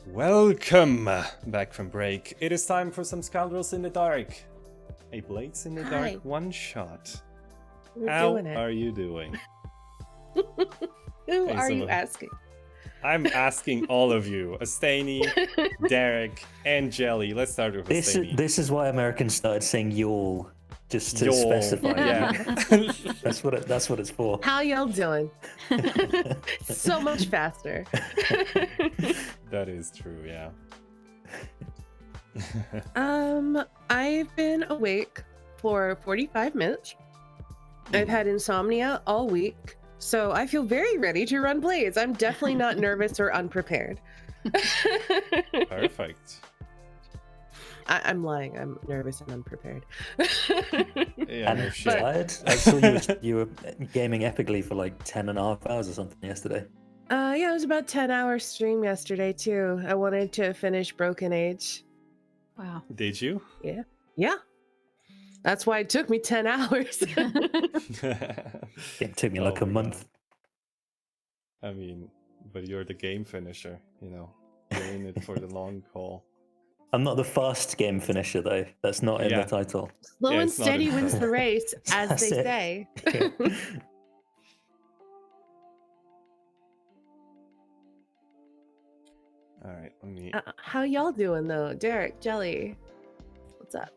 Welcome back from break. It is time for some Scoundrels in the Dark. A Blades in the Hi. Dark one-shot. We're How doing it. are you doing? Who Hey, are you so- asking? I'm asking all of you. Astani, Derek, and Jelly. Let's start with Astani. This is why Americans started saying "y'all" just to Y'all. specify. Yeah. That's what it's for. How y'all doing? So much faster. That is true, yeah. I've been awake for 45 minutes. I've had insomnia all week, so I feel very ready to run Blades. I'm definitely not nervous or unprepared. Perfect. I'm lying. I'm nervous and unprepared. Yeah, no And shit. tired. I saw you were gaming epically for like 10.5 hours or something yesterday. Yeah, it was about 10-hour stream yesterday too. I wanted to finish Broken Age. Wow. Did you? Yeah. That's why it took me 10 hours. It took me Oh like a my month. God. I mean, but you're the game finisher, you know. You're in it for the long haul. I'm not the fast game finisher though. That's not in Yeah. the title. Slow Yeah, and it's not steady in wins the- the race, as That's they it. say. Yeah. All right, let me. How y'all doing though? Derek, Jelly, what's up?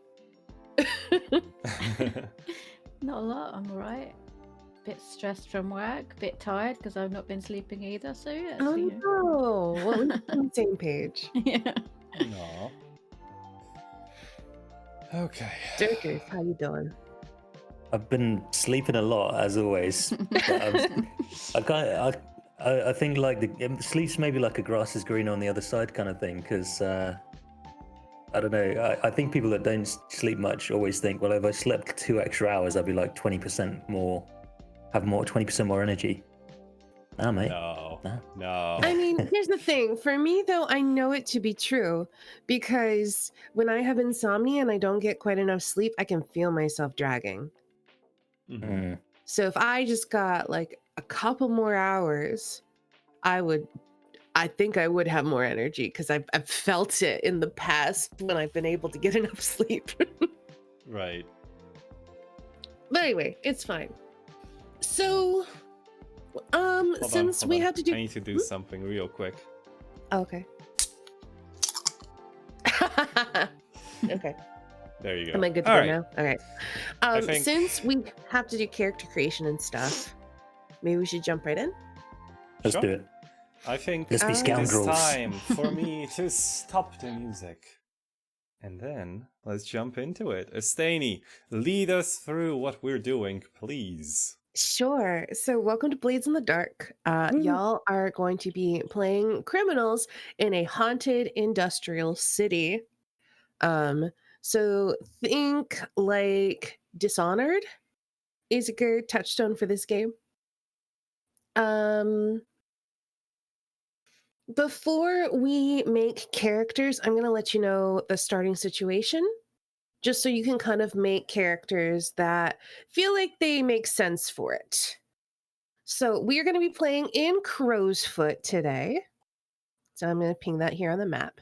Not a lot, I'm alright. Bit stressed from work, bit tired because I've not been sleeping either, so yeah. Oh you know. no, well, we're on the same page. Yeah. No. Okay. Dirkers, how you doing? I've been sleeping a lot as always. But I think like sleep's maybe like a grass is green on the other side kind of thing, because I don't know. I think people that don't sleep much always think, well, if I slept 2 extra hours, I'd be like 20% more, have more 20% more energy. Nah, mate. No. Nah. No. I mean, here's the thing. For me, though, I know it to be true because when I have insomnia and I don't get quite enough sleep, I can feel myself dragging. Mhm. Mm. So if I just got like a couple more hours, I think I would have more energy because I've felt it in the past when I've been able to get enough sleep. Right. But anyway, it's fine. So, Hold on, since hold we on. had to do I need to do something real quick. okay. Okay. There you go. Am I good to All go right. now? All right. I think- Since we have to do character creation and stuff, maybe we should jump right in. Let's Sure. do it. I think Let's be it is scoundrels. time for me to stop the music. And then let's jump into it. Astani, lead us through what we're doing, please. Sure. So, welcome to Blades in the Dark. Y'all are going to be playing criminals in a haunted industrial city. So think like Dishonored is a good touchstone for this game. Before we make characters, I'm going to let you know the starting situation, just so you can kind of make characters that feel like they make sense for it. So we are going to be playing in Crow's Foot today. So I'm going to ping that here on the map.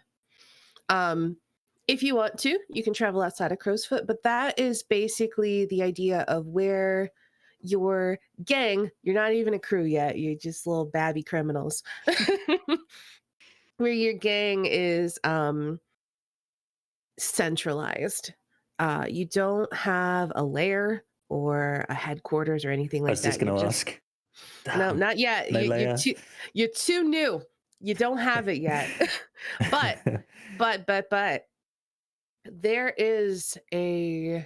If you want to, you can travel outside of Crow's Foot, but that is basically the idea of where your gang, you're not even a crew yet, you're just little babby criminals, where your gang is centralized. You don't have a lair or a headquarters or anything I like was that. just going You're to ask. No, Damn. not yet. No You're layer. too new. You don't have it yet. but there is a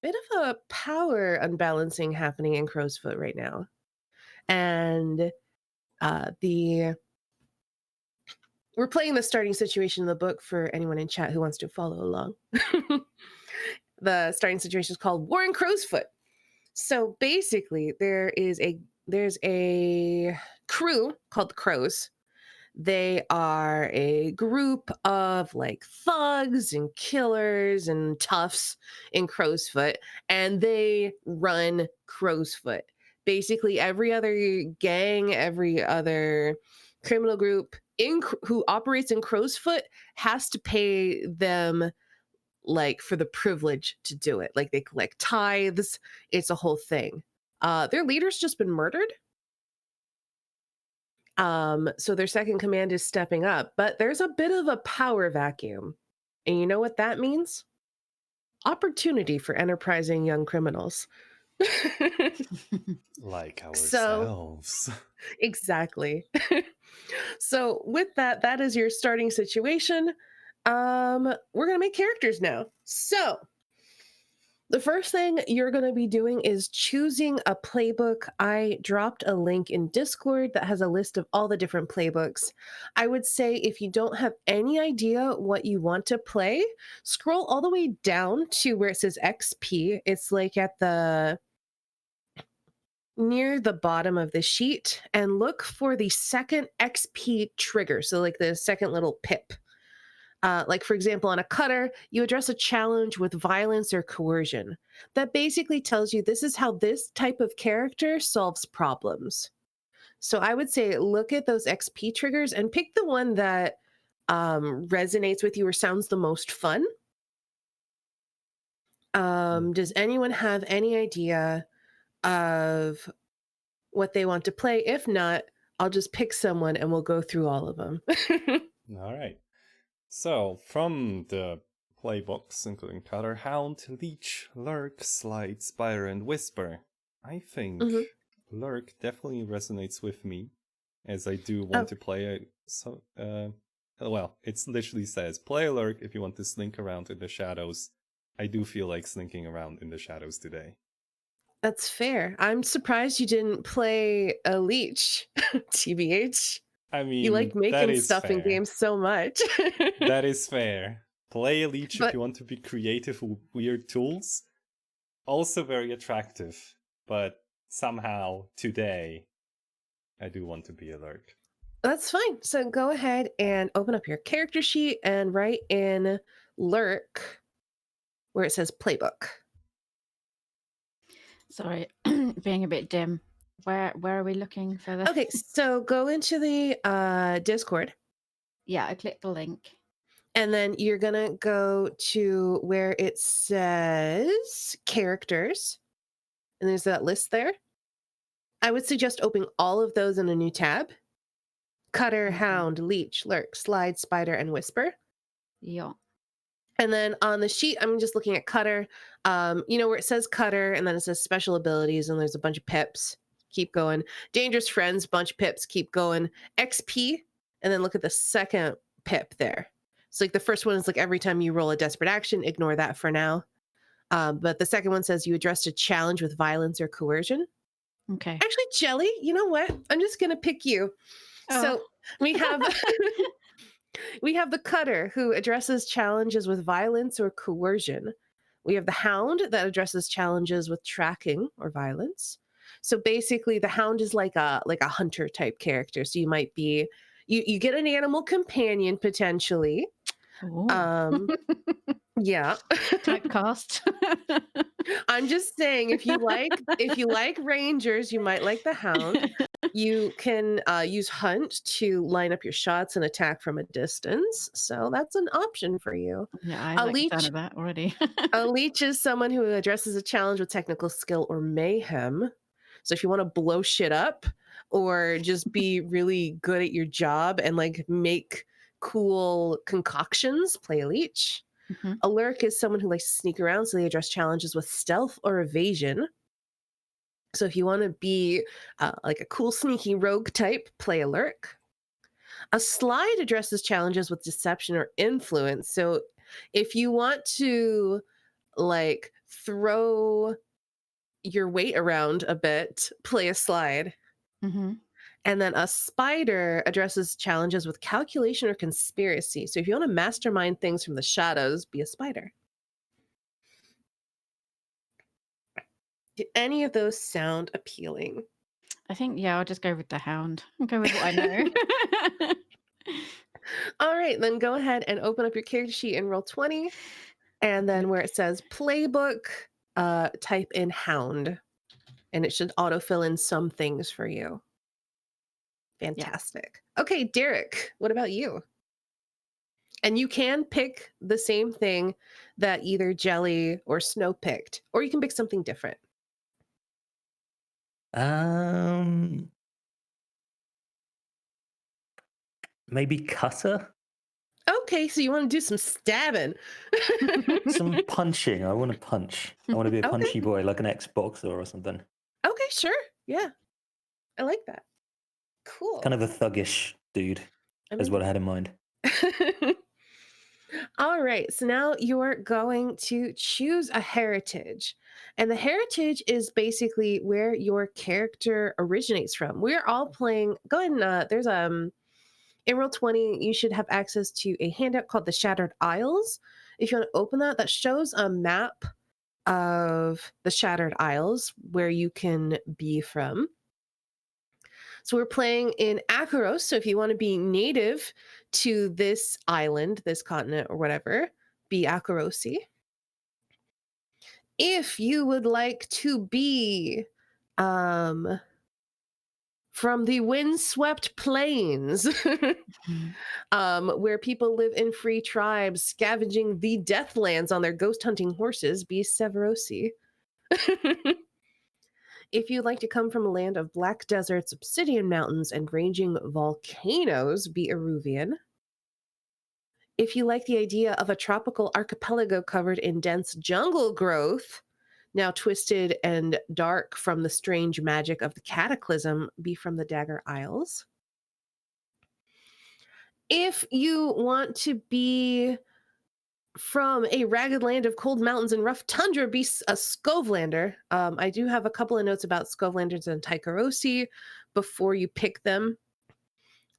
bit of a power unbalancing happening in Crow's Foot right now. And we're playing the starting situation in the book for anyone in chat who wants to follow along. The starting situation is called War in Crow's Foot. So basically there's a crew called the Crows. They are a group of like thugs and killers and toughs in Crow's Foot, and they run Crow's Foot. Basically, every other gang, every other criminal group who operates in Crowsfoot has to pay them like for the privilege to do it. Like they collect tithes. It's a whole thing. Their leader's just been murdered. So their second command is stepping up, but there's a bit of a power vacuum. And you know what that means? Opportunity for enterprising young criminals. Like So ourselves. exactly. So with that, that is your starting situation. We're gonna make characters now. So the first thing you're going to be doing is choosing a playbook. I dropped a link in Discord that has a list of all the different playbooks. I would say if you don't have any idea what you want to play, scroll all the way down to where it says XP. It's like at the near the bottom of the sheet, and look for the second XP trigger. So like the second little pip. Like, for example, on a cutter, you address a challenge with violence or coercion. That basically tells you this is how this type of character solves problems. So I would say look at those XP triggers and pick the one that resonates with you or sounds the most fun. Does anyone have any idea of what they want to play? If not, I'll just pick someone and we'll go through all of them. All right. So, from the playbooks, including Cutter, Hound, Leech, Lurk, Slide, Spire, and Whisper, I think Mhm. Lurk definitely resonates with me, as I do want to play well, it literally says, play a Lurk if you want to slink around in the shadows. I do feel like slinking around in the shadows today. That's fair. I'm surprised you didn't play a leech, TBH. I mean, You like that making is stuff in fair. games so much. That is fair. Play a leech if But- you want to be creative with weird tools. Also very attractive, but somehow today I do want to be a lurk. That's fine. So go ahead and open up your character sheet and write in lurk where it says playbook. Sorry, being a bit dim. Where are we looking for the? Okay, so go into the Discord. Yeah, I clicked the link. And then you're going to go to where it says characters. And there's that list there. I would suggest opening all of those in a new tab. Cutter, Hound, Leech, Lurk, Slide, Spider, and Whisper. Yeah. And then on the sheet, I'm just looking at Cutter. You know where it says Cutter, and then it says special abilities, and there's a bunch of pips. Keep going. Dangerous friends, bunch of pips. Keep going. XP, and then look at the second pip there. So like the first one is like every time you roll a desperate action, ignore that for now. But the second one says you addressed a challenge with violence or coercion. Okay. Actually, Jelly, you know what? I'm just gonna pick you. So we have we have the Cutter, who addresses challenges with violence or coercion. We have the Hound that addresses challenges with tracking or violence. So basically, the Hound is like a hunter type character. So you might be you get an animal companion potentially. Oh. Yeah. Typecast. I'm just saying if you like rangers, you might like the Hound. You can use hunt to line up your shots and attack from a distance. So that's an option for you. Yeah, I A like the leech, sound of that already. a leech is someone who addresses a challenge with technical skill or mayhem. So if you want to blow shit up or just be really good at your job and like make cool concoctions, play a leech. Mhm. A lurk is someone who likes to sneak around, so they address challenges with stealth or evasion. So if you want to be like a cool, sneaky rogue type, play a lurk. A slide addresses challenges with deception or influence. So if you want to like throw your weight around a bit, play a slide. Mm-hmm. And then a spider addresses challenges with calculation or conspiracy. So if you want to mastermind things from the shadows, be a spider. Do any of those sound appealing? I think, yeah, I'll just go with the Hound. I'll go with what I know. All right, then go ahead and open up your character sheet and roll 20. And then where it says playbook, type in Hound. And it should autofill in some things for you. Fantastic. Okay, Derek, what about you? And you can pick the same thing that either Jelly or Snow picked, or you can pick something different. Maybe cutter. Okay, so you want to do some stabbing. Some punching. I want to punch. I want to be a Okay. punchy boy, like an ex-boxer or something. Okay, sure. Yeah. I like that. Cool. Kind of a thuggish dude, is what I had in mind. All right. So now you're going to choose a heritage. And the heritage is basically where your character originates from. We're all playing. Go ahead and there's in Roll20, you should have access to a handout called the Shattered Isles. If you want to open that, that shows a map of the Shattered Isles where you can be from. So we're playing in Akaros. So if you want to be native to this island, this continent, or whatever, be Akarosi. If you would like to be from the windswept plains, where people live in free tribes, scavenging the deathlands on their ghost hunting horses, be Severosi. If you'd like to come from a land of black deserts, obsidian mountains, and raging volcanoes, be Eruvian. If you like the idea of a tropical archipelago covered in dense jungle growth, now twisted and dark from the strange magic of the cataclysm, be from the Dagger Isles. If you want to be from a ragged land of cold mountains and rough tundra, be a Scovelander. I do have a couple of notes about Scovelanders and Tycherosi before you pick them.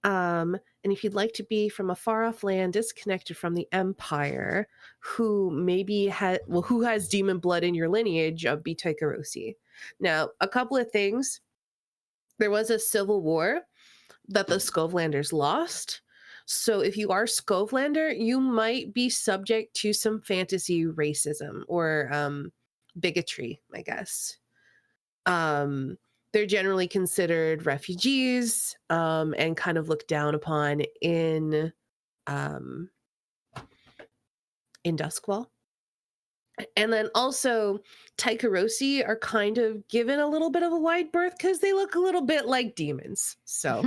And if you'd like to be from a far-off land disconnected from the Empire, who maybe who has demon blood in your lineage, be Tycherosi. Now, a couple of things. There was a civil war that the Scovelanders lost. So if you are Scovelander, you might be subject to some fantasy racism or bigotry, I guess. They're generally considered refugees and kind of looked down upon in Duskwall. And then also Tycherosi are kind of given a little bit of a wide berth because they look a little bit like demons. So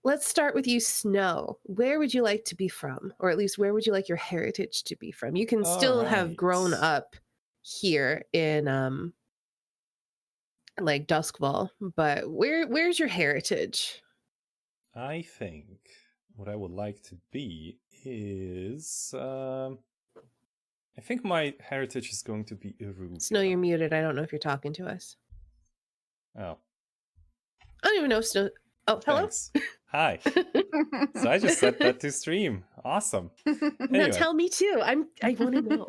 let's start with you, Snow. Where would you like to be from? Or at least where would you like your heritage to be from? You can still have grown up here in like Duskwall, but where's your heritage? I think what I would like to be is I think my heritage is going to be Iruvia. Snow, you're muted. I don't know if you're talking to us. Oh. I don't even know if Snow. Oh, hello. Thanks. Hi. So I just set that to stream. Awesome. Now Anyway. tell me too. I want to know.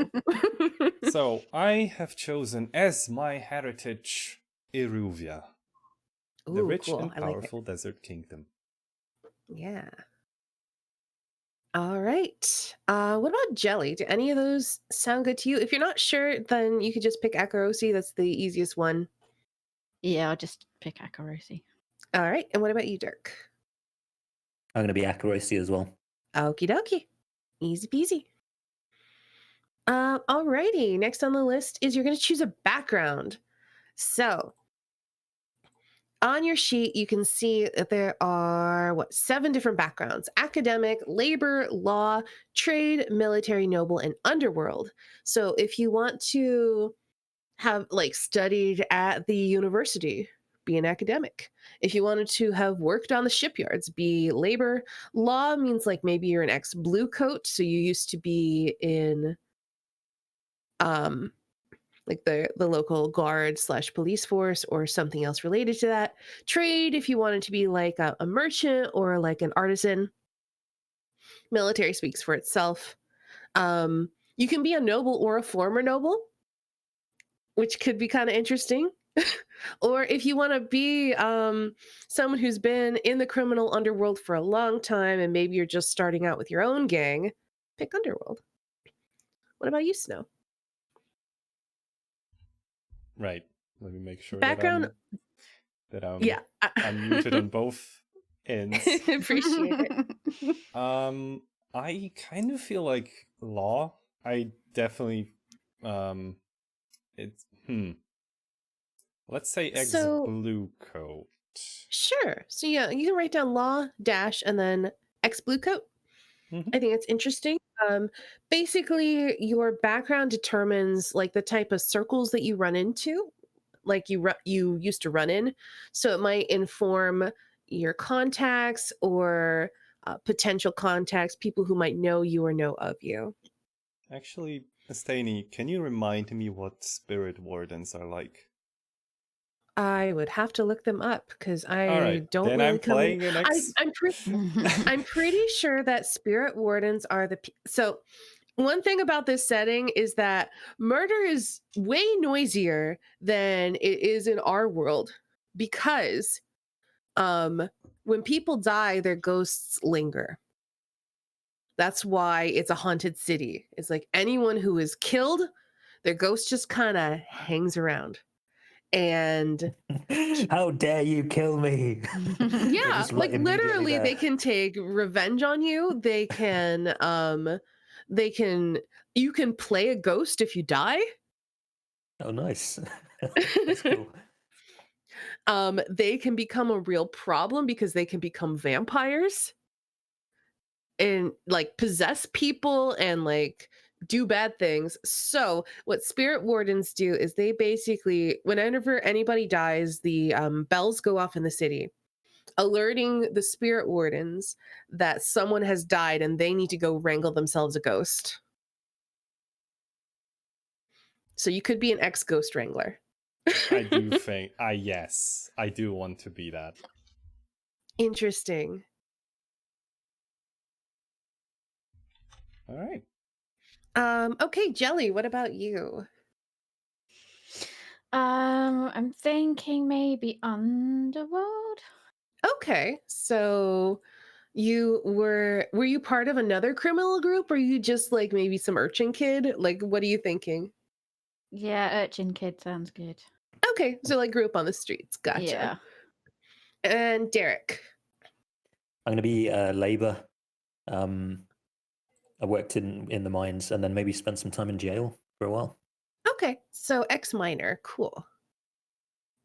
So I have chosen as my heritage Iruvia, the rich cool. and powerful desert kingdom. Yeah. All right. What about Jelly? Do any of those sound good to you? If you're not sure, then you could just pick Akarosi. That's the easiest one. Yeah, I'll just pick Akarosi. All right. And what about you, Dirk? I'm going to be Akarosi as well. Okie dokie. Easy peasy. Alrighty. Next on the list is you're going to choose a background. So on your sheet, you can see that there are 7 different backgrounds: academic, labor, law, trade, military, noble, and underworld. So if you want to have studied at the university, be an academic. If you wanted to have worked on the shipyards, be labor. Law means maybe you're an ex-blue coat, so you used to be in the local guard / police force or something else related to that. Trade, if you wanted to be a merchant or an artisan. Military speaks for itself. You can be a noble or a former noble, which could be kind of interesting. Or if you want to be someone who's been in the criminal underworld for a long time and maybe you're just starting out with your own gang, pick underworld. What about you, Snow? Right. Let me make sure Background. that I'm Yeah. unmuted on both ends. Appreciate it. I kind of feel like law. I definitely it's let's say ex So blue coat. sure. So yeah, you can write down law dash and then X blue coat. Mhm. I think it's interesting. Basically, your background determines like the type of circles that you run into, like you used to run in. So it might inform your contacts or potential contacts, people who might know you or know of you. Actually, Stani, can you remind me what spirit wardens are like? I would have to look them up because All I right, don't then really I'm playing an ex. I'm pretty sure that spirit wardens are so one thing about this setting is that murder is way noisier than it is in our world because when people die their ghosts linger. That's why it's a haunted city. It's like anyone who is killed, their ghost just kind of hangs around. And How dare you kill me? They yeah, just like immediately literally there. they can take revenge on you. They can you can play a ghost if you die. Oh, nice. That's cool. They can become a real problem because they can become vampires and like possess people and like do bad things. So what spirit wardens do is they basically whenever anybody dies, the bells go off in the city, alerting the spirit wardens that someone has died and they need to go wrangle themselves a ghost. So you could be an ex-ghost wrangler. I do think, yes, I do want to be that. Interesting. All right. Okay, Jelly, what about you? I'm thinking maybe underworld. Okay, so were you part of another criminal group or you just like maybe some urchin kid? Like what are you thinking? Yeah, urchin kid sounds good. Okay, so like grew up on the streets. Gotcha. Yeah. And Derek. I'm going to be labor. I worked in the mines and then maybe spent some time in jail for a while. Okay, so ex minor. Cool.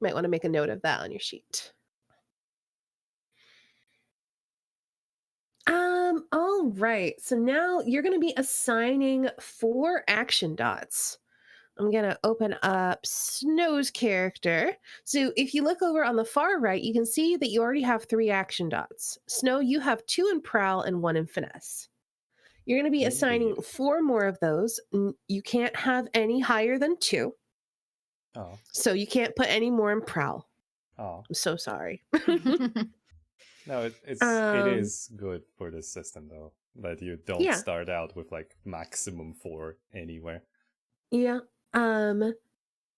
Might want to make a note of that on your sheet. All right. So now you're going to be assigning 4 action dots. I'm going to open up Snow's character. So if you look over on the far right, you can see that you already have 3 action dots. Snow, you have 2 in prowl and 1 in finesse. You're going to be assigning Indeed. 4 more of those. You can't have any higher than 2. Oh, So you can't put any more in prowl. oh. I'm so sorry. No, it Um, is good for this system though that you don't yeah. start out with like maximum 4 anywhere. Yeah.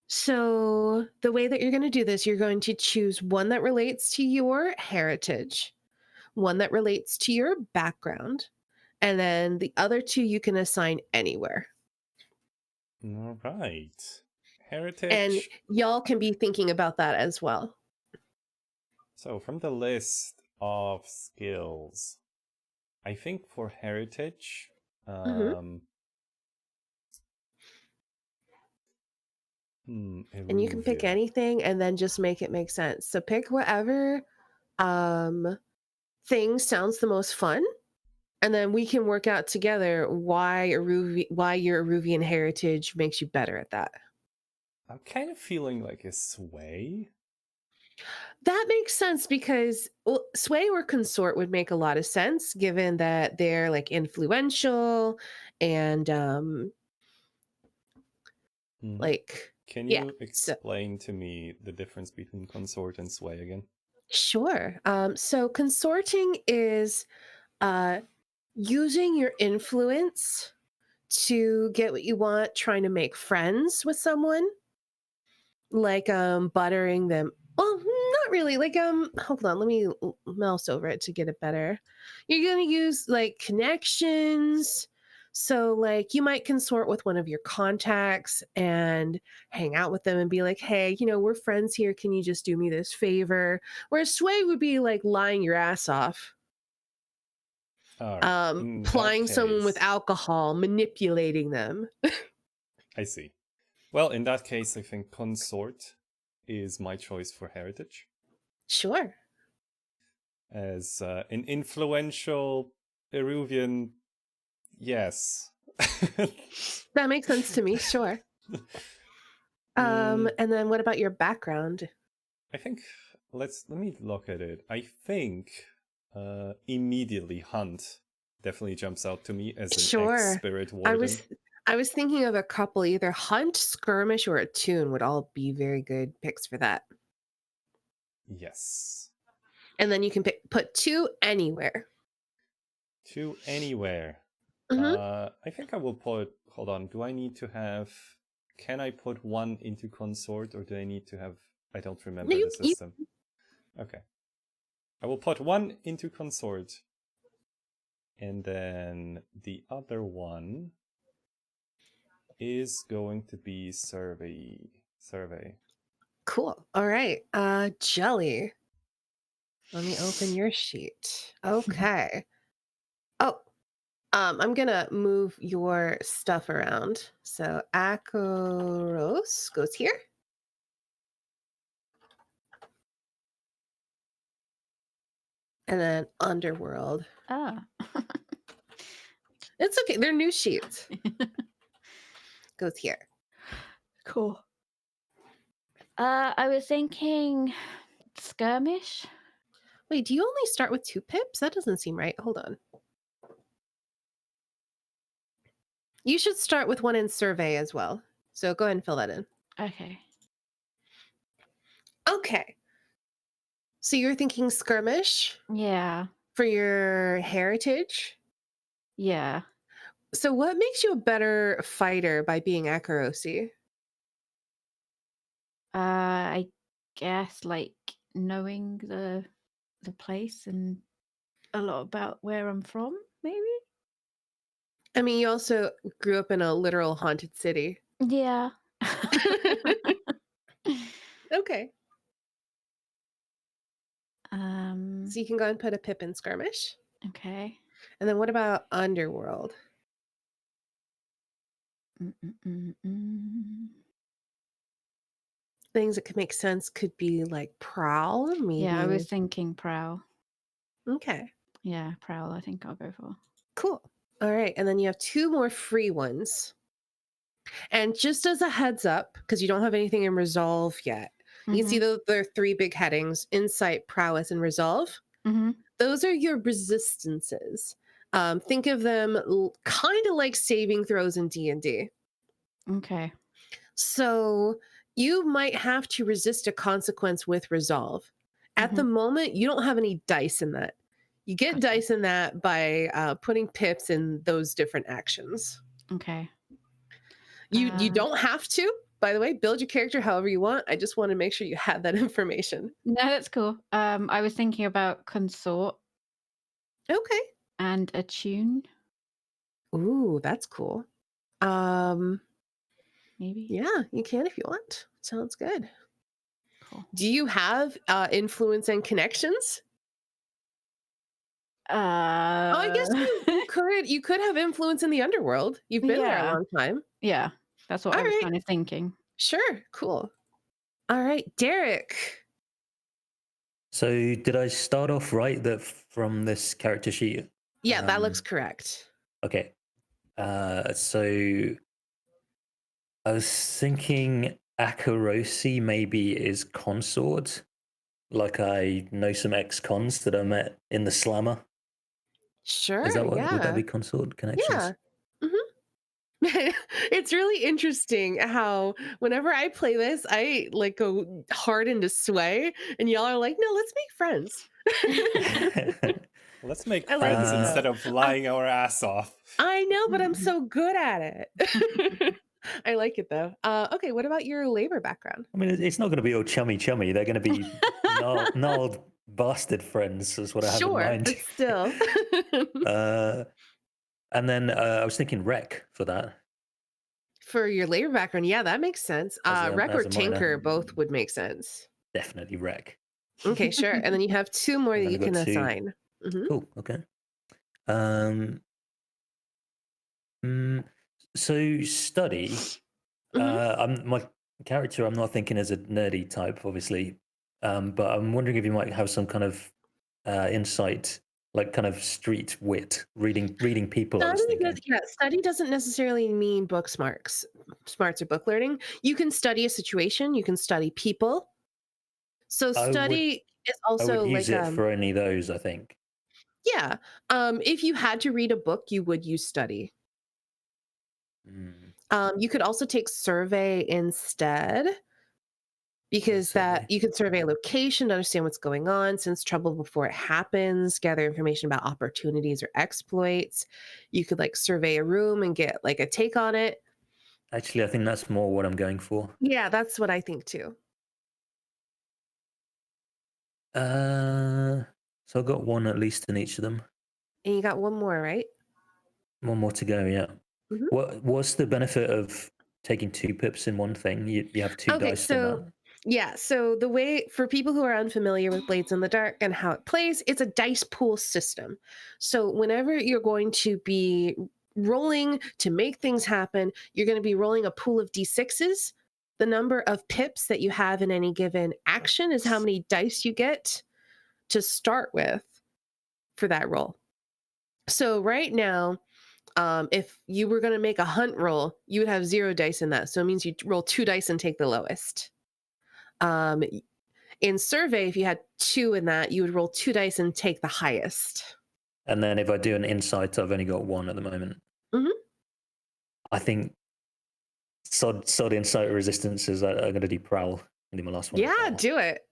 So the way that you're going to do this, you're going to choose one that relates to your heritage, one that relates to your background, and then the other 2 you can assign anywhere. All right. And Heritage. y'all can be thinking about that as well. So from the list of skills, I think for heritage, Mm-hmm. And you can pick Eruvian. anything and then just make it make sense. So pick whatever thing sounds the most fun. And then we can work out together why your Eruvian heritage makes you better at that. I'm kind of feeling like a sway. That makes sense because sway or consort would make a lot of sense given that they're like influential and like Can yeah. you So explain to me the difference between consort and sway again? sure. So consorting is using your influence to get what you want, trying to make friends with someone, like buttering them. Well, not really. Like hold on, let me mouse over it to get it better. You're gonna use like connections So, like, you might consort with one of your contacts and hang out with them and be like, hey, we're friends here. Can you just do me this favor? Whereas sway would be like lying your ass off, All right. In that plying someone with case, alcohol, manipulating them. I see. Well, in that case, I think consort is my choice for heritage. Sure. As an influential Eruvian, yes. That makes sense to me. Sure. And then what about your background? I think let me look at it. I think immediately hunt definitely jumps out to me as an Sure. ex-spirit warden. I was thinking of a couple, either hunt, skirmish, or attune would all be very good picks for that. Yes. And then you can put 2 anywhere. 2 anywhere. Mm-hmm. I think I will put. Hold on. Do I need to have? Can I put 1 into consort, or do I need to have? I don't remember the system. Okay. I will put 1 into consort, and then the other one is going to be survey. Cool. All right. Jelly. Let me open your sheet. Okay. Oh, I'm gonna move your stuff around. So Akaros goes here. And then Underworld. Ah. It's okay. They're new sheets. Goes here. Cool. I was thinking skirmish. Wait, do you only start with 2 pips? That doesn't seem right. Hold on. You should start with 1 in survey as well. So go ahead and fill that in. Okay. Okay. So you're thinking skirmish Yeah. for your heritage? Yeah. So what makes you a better fighter by being Akarosi? I guess like knowing the place and a lot about where I'm from, maybe? I mean, you also grew up in a literal haunted city. Yeah. Okay. Um So you can go and put a pip in skirmish. okay. And then what about Underworld? Mm-mm-mm-mm. Things that could make sense could be like prowl, maybe. Yeah, I was thinking prowl. Okay. Yeah, prowl, I think I'll go for. Cool. All right. And then you have 2 more free ones. And just as a heads up, because you don't have anything in resolve yet, you can see there are 3 big headings: insight, prowess, and resolve. Mm-hmm. Those are your resistances. Think of them kind of like saving throws in D&D. Okay. So you might have to resist a consequence with resolve. At the moment, you don't have any dice in that. You get Gotcha. dice in that by putting pips in those different actions. Okay. You don't have to, by the way. Build your character however you want. I just want to make sure you have that information. No, that's cool. I was thinking about consort Okay. and attune. Ooh, that's cool. Maybe. Yeah, you can if you want. Sounds good. Cool. Do you have influence and connections? I guess you could have influence in the underworld. You've been there a long time. Yeah, that's what All I was right. kind of thinking. Sure, cool. All right, Derek. So did I start off right that from this character sheet? Yeah, that looks correct. Okay. So I was thinking Akarosi maybe is consort. Like I know some ex-cons that I met in the slammer. Sure, Is that what yeah. would that be consort connections? Yeah. It's really interesting how whenever I play this, I like go hard into sway, and y'all are like, "No, let's make friends." Let's make I like friends it, instead though. of lying our ass off. I know, but I'm so good at it. I like it though. Okay, what about your labor background? I mean, it's not going to be all chummy. They're going to be gnarled bastard friends, is what I have in Sure, mind. but still. And then I was thinking rec for that. For your labor background, yeah, that makes sense. Rec or As a minor. tinker both would make sense. Definitely rec. Okay, sure. And then you have 2 more And that then you I've got can 2. assign. Mhm. Cool. Okay. So study. Mhm. I'm my character. I'm not thinking as a nerdy type, obviously. But I'm wondering if you might have some kind of insight, like kind of street wit, reading people. I was thinking. Study doesn't necessarily mean book smarts or book learning. You can study a situation, you can study people. So I would study is I would also use like it for only those. I think. yeah. If you had to read a book, you would use study. Mm, You could also take survey instead because that survey. you can survey a location to understand what's going on, sense trouble before it happens, gather information about opportunities or exploits. You could like survey a room and get like a take on it. Actually, I think that's more what I'm going for. Yeah, that's what I think too. So I've got 1 at least in each of them. And you got 1 more, right? 1 more to go. Yeah. Mhm. What's the benefit of taking 2 pips in one thing? You have 2 Okay, dice from so that. yeah, so the way for people who are unfamiliar with Blades in the Dark and how it plays, it's a dice pool system. So whenever you're going to be rolling to make things happen, you're going to be rolling a pool of d6s. The number of pips that you have in any given action is how many dice you get to start with for that roll. So right now, if you were going to make a hunt roll, you would have 0 dice in that. So it means you roll 2 dice and take the lowest. Um, in survey, if you had 2 in that, you would roll 2 dice and take the highest. And then if I do an insight, I've only got 1 at the moment. Mhm. I think sod insight resistance is I'm going to do prowl. And do my last one. Yeah, Prowl. do it.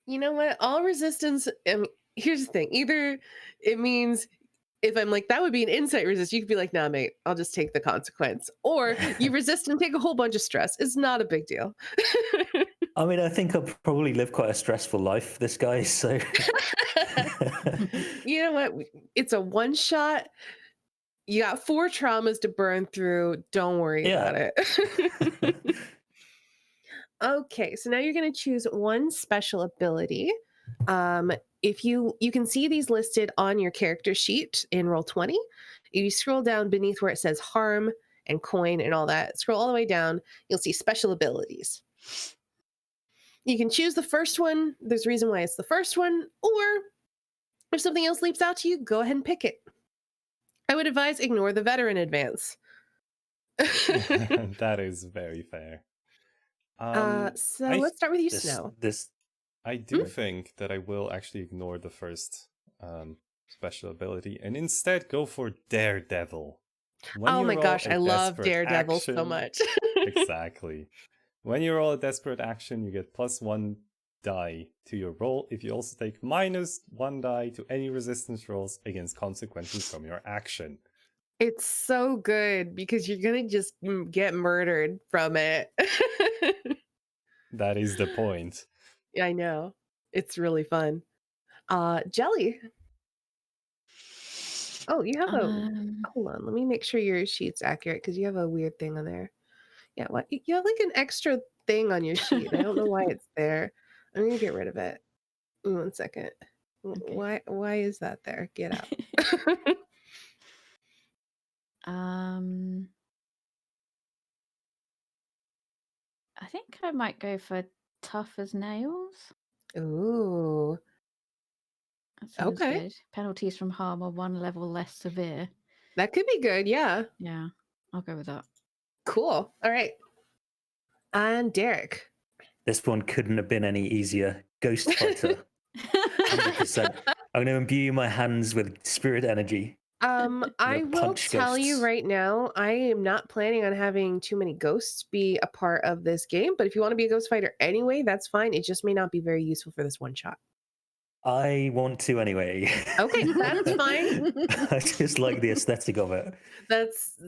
You know what? All resistance. Here's the thing. Either it means if I'm like, that would be an insight resist, you could be like, nah, mate, I'll just take the consequence. Or you resist and take a whole bunch of stress. It's not a big deal. I mean, I think I've probably lived quite a stressful life, this guy. So, You know what? It's a one shot. You got 4 traumas to burn through. Don't worry about it. Okay, so now you're going to choose 1 special ability. If you can see these listed on your character sheet in Roll20. If you scroll down beneath where it says harm and coin and all that, scroll all the way down, you'll see special abilities. You can choose the first one. There's a reason why it's the first one, or if something else leaps out to you, go ahead and pick it. I would advise ignore the veteran advance. That is very fair. So I let's start with you, this Snow. this I do think that I will actually ignore the first special ability and instead go for Daredevil. When Oh you my roll gosh, a I love desperate Daredevil so action- much. Exactly. When you roll a desperate action, you get +1 die to your roll. If you also take -1 die to any resistance rolls against consequences from your action. It's so good because you're gonna just get murdered from it. That is the point. I know. It's really fun. Jelly. Oh, you have a hold on, let me make sure your sheet's accurate because you have a weird thing on there. Yeah, what you have like an extra thing on your sheet. I don't know why it's there. I'm gonna get rid of it. 1 second. Okay. Why is that there? Get out. I think I might go for tough as nails. Ooh. That sounds Okay. good. Penalties from harm are 1 level less severe. That could be good, yeah. Yeah, I'll go with that. Cool. All right. And Derek. This one couldn't have been any easier. Ghost Fighter. 100%. I'm going to imbue my hands with spirit energy. I will punch tell you ghosts. right now, I am not planning on having too many ghosts be a part of this game, but if you want to be a ghost fighter anyway, that's fine. It just may not be very useful for this one shot. I want to anyway. Okay, that's fine. I just like the aesthetic of it.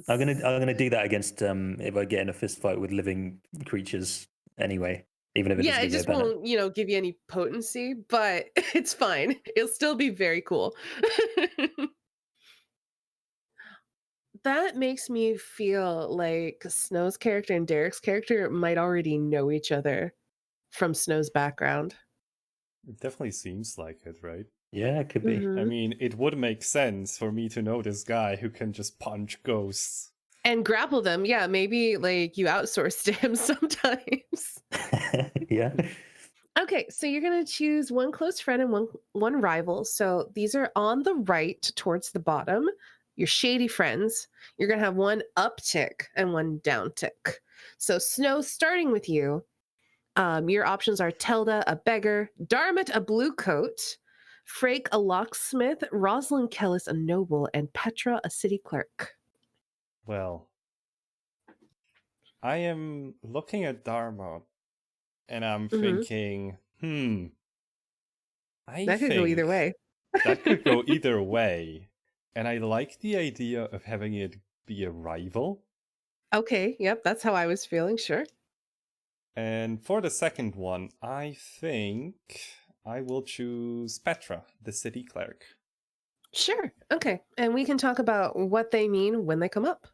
I'm gonna do that against if I get in a fist fight with living creatures anyway. even if it Yeah, doesn't it give me a just benefit. won't, give you any potency, but it's fine. It'll still be very cool. That makes me feel like Snow's character and Derek's character might already know each other from Snow's background. It definitely seems like it, right? Yeah, it could be. I Mhm. mean, it would make sense for me to know this guy who can just punch ghosts. And grapple them. Yeah, maybe like you outsourced to him sometimes. Yeah. Okay, so you're gonna choose one close friend and one rival. So these are on the right towards the bottom. Your shady friends. You're gonna have one uptick and one downtick. So Snow, starting with you. Your options are Telda, a beggar, Darmot, a blue coat, Frake, a locksmith, Rosalind Kellis, a noble, and Petra, a city clerk. Well, I am looking at Dharma and I'm Hmm. thinking, I That could go either think way. that could go either way. And I like the idea of having it be a rival. Okay, yep, that's how I was feeling, sure. And for the second one, I think I will choose Petra, the city clerk. Sure, okay. And we can talk about what they mean when they come up.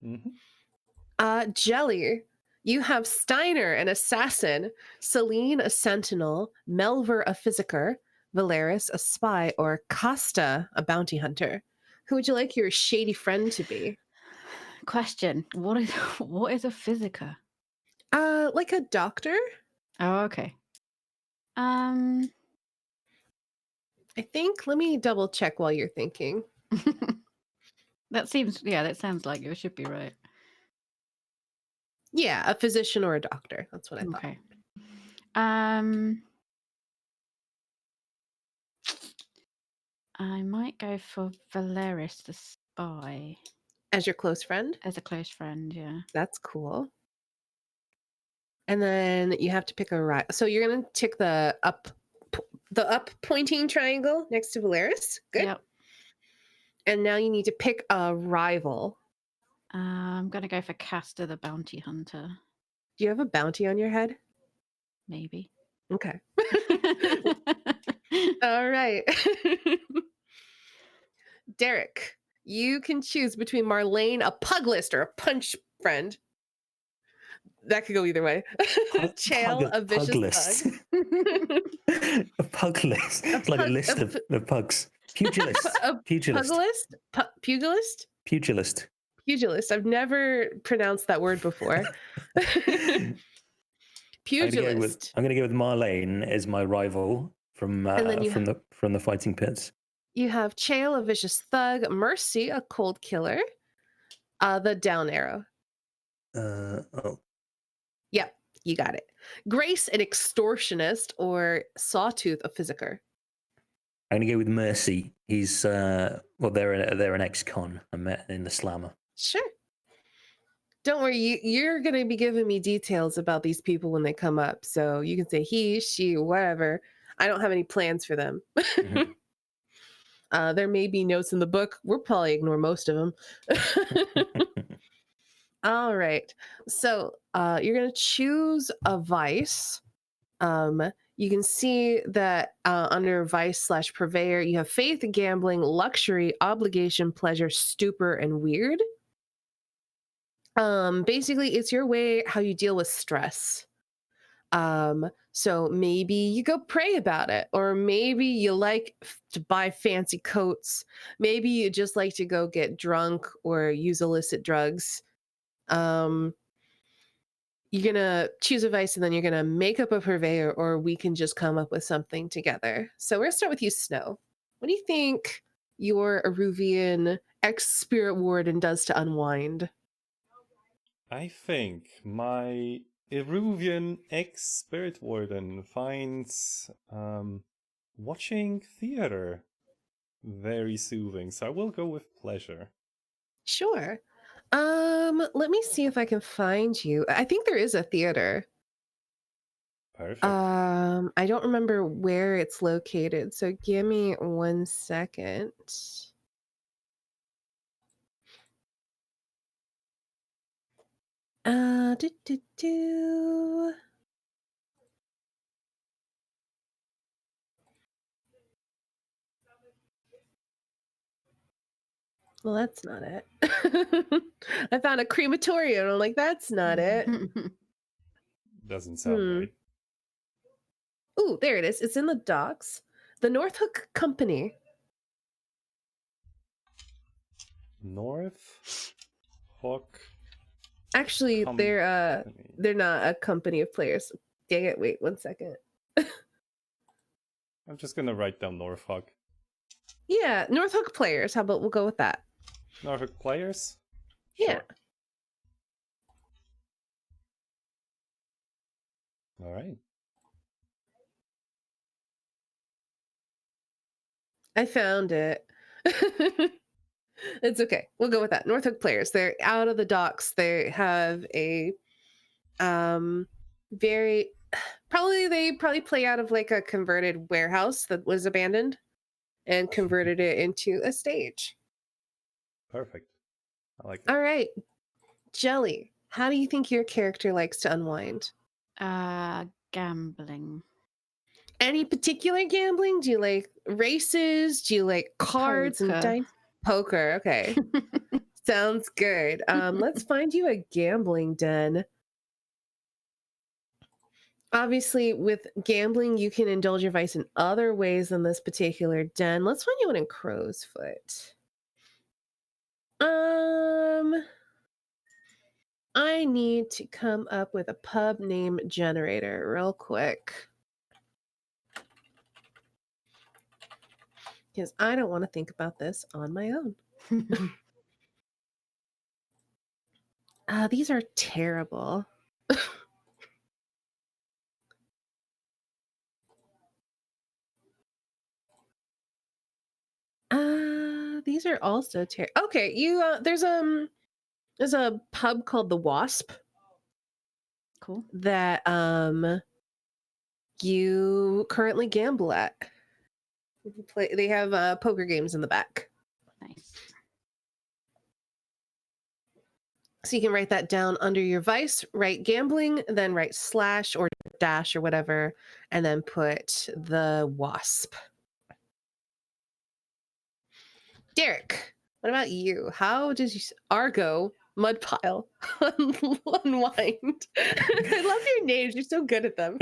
Mhm. Jelly, you have Steiner, an assassin, Celine, a sentinel, Melver, a physiker, Valeris, a spy, or Costa, a bounty hunter. Who would you like your shady friend to be? Question: What is what is a physica? Like a doctor? Oh, okay. Um, I think. Let me double check while you're thinking. that sounds like it should be right. Yeah, a physician or a doctor. That's what I thought. Okay. Um, I might go for Valeris the spy As your close friend? as a close friend. Yeah. That's cool. And then you have to pick a right. So you're gonna tick the up pointing triangle next to Valeris. Good. Yep. And now you need to pick a rival. I'm gonna go for Castor the bounty hunter. Do you have a bounty on your head? Maybe. Okay. All right. Derek, you can choose between Marlene, a pug list, or a punch friend. That could go either way. Chael, a Pug vicious list. thug. A pug list. It's like a list of pugs. Pugilist. A Pugilist. pugilist? Pugilist? Pugilist. Pugilist. I've never pronounced that word before. Pugilist. I'm gonna go with Marlene as my rival from And then from the fighting pits. you have Chael, a vicious thug, Mercy, a cold killer, the down arrow. Oh, Yep, you got it. Grace, an extortionist, or Sawtooth, a physiker. I'm gonna go with Mercy. He's they're an ex-con I met in the slammer. Sure. Don't worry, you're going to be giving me details about these people when they come up. So you can say he, she, whatever. I don't have any plans for them. Mhm. There may be notes in the book. We'll probably ignore most of them. All right. So you're going to choose a vice. You can see that under vice/purveyor, you have faith, gambling, luxury, obligation, pleasure, stupor, and weird. Basically, it's your way how you deal with stress. So maybe you go pray about it, or maybe you like to buy fancy coats. Maybe you just like to go get drunk or use illicit drugs. Um, you're gonna choose a vice and then you're gonna make up a purveyor, or we can just come up with something together. So we're gonna start with you, Snow. What do you think your Aruvian ex-spirit warden does to unwind? I think my Eruvian ex-spirit warden finds watching theater very soothing, so I will go with pleasure. Sure. Let me see if I can find you. I think there is a theater. Perfect. I don't remember where it's located, so give me 1 second. Do, do, do. Well, that's not it. I found a crematorium. I'm like, that's not it. Doesn't sound right. Ooh, there it is. It's in the docks. The North Hook Company. North Hook Actually, Company. they're not a company of players. Dang it, wait 1 second. I'm just gonna write down Norfolk. Yeah, North Hook players. How about we'll go with that? Norfolk players? Yeah. Sure. All right. I found it. It's okay. We'll go with that. North Hook players. They're out of the docks. They have a very they probably play out of like a converted warehouse that was abandoned and converted it into a stage. Perfect. I like it. All right. Jelly, how do you think your character likes to unwind? Gambling. Any particular gambling? Do you like races? Do you like cards and Poker. dice? Poker. Okay. Sounds good. Let's find you a gambling den. Obviously, with gambling, you can indulge your vice in other ways than this particular den. Let's find you one in Crow's Foot. I need to come up with a pub name generator real quick. Because I don't want to think about this on my own. These are terrible. These are also terrible. Okay, there's a pub called the Wasp Cool. that you currently gamble at. They have poker games in the back. Nice. So you can write that down under your vice, write gambling, then write slash or dash or whatever, and then put the Wasp. Derek, what about you? How does Argo Mudpile unwind? I love your names. You're so good at them.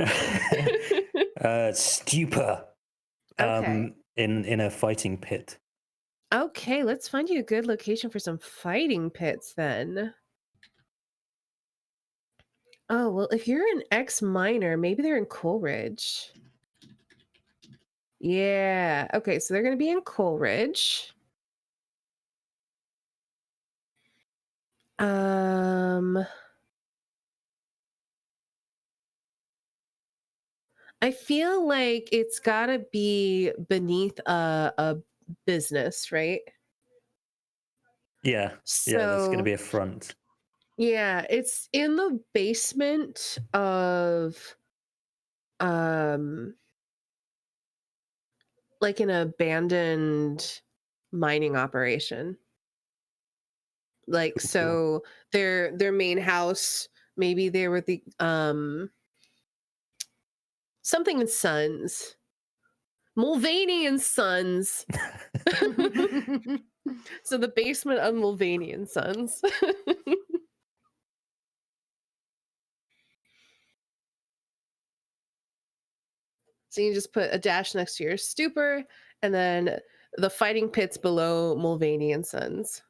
Stupor. Okay. In a fighting pit. Okay, let's find you a good location for some fighting pits then. Oh, well, if you're an ex-miner, maybe they're in Coleridge. Yeah. Okay, so they're going to be in Coleridge. I feel like it's got to be beneath a business, right? Yeah. Yeah, that's going to be a front. Yeah, it's in the basement of like an abandoned mining operation. Like Cool. so their main house, maybe they were the something and Sons. Mulvaney and Sons. So the basement of Mulvaney and Sons. So you just put a dash next to your stupor and then the fighting pits below Mulvaney and Sons.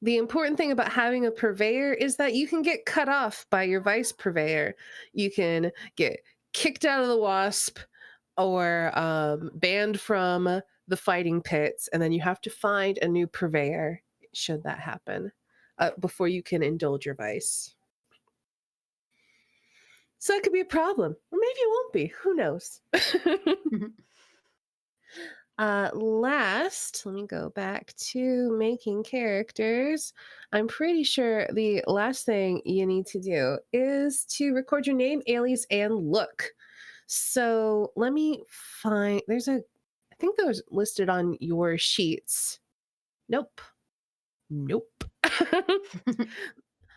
The important thing about having a purveyor is that you can get cut off by your vice purveyor. You can get kicked out of the Wasp or banned from the fighting pits, and then you have to find a new purveyor should that happen before you can indulge your vice. So that could be a problem, or maybe it won't be. Who knows? Last, let me go back to making characters. I'm pretty sure the last thing you need to do is to record your name, alias, and look. So let me find, I think that was listed on your sheets. Nope.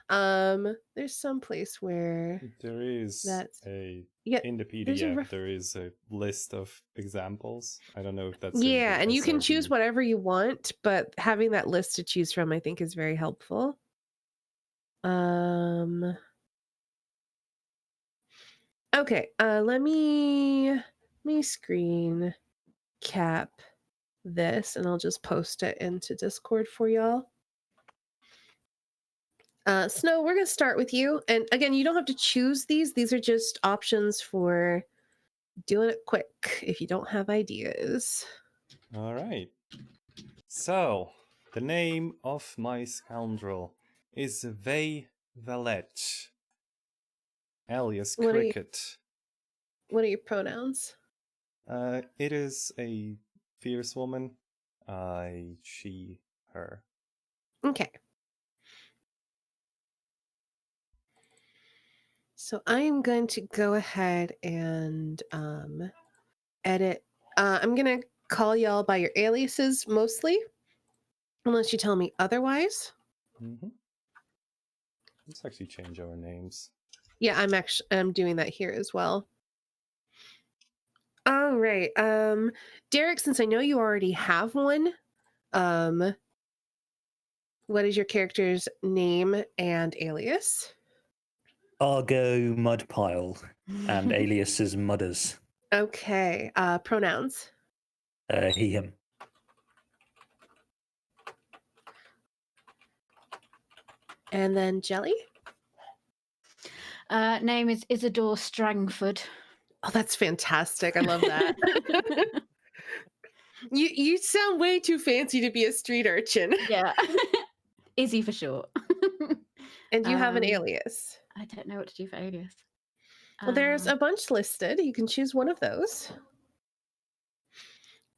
There's some place where There is that's a yeah. in the There's a PDF. There is a list of examples. I don't know if that's in yeah, the and you can choose SRB. whatever you want, but having that list to choose from, I think, is very helpful. Okay, let me screen cap this, and I'll just post it into Discord for y'all. Snow, we're gonna start with you, and again, you don't have to choose these. These are just options for doing it quick if you don't have ideas. All right. So, the name of my scoundrel is Vey Valette, alias What are Cricket. your pronouns? It is a fierce woman. She, her. Okay. So I am going to go ahead and edit. I'm gonna call y'all by your aliases mostly, unless you tell me otherwise. Mm-hmm. Let's actually change our names. Yeah, I'm doing that here as well. All right. Derek, since I know you already have one, what is your character's name and alias? Argo Mudpile, and alias is Mudders. Okay. Pronouns. He, him. And then Jelly. Name is Isidore Strangford. Oh, that's fantastic. I love that. You sound way too fancy to be a street urchin. Yeah. Izzy for short. And you have an alias. I don't know what to do for alias. Well, there's a bunch listed. You can choose one of those.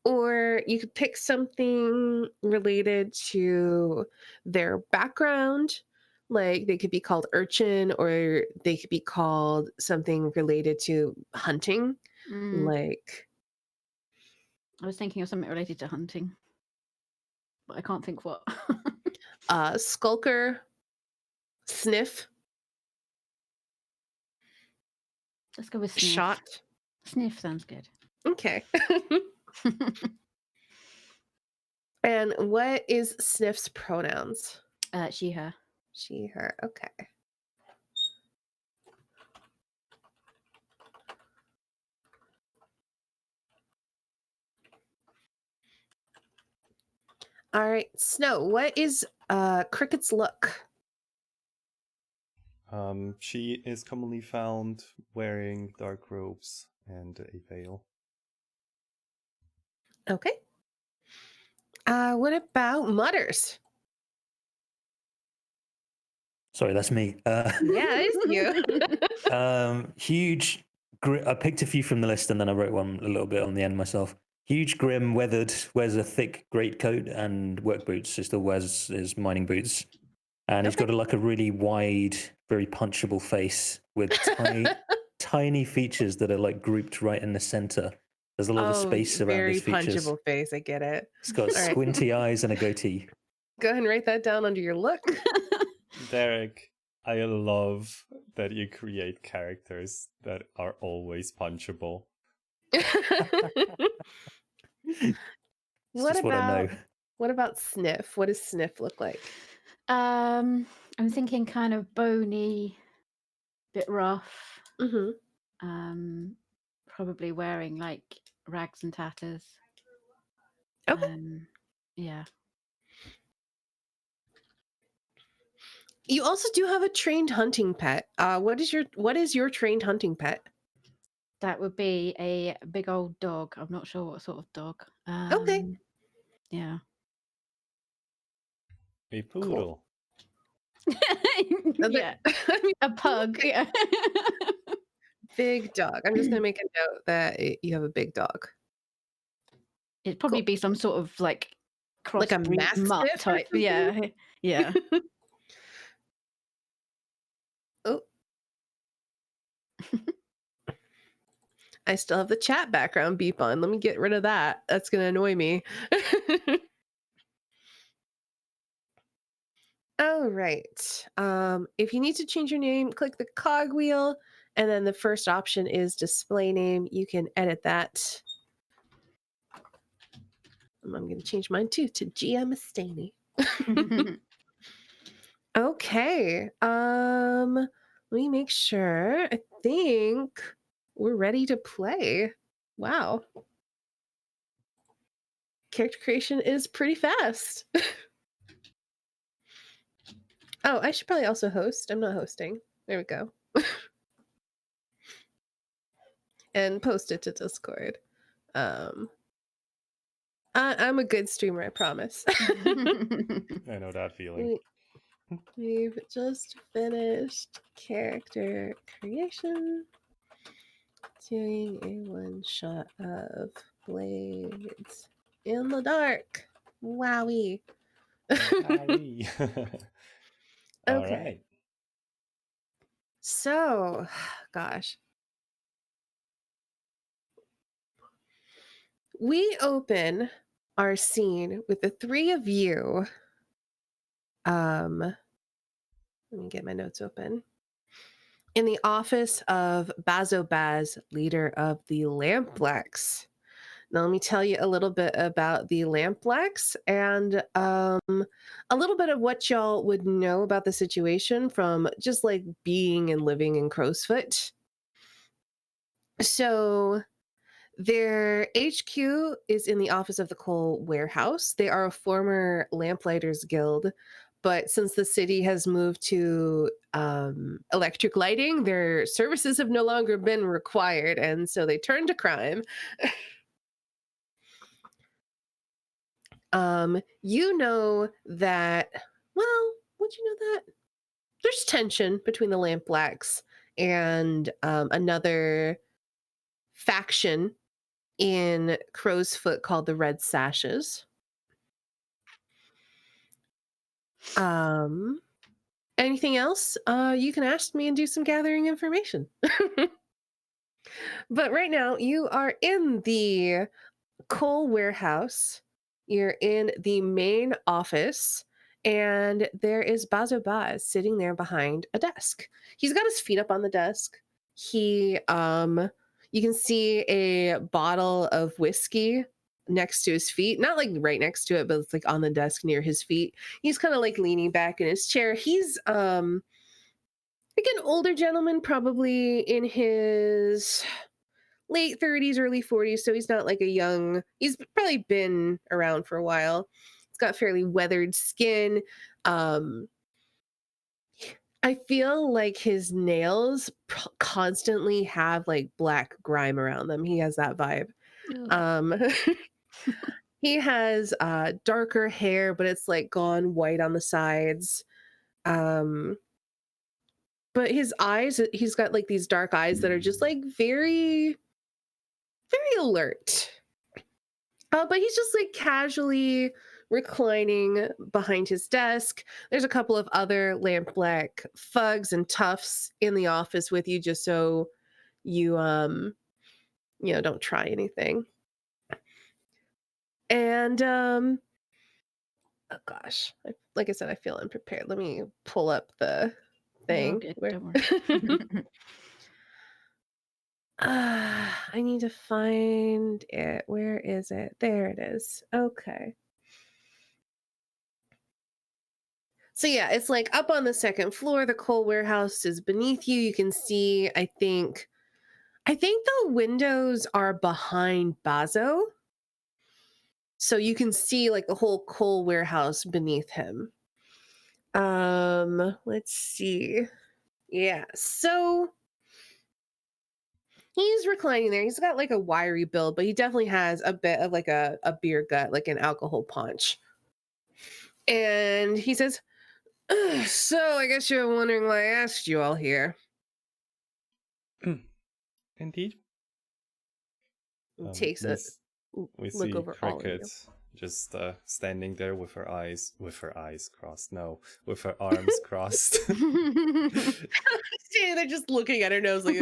Or you could pick something related to their background. Like they could be called urchin, or they could be called something related to hunting. Like I was thinking of something related to hunting, but I can't think what. skulker, sniff, Let's go with sniff. shot. Sniff sounds good. Okay. And what is Sniff's pronouns? She, her. She, her. Okay. All right, Snow, what is Cricket's look? She is commonly found wearing dark robes and a veil. Okay. What about Mutters? Sorry, that's me. Yeah, it's you. Huge. I picked a few from the list and then I wrote one a little bit on the end myself. Huge, grim, weathered, wears a thick greatcoat and work boots. He still wears his mining boots. And he's got a really wide, very punchable face with tiny features that are like grouped right in the center. There's a lot of space around his features. Very punchable face. I get it. He's got squinty eyes and a goatee. Go ahead and write that down under your look. Derek, I love that you create characters that are always punchable. What I know. What about Sniff? What does Sniff look like? I'm thinking kind of bony, bit rough. Probably wearing like rags and tatters. Okay. Yeah. You also do have a trained hunting pet. What is your trained hunting pet? That would be a big old dog. I'm not sure what sort of dog. Okay. Yeah. A poodle. Cool. Yeah. A pug. Yeah. Big dog. I'm just gonna make a note that you have a big dog. It'd probably be some sort of like like a mutt type. Yeah. Yeah. Oh. I still have the chat background beep on. Let me get rid of that. That's gonna annoy me. All right. If you need to change your name, click the cogwheel, and then the first option is display name. You can edit that. I'm going to change mine too to Gia Mustaney. Okay. Let me make sure. I think we're ready to play. Wow. Character creation is pretty fast. Oh, I should probably also host. I'm not hosting. There we go. And post it to Discord. I'm a good streamer, I promise. I know that feeling. We've just finished character creation. Doing a one shot of Blades in the Dark. Wowie. Wowie. All Okay. right. So, gosh. We open our scene with the three of you. Let me get my notes open. In the office of Bazobaz, leader of the Lampblacks. Now, let me tell you a little bit about the Lampblacks and a little bit of what y'all would know about the situation from just like being and living in Crowsfoot. So, their HQ is in the office of the coal warehouse. They are a former Lamplighters Guild, but since the city has moved to electric lighting, their services have no longer been required, and so they turn to crime. You know that, well, would you know that? There's tension between the Lampblacks and another faction in Crowsfoot called the Red Sashes. Anything else? You can ask me and do some gathering information. But right now, you are in the coal warehouse. You're in the main office, and there is Bazo Baz sitting there behind a desk. He's got his feet up on the desk. He you can see a bottle of whiskey next to his feet, not like right next to it, but it's like on the desk near his feet. He's kind of like leaning back in his chair. He's like an older gentleman, probably in his late 30s, early 40s. So he's not like a young, he's probably been around for a while. He's got fairly weathered skin. I feel like his nails constantly have like black grime around them. He has that vibe. Um, he has darker hair, but it's like gone white on the sides. But his eyes, he's got like these dark eyes that are just like very, very alert. But he's just like casually reclining behind his desk. There's a couple of other Lampblack thugs and toughs in the office with you, just so you don't try anything. And oh gosh, like I said, I feel unprepared. Let me pull up the thing. Good, don't worry. I need to find it. Where is it? There it is. Okay. So yeah, it's like up on the second floor. The coal warehouse is beneath you. You can see, I think the windows are behind Bazo. So you can see like the whole coal warehouse beneath him. Let's see. Yeah. So he's reclining there. He's got like a wiry build, but he definitely has a bit of like a beer gut, like an alcohol punch. And he says, so I guess you're wondering why I asked you all here. Indeed. Takes a we look see over all of you. Cricket just standing there with her eyes crossed. No, with her arms crossed. They're just looking at her nose like.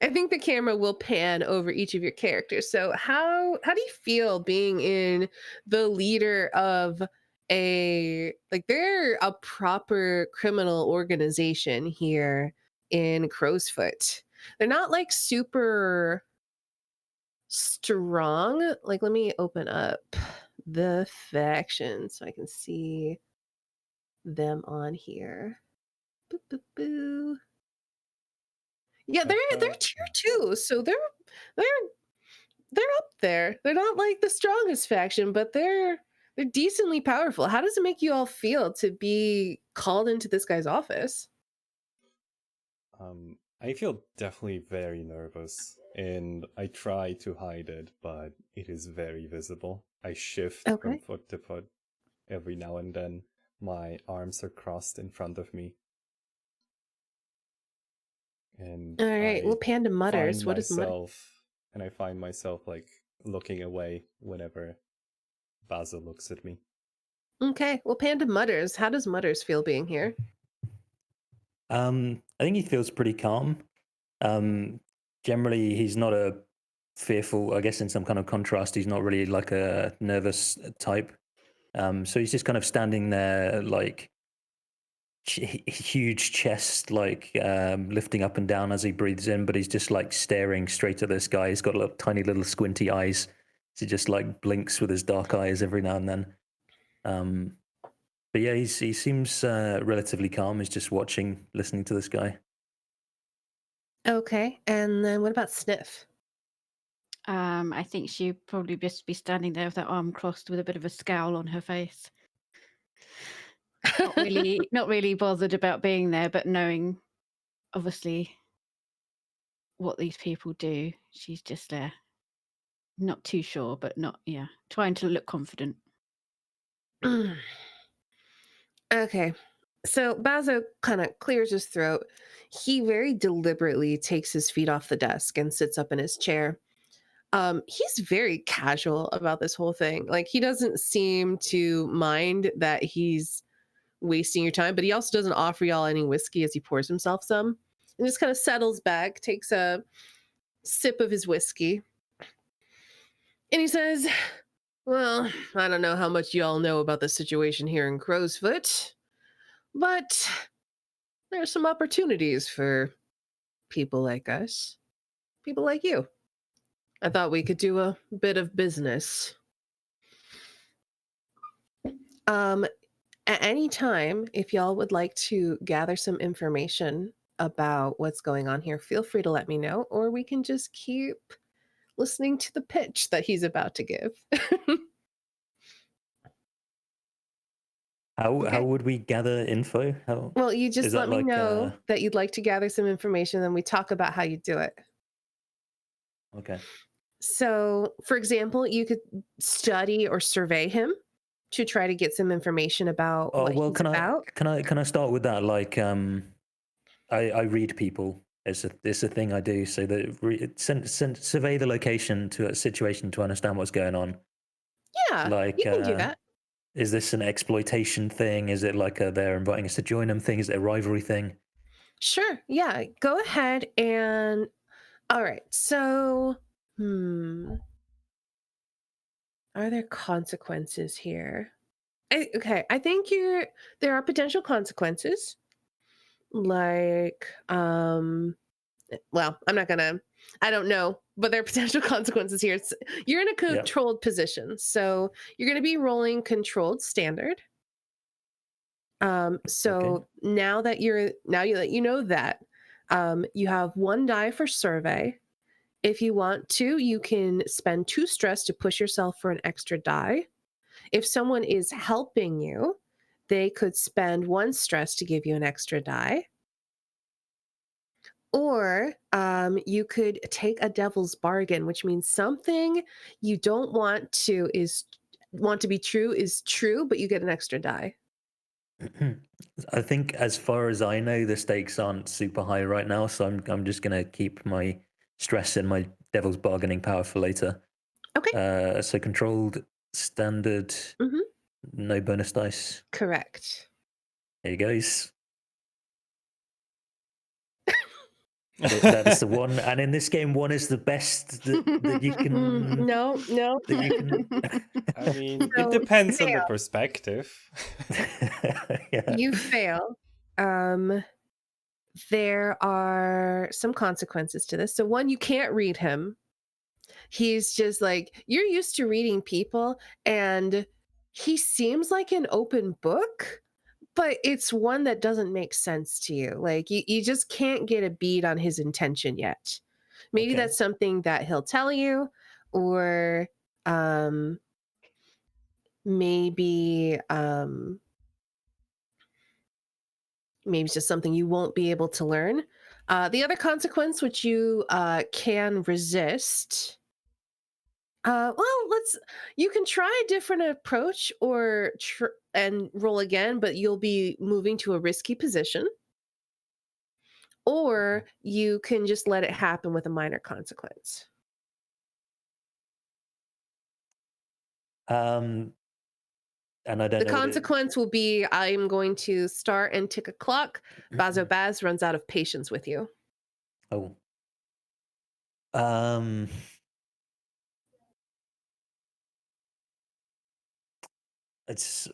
I think the camera will pan over each of your characters. So how do you feel being in the leader of they're a proper criminal organization here in Crowsfoot. They're not like super strong. Like, let me open up the faction so I can see them on here. Boo, boo, boo. Yeah, they're tier 2, so they're they're up there. They're not like the strongest faction, but they're decently powerful. How does it make you all feel to be called into this guy's office? I feel definitely very nervous, and I try to hide it, but it is very visible. I shift from Okay. foot to foot every now and then. My arms are crossed in front of me, and All right. Well, Panda mutters. find What is mutter? myself I find myself like looking away whenever Basil looks at me. Okay. Well, Panda mutters. How does mutters feel being here? I think he feels pretty calm. Generally, he's not a fearful. I guess in some kind of contrast, he's not really like a nervous type. So he's just kind of standing there, like huge chest, like lifting up and down as he breathes in. But he's just like staring straight at this guy. He's got tiny little squinty eyes. So he just like blinks with his dark eyes every now and then. But yeah, he seems relatively calm. He's just watching, listening to this guy. Okay. And then what about Sniff? I think she'd probably just be standing there with her arm crossed with a bit of a scowl on her face. Not really bothered about being there, but knowing obviously what these people do, she's just there. Not too sure, but trying to look confident. Okay. So Bazo kind of clears his throat. He very deliberately takes his feet off the desk and sits up in his chair. He's very casual about this whole thing. Like, he doesn't seem to mind that he's wasting your time, but he also doesn't offer y'all any whiskey as he pours himself some. And just kind of settles back, takes a sip of his whiskey. And he says, "Well, I don't know how much y'all know about the situation here in Crowsfoot, but there's some opportunities for people like us, people like you. I thought we could do a bit of business. Um, at any time, if y'all would like to gather some information about what's going on here, feel free to let me know, or we can just keep listening to the pitch that he's about to give." How would we gather info? How Well, you is just that let me like? know that you'd like to gather some information, then we talk about how you do it. Okay. So, for example, you could study or survey him to try to get some information about Oh what well, he's about. can I start with that? Like, I read people. It's a thing I do. So survey the location to a situation to understand what's going on. Yeah, Like, you can do that. is this an exploitation thing? Is it like they're inviting us to join them thing? Is it a rivalry thing? Sure. Yeah, go ahead and all right. So, are there consequences here? Okay, I think there are potential consequences. Like, well, I don't know, but there are potential consequences here. You're in a Yeah. controlled position, so you're going to be rolling controlled standard. So now that you know that, you have one die for survey. If you want to, you can spend 2 stress to push yourself for an extra die. If someone is helping you, they could spend 1 stress to give you an extra die. Or you could take a devil's bargain, which means something you don't want to be true is true, but you get an extra die. I think, as far as I know, the stakes aren't super high right now, so I'm just gonna keep my stress and my devil's bargaining power for later. Okay. So controlled standard, Hmm. no bonus dice. Correct. Here he goes. That is the one, and in this game, one is the best that you can. No. That you can. I mean, So, it depends on the fail. perspective. Yeah. You fail. There are some consequences to this. So one, you can't read him. He's just like, you're used to reading people, and he seems like an open book, but it's one that doesn't make sense to you. Like you just can't get a bead on his intention yet. Maybe Okay. that's something that he'll tell you, or maybe maybe it's just something you won't be able to learn. The other consequence, which you can resist, you can try a different approach or and roll again, but you'll be moving to a risky position. Or you can just let it happen with a minor consequence. And I don't The know what it. consequence will be I'm going to start and tick a clock. Bazo Baz runs out of patience with you. Oh. It's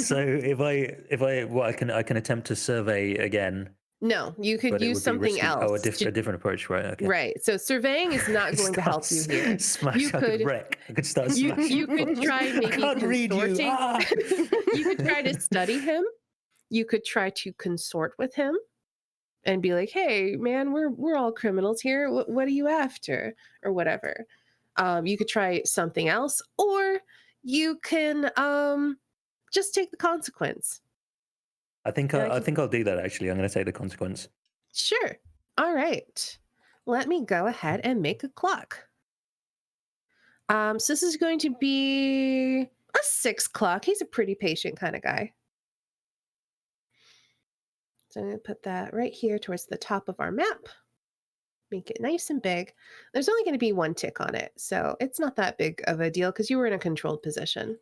so if I well I can attempt to survey again, No, you could but it use would be something risky. Oh, else. a different approach, right? Okay. Right. So surveying is not going to help you here. Smash. I could wreck. I could start smashing. You could try maybe I can't read you. consorting. Ah! You could try to study him. You could try to consort with him and be like, "Hey, man, we're all criminals here. What are you after?" or whatever. You could try something else, or you can just take the consequence. I think I'll do that. Actually, I'm going to take the consequence. Sure. All right. Let me go ahead and make a clock. So this is going to be a 6 clock. He's a pretty patient kind of guy. So I'm going to put that right here towards the top of our map. Make it nice and big. There's only going to be 1 tick on it, so it's not that big of a deal because you were in a controlled position.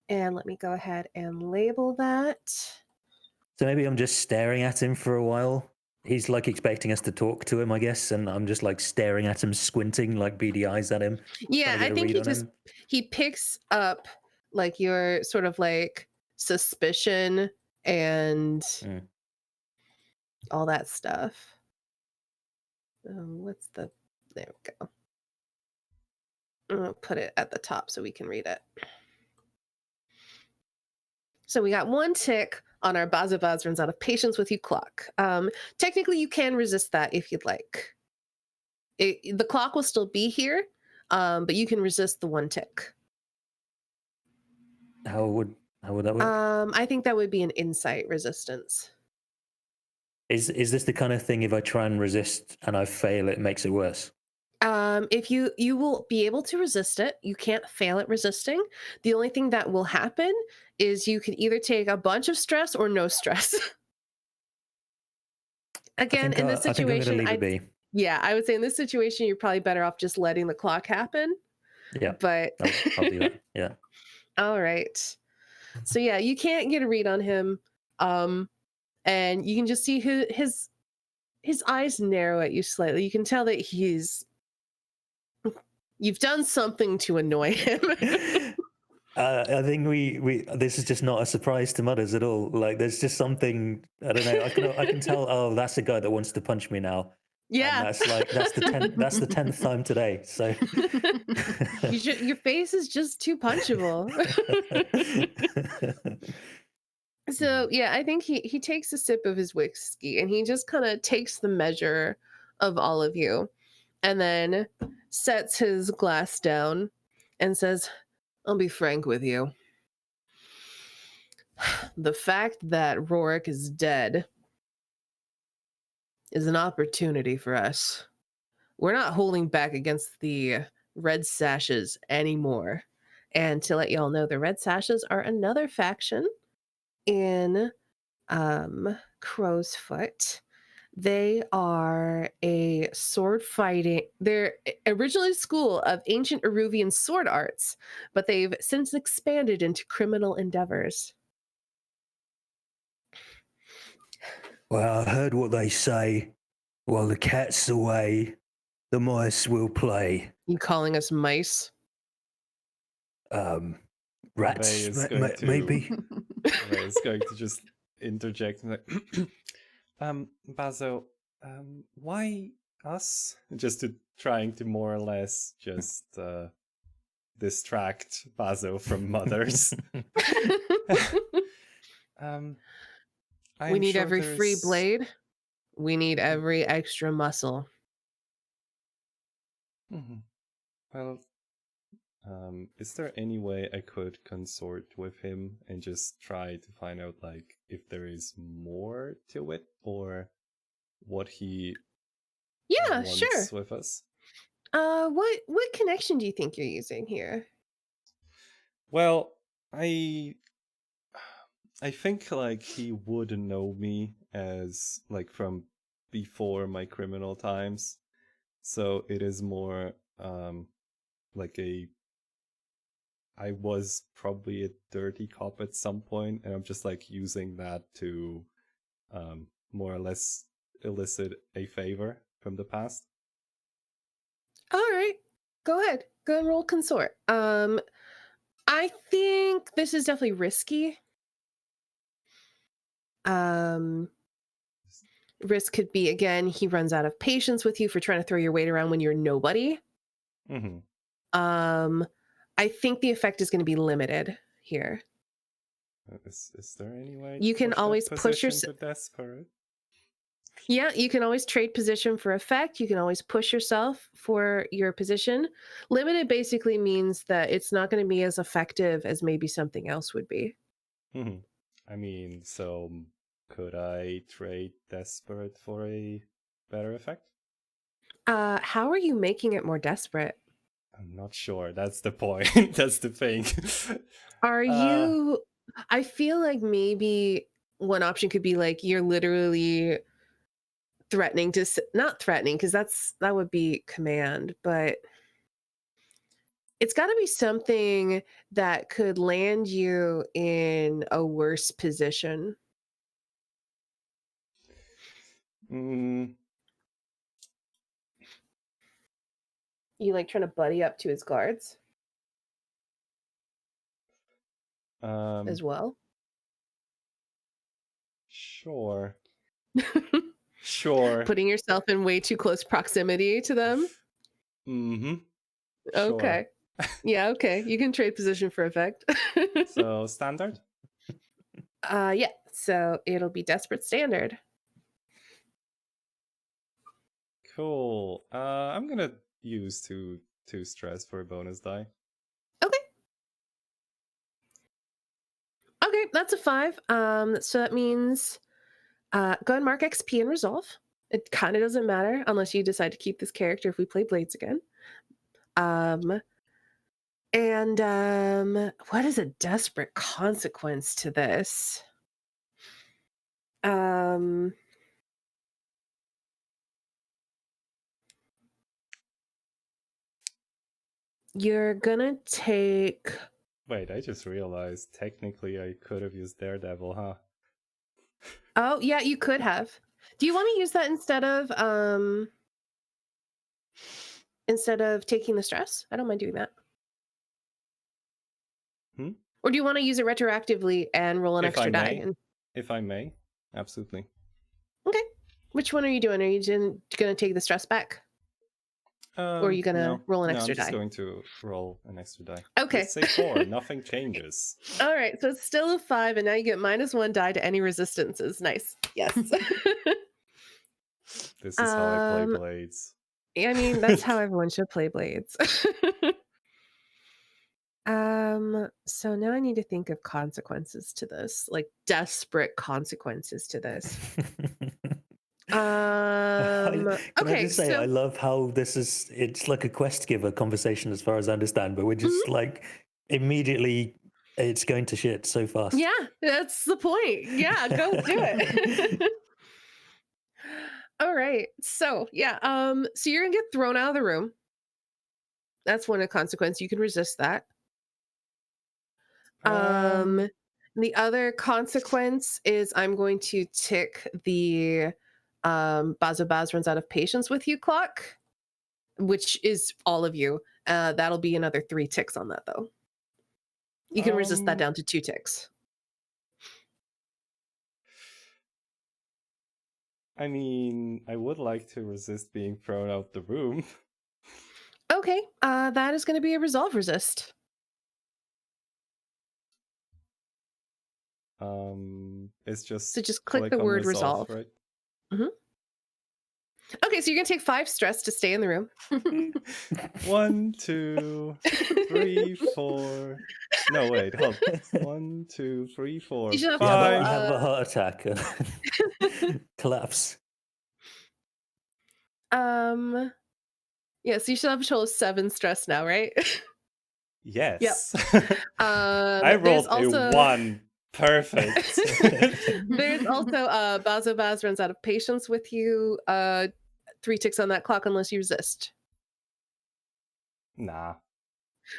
And let me go ahead and label that. So maybe I'm just staring at him for a while. He's like expecting us to talk to him, I guess, and I'm just like staring at him, squinting like beady eyes at him. Yeah, I think he picks up like your sort of like suspicion and all that stuff. There we go. I'll put it at the top so we can read it. So we got 1 tick on our Bazabaz runs out of patience with you clock. Technically, you can resist that if you'd like. The clock will still be here, but you can resist the 1 tick. How would that work? I think that would be an insight resistance. Is this the kind of thing if I try and resist and I fail, it makes it worse? If you will be able to resist it, you can't fail at resisting. The only thing that will happen is you can either take a bunch of stress or no stress. Again, in this situation, I would say in this situation, you're probably better off just letting the clock happen. Yeah, but I'll do that. Yeah. All right. So yeah, you can't get a read on him, and you can just see his eyes narrow at you slightly. You can tell that you've done something to annoy him. I think we this is just not a surprise to Mudders at all. Like there's just something, I don't know. I can tell. Oh, that's a guy that wants to punch me now. Yeah, and that's the 10th time today. So your face is just too punchable. So yeah, I think he takes a sip of his whiskey and he just kind of takes the measure of all of you, and then sets his glass down and says, "I'll be frank with you. The fact that Rorik is dead is an opportunity for us. We're not holding back against the Red Sashes anymore." And to let y'all know, the Red Sashes are another faction in Crow's Foot. They are a sword fighting. They're originally a school of ancient Eruvian sword arts, but they've since expanded into criminal endeavors. Well, I heard what they say. While the cat's away, the mice will play. You calling us mice? Rats, Ray is going to maybe. Ray is going to just interject and like, Basil, why us? Just to trying to more or less just distract Basil from mothers. We need sure every free there's- blade. We need every extra muscle. Mhm. Well, is there any way I could consort with him and just try to find out, like, if there is more to it or what he Yeah, wants sure. with us? What connection do you think you're using here? Well, I think like he would know me as like from before my criminal times. So it is more like I was probably a dirty cop at some point, and I'm just like using that to more or less elicit a favor from the past. All right. Go ahead. Go and roll consort. I think this is definitely risky. Risk could be, again, he runs out of patience with you for trying to throw your weight around when you're nobody. Mm-hmm. I think the effect is going to be limited here. Is there any way You to can push that always push position yourself. to desperate? Yeah, you can always trade position for effect. You can always push yourself for your position. Limited basically means that it's not going to be as effective as maybe something else would be. Mm-hmm. I mean, so could I trade desperate for a better effect? How are you making it more desperate? I'm not sure. That's the point. That's the thing. Are you? I feel like maybe one option could be like you're literally threatening to not threatening because that would be command, but it's got to be something that could land you in a worse position. Mm, You like trying to buddy up to his guards as well? sure. Sure. Putting yourself in way too close proximity to them? Mm-hmm. Okay. Sure. Yeah, okay. You can trade position for effect. So standard? Yeah. So it'll be desperate standard. Cool. I'm gonna use two stress for a bonus die. Okay. Okay, that's a 5. So that means go ahead and mark XP and resolve. It kind of doesn't matter unless you decide to keep this character if we play Blades again. What is a desperate consequence to this? You're gonna take. Wait, I just realized technically I could have used Daredevil, huh? Oh yeah, you could have. Do you want to use that instead of taking the stress? I don't mind doing that. Or do you want to use it retroactively and roll an If extra I die? may. If I may, absolutely. Okay. Which one are you doing? Are you going to take the stress back? Or are you going to roll an extra I'm just die? going to roll an extra die. Okay. Let's say 4. Nothing changes. All right. So it's still a 5, and now you get -1 die to any resistances. Nice. Yes. This is how I play Blades. I mean, that's how everyone should play Blades. So now I need to think of consequences to this, like desperate consequences to this. Can I Okay, just say so I love how it's like a quest giver conversation as far as I understand, but we're just like immediately it's going to shit so fast. yeah, that's the point. Yeah, go do it. All right. So yeah, so you're gonna get thrown out of the room. That's one of the consequences. You can resist that. The other consequence is I'm going to tick the Bazobaz runs out of patience with you clock, which is all of you. That'll be another 3 ticks on that, though. You can resist that down to 2 ticks. I mean, I would like to resist being thrown out the room. Okay, that is going to be a resolve resist. It's just So just click the on word resolve. right? Okay, so you're going to take 5 stress to stay in the room. 1, 2, 3, 4. No, wait, hold. 1, 2, 3, 4, You should have You have, a, 5. you have a heart attack. Collapse. Yes, you should have a total of 7 stress now, right? Yes. I There's rolled also a 1. Perfect. there's also Bazobaz runs out of patience with you. 3 ticks on that clock unless you resist. Nah.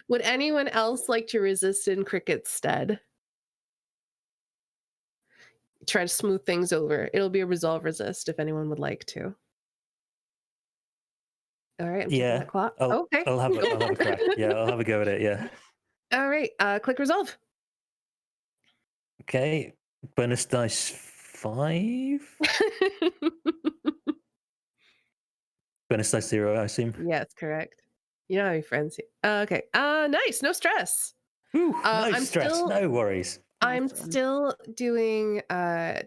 Would anyone else like to resist in Cricket's stead? Try to smooth things over. It'll be a resolve resist if anyone would like to. All right, I'm taking Yeah. that clock. I'll Okay. have a crack. Yeah, I'll have a go at it. Yeah. All right, click resolve. Okay. Bonus dice 5. Bonus dice 0, I assume. Yes, correct. You don't have any friends here. Okay. Nice. No stress. Whew, no I'm stress, still- no worries. I'm Nice one. still doing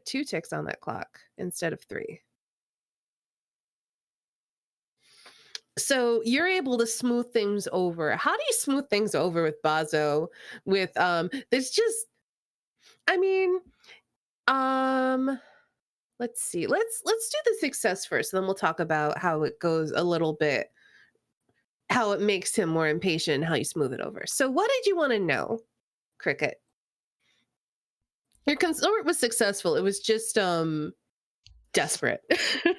2 ticks on that clock instead of 3. So you're able to smooth things over. How do you smooth things over with Bazo? With there's just, I mean, let's see. Let's do the success first, then we'll talk about how it goes a little bit, how it makes him more impatient, how you smooth it over. So what did you want to know, Cricket? Your consort was successful. It was just desperate.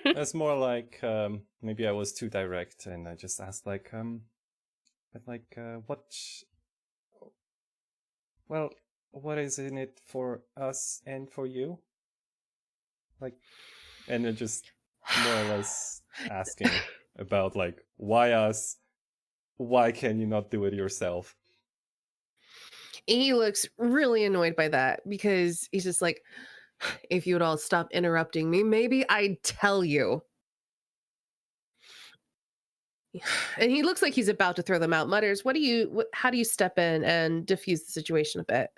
That's more like maybe I was too direct and I just asked like what well, what is in it for us and for you? Like, and then just more or less asking about like why us? Why can you not do it yourself? He looks really annoyed by that because he's just like, if you would all stop interrupting me, maybe I'd tell you. And he looks like he's about to throw them out. Mutters, how do you step in and diffuse the situation a bit?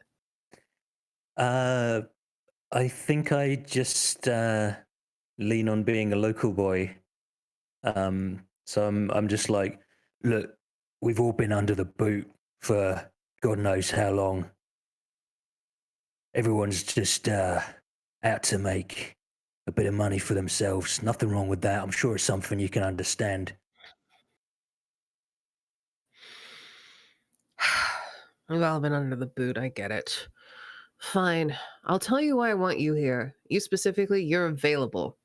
I think I just lean on being a local boy. So I'm just like, look, we've all been under the boot for God knows how long. Everyone's just out to make a bit of money for themselves. Nothing wrong with that. I'm sure it's something you can understand. We've all been under the boot. I get it. Fine. I'll tell you why I want you here. You specifically, you're available.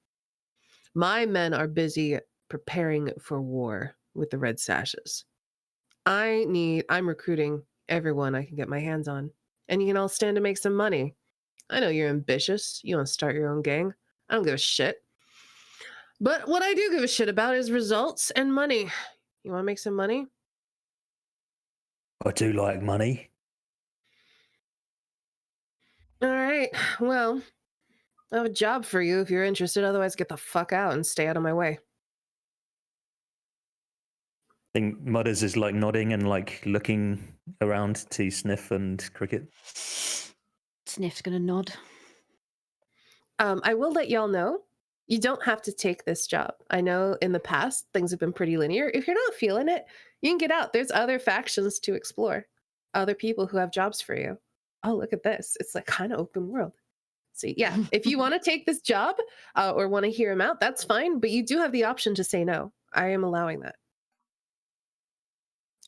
My men are busy preparing for war with the Red Sashes. I'm recruiting everyone I can get my hands on. And you can all stand to make some money. I know you're ambitious. You want to start your own gang. I don't give a shit. But what I do give a shit about is results and money. You want to make some money? I do like money. All right. Well, I have a job for you if you're interested. Otherwise, get the fuck out and stay out of my way. I think Mudders is like nodding and like looking around to Sniff and Cricket. Sniff's gonna nod. I will let y'all know, you don't have to take this job. I know in the past, things have been pretty linear. If you're not feeling it, you can get out. There's other factions to explore. Other people who have jobs for you. Oh, look at this. It's like kind of open world. So yeah, if you want to take this job or want to hear him out, that's fine. But you do have the option to say no. I am allowing that.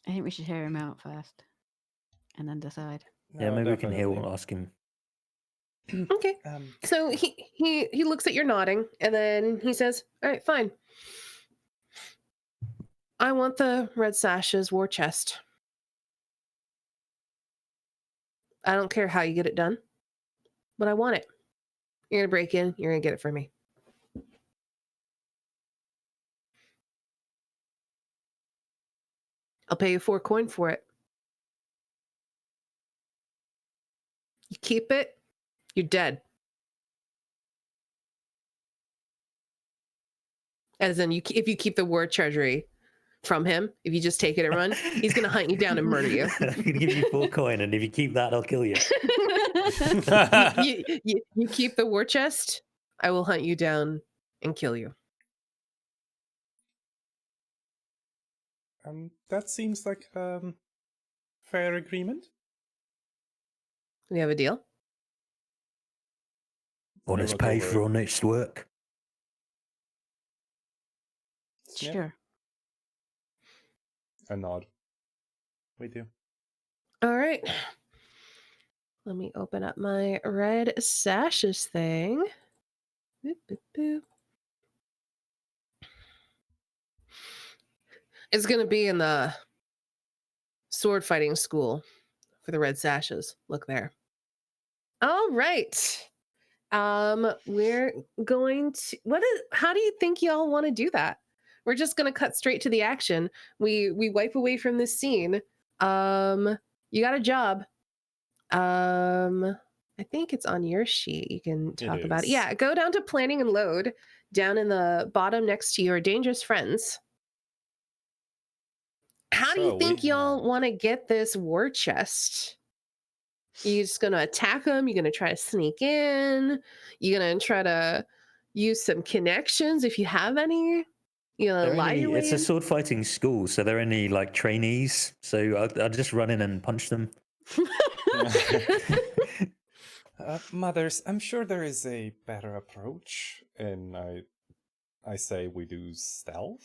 I think we should hear him out first, and then decide. Yeah, No, maybe we can definitely. hear. Ask him. Okay. So he looks at your nodding, and then he says, "All right, fine. I want the Red Sashes war chest. I don't care how you get it done. but I want it. You're gonna break in. You're gonna get it for me. I'll pay you 4 coin for it. You keep it, you're dead. As in, if you keep the war treasury from him, if you just take it and run, he's gonna hunt you down and murder you. I'm gonna give you 4 coin, and if you keep that, I'll kill you. You keep the war chest, I will hunt you down and kill you. That seems like fair agreement. We have a deal. Honest look pay over for it. honest work. Snip. Sure. A nod. We do. All right. Let me open up my red sashes thing. Boop, boop, boop. It's gonna be in the sword fighting school for the red sashes. Look there. All right. We're going to how do you think y'all want to do that? We're just gonna cut straight to the action. We wipe away from this scene. You got a job. I think it's on your sheet. You can talk about it. is. Yeah, go down to planning and load down in the bottom next to your dangerous friends. How do So you we think y'all have- want to get this war chest? You just gonna attack them? You're gonna try to sneak in? You're gonna try to use some connections if you have any? You're gonna lie your way It's a in? sword fighting school, so they're only like trainees. So I'll just run in and punch them. Mothers, I'm sure there is a better approach, and I say we do stealth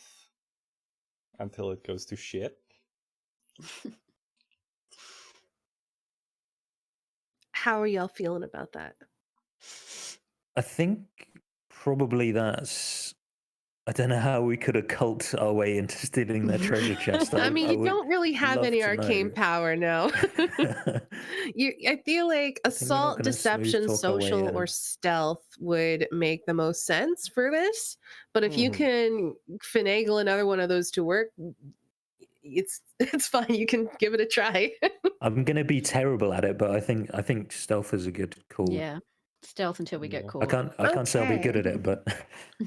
until it goes to shit. How are y'all feeling about that? I think probably that's. I don't know how we could occult our way into stealing their treasure chest. I mean, you would don't really have love any to arcane know. power, no. I feel like we're not assault, gonna smooth deception, talk our way social, in. or stealth would make the most sense for this. But if you Mhm. can finagle another one of those to work, it's fine. You can give it a try. I'm gonna be terrible at it, but I think stealth is a good call. Yeah. Stealth until we get Yeah. I caught. can't say I'll be good Okay. at it, but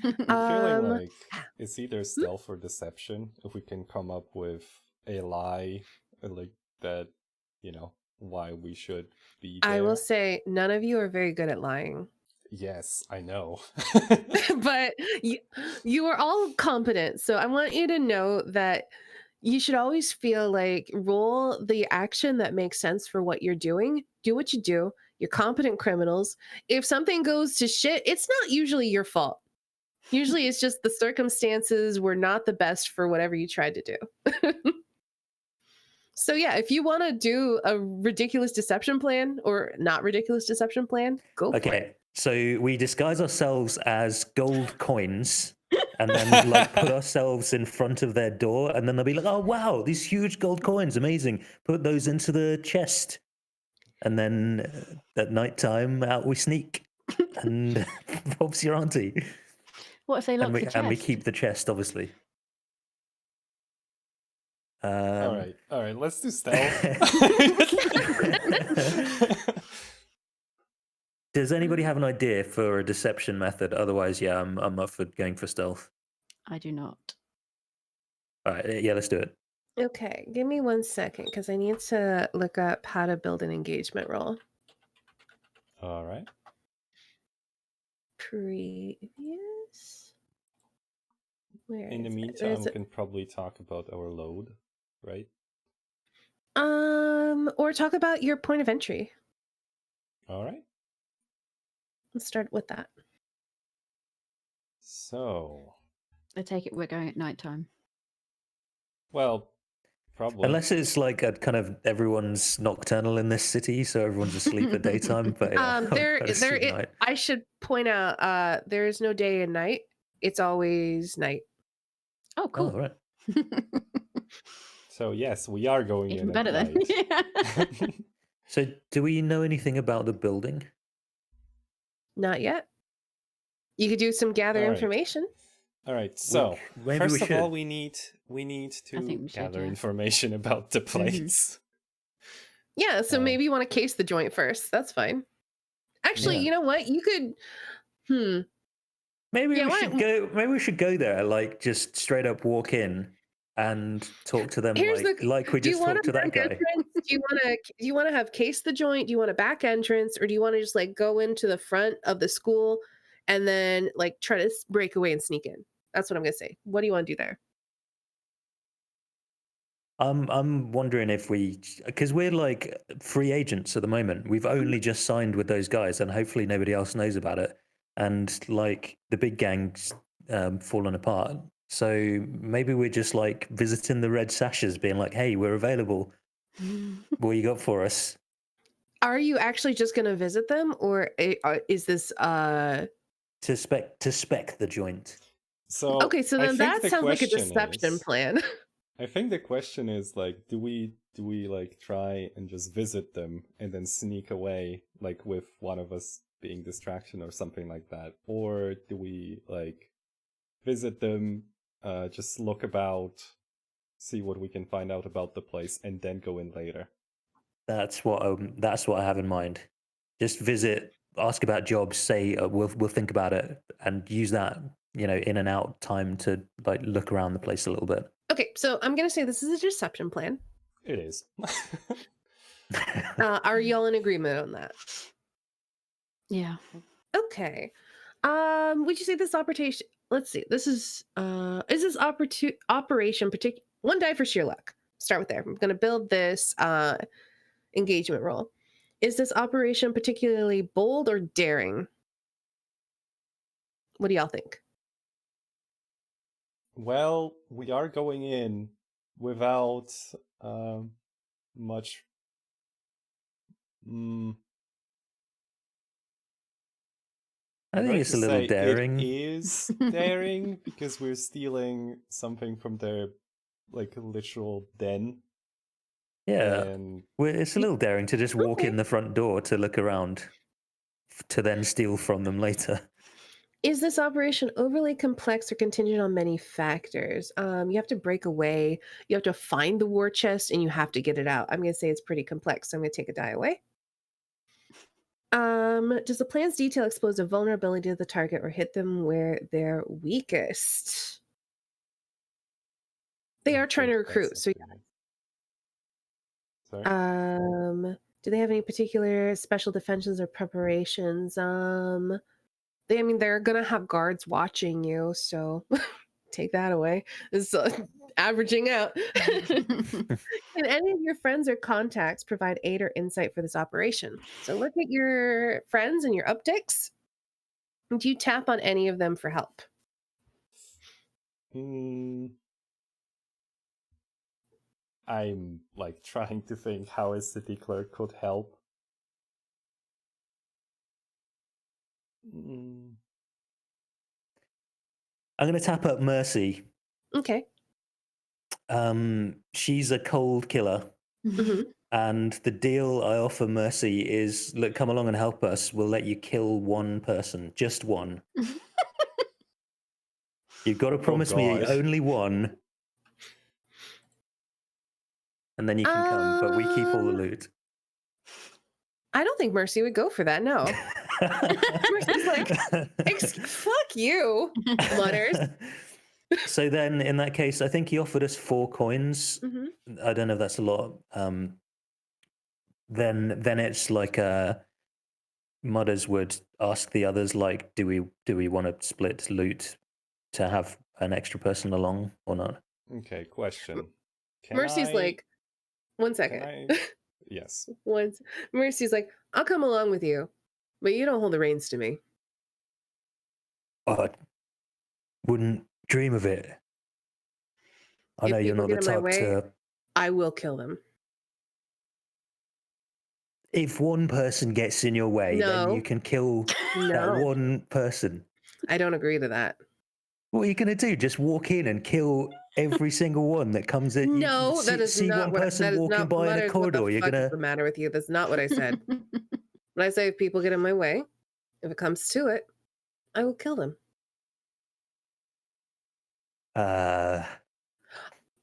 I'm feeling Um, like it's either stealth or deception. If we can come up with a lie, like that, why we should be there. I will say none of you are very good at lying. Yes, I know. But you are all competent. So I want you to know that you should always feel like roll the action that makes sense for what you're doing. Do what you do. You're competent criminals. If something goes to shit, it's not usually your fault. Usually it's just the circumstances were not the best for whatever you tried to do. So yeah, if you want to do a ridiculous deception plan or not ridiculous deception plan, go for it. okay. So we disguise ourselves as gold coins and then like put ourselves in front of their door, and then they'll be like, "Oh wow, these huge gold coins, amazing! Put those into the chest." And then at night time, out we sneak, and Bob's your auntie. What if they lock And the chest? we keep the chest, obviously. all right, let's do stealth. Does anybody have an idea for a deception method? Otherwise, yeah, I'm up for going for stealth. I do not. All right, yeah, let's do it. Okay, give me 1 second because I need to look up how to build an engagement roll. All right. Previous. Where In the is it? meantime, There's we can probably talk about our load, right? or talk about your point of entry. All right. Let's start with that. So, I take it we're going at nighttime. well, probably. Unless it's like a kind of everyone's nocturnal in this city, so everyone's asleep at daytime. But yeah, I'd assume night. I should point out, there is no day and night. It's always night. Oh, Oh, cool. all right. So yes, we are going Even in at better then. night. So, do we know anything about the building? Not yet. You could do some gather All right. information. All right. So maybe first we of all, should. we need to think we should, gather yeah. information about the place. Yeah, so Oh. maybe you want to case the joint first. That's fine. Actually, Yeah. you know what? You could. Maybe Yeah, we why- should go. Maybe we should go there, like just straight up walk in and talk to them, Here's like we do you just want talked to that guy. entrance? Do you want to have case the joint? Do you want a back entrance, or do you want to just like go into the front of the school and then like try to break away and sneak in? That's what I'm gonna say. What do you want to do there? I'm wondering if because we're like free agents at the moment. We've only just signed with those guys, and hopefully nobody else knows about it. And like the big gang's fallen apart. So maybe we're just like visiting the red sashes, being like, "Hey, we're available. What you got for us?" Are you actually just gonna visit them, or is this To spec the joint. So okay? So I then think that the sounds like a question deception is- plan. I think the question is like, do we like try and just visit them and then sneak away, like with one of us being distraction or something like that, or do we like visit them, just look about, see what we can find out about the place, and then go in later? That's what I have in mind. Just visit, ask about jobs, say we'll think about it, and use that in and out time to like look around the place a little bit. Okay, so I'm gonna say this is a deception plan. It is. Are y'all in agreement on that? Yeah. Okay. Would you say this operation? Let's see. This is this operation particular? One die for sheer luck. Start with there. I'm gonna build this engagement roll. Is this operation particularly bold or daring? What do y'all think? Well, we are going in without much. I think it's a little daring. It is daring because we're stealing something from their like literal den. Yeah, And it's a little daring to just walk Okay. in the front door to look around, to then steal from them later. Is this operation overly complex or contingent on many factors? You have to break away, you have to find the war chest, and you have to get it out. I'm going to say it's pretty complex, so I'm going to take a die away. Does the plan's detail expose a vulnerability to the target or hit them where they're weakest? They are trying to recruit, so yeah. Sorry? Do they have any particular special defenses or preparations? They're gonna have guards watching you, so take that away. It's averaging out. Can any of your friends or contacts provide aid or insight for this operation? So look at your friends and your upticks. Do you tap on any of them for help? I'm like trying to think how a city clerk could help. I'm going to tap up Mercy. Okay. She's a cold killer. Mhm. And the deal I offer Mercy is, look, come along and help us. We'll let you kill one person, just one. You've got to promise me God. only one. And then you can come, but we keep all the loot. I don't think Mercy would go for that, no. Mercy's like, fuck you, mutters. So then, in that case, I think he offered us 4 coins. Mhm. I don't know if that's a lot. Then it's like Mudders would ask the others, like, do we want to split loot to have an extra person along or not? Okay, question. Mercy's like, one second. Yes. Mercy's like, I'll come along with you, but you don't hold the reins to me. I wouldn't dream of it. I know you're not the type to. I will kill them. If one person gets in your way, then you can kill that one person. I don't agree to that. What are you going to do? Just walk in and kill every single one that comes in? No, that is see not one person walking by in a corridor. What the fuck is the matter with you? That's not what I said. When I say if people get in my way, If it comes to it, I will kill them.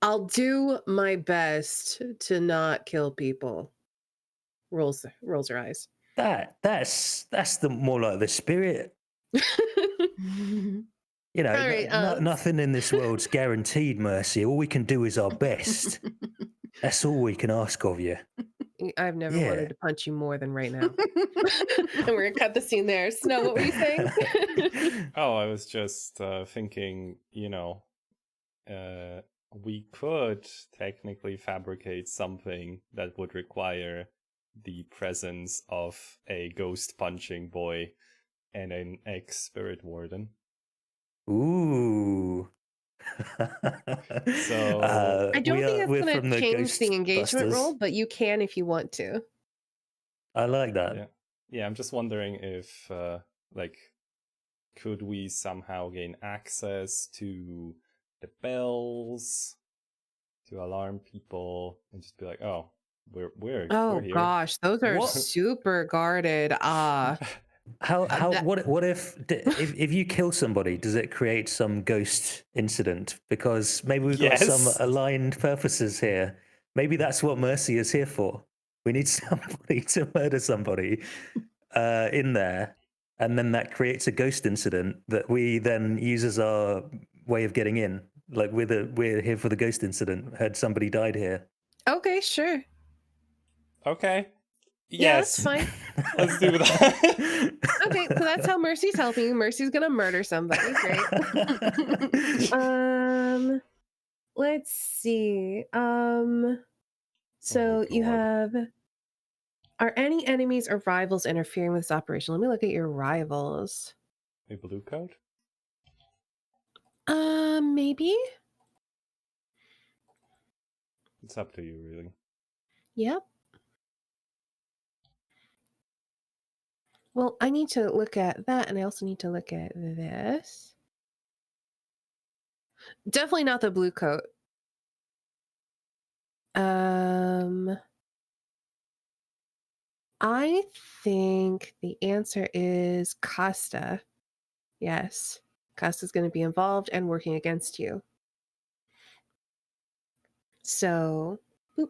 I'll do my best to not kill people. Rolls her eyes. That's the more like the spirit. You know, All right, nothing in this world's guaranteed, Mercy. All we can do is our best. That's all we can ask of you. I've never Yeah. wanted to punch you more than right now. And we're gonna cut the scene there. Snow, what were you saying? Oh, I was just thinking, we could technically fabricate something that would require the presence of a ghost punching boy and an ex-spirit warden. Ooh. So I don't think it's going to change the engagement Ghostbusters. roll, but you can if you want to. I like that. Yeah, I'm just wondering if, could we somehow gain access to the bells to alarm people and just be like, oh, we're Oh here. gosh, those are What? super guarded. What if you kill somebody, does it create some ghost incident? Because maybe we've got some aligned purposes here. Maybe that's what Mercy is here for. We need somebody to murder somebody in there, and then that creates a ghost incident that we then use as our way of getting in. Like we're here for the ghost incident. Heard somebody died here. Okay, sure. Okay. Yeah, Yes. that's fine. Let's do that. Okay, so that's how Mercy's helping you. Mercy's gonna murder somebody. Great. Let's see. So you have. Are any enemies or rivals interfering with this operation? Let me look at your rivals. A blue code? Maybe. It's up to you, really. Yep. Well, I need to look at that, and I also need to look at this. Definitely not the blue coat. I think the answer is Costa. Yes. Costa's going to be involved and working against you. So, boop.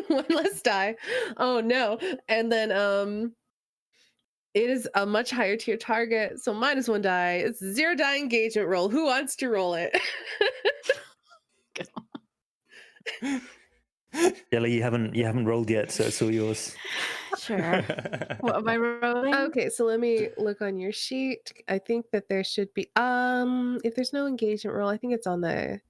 One less die. Oh no. And then it is a much higher tier target, so -1 die. It's 0 die engagement roll. Who wants to roll it? Jelly, you haven't rolled yet, so it's all yours. Sure. What am I rolling? Okay, so let me look on your sheet. I think that there should be if there's no engagement roll, I think it's on the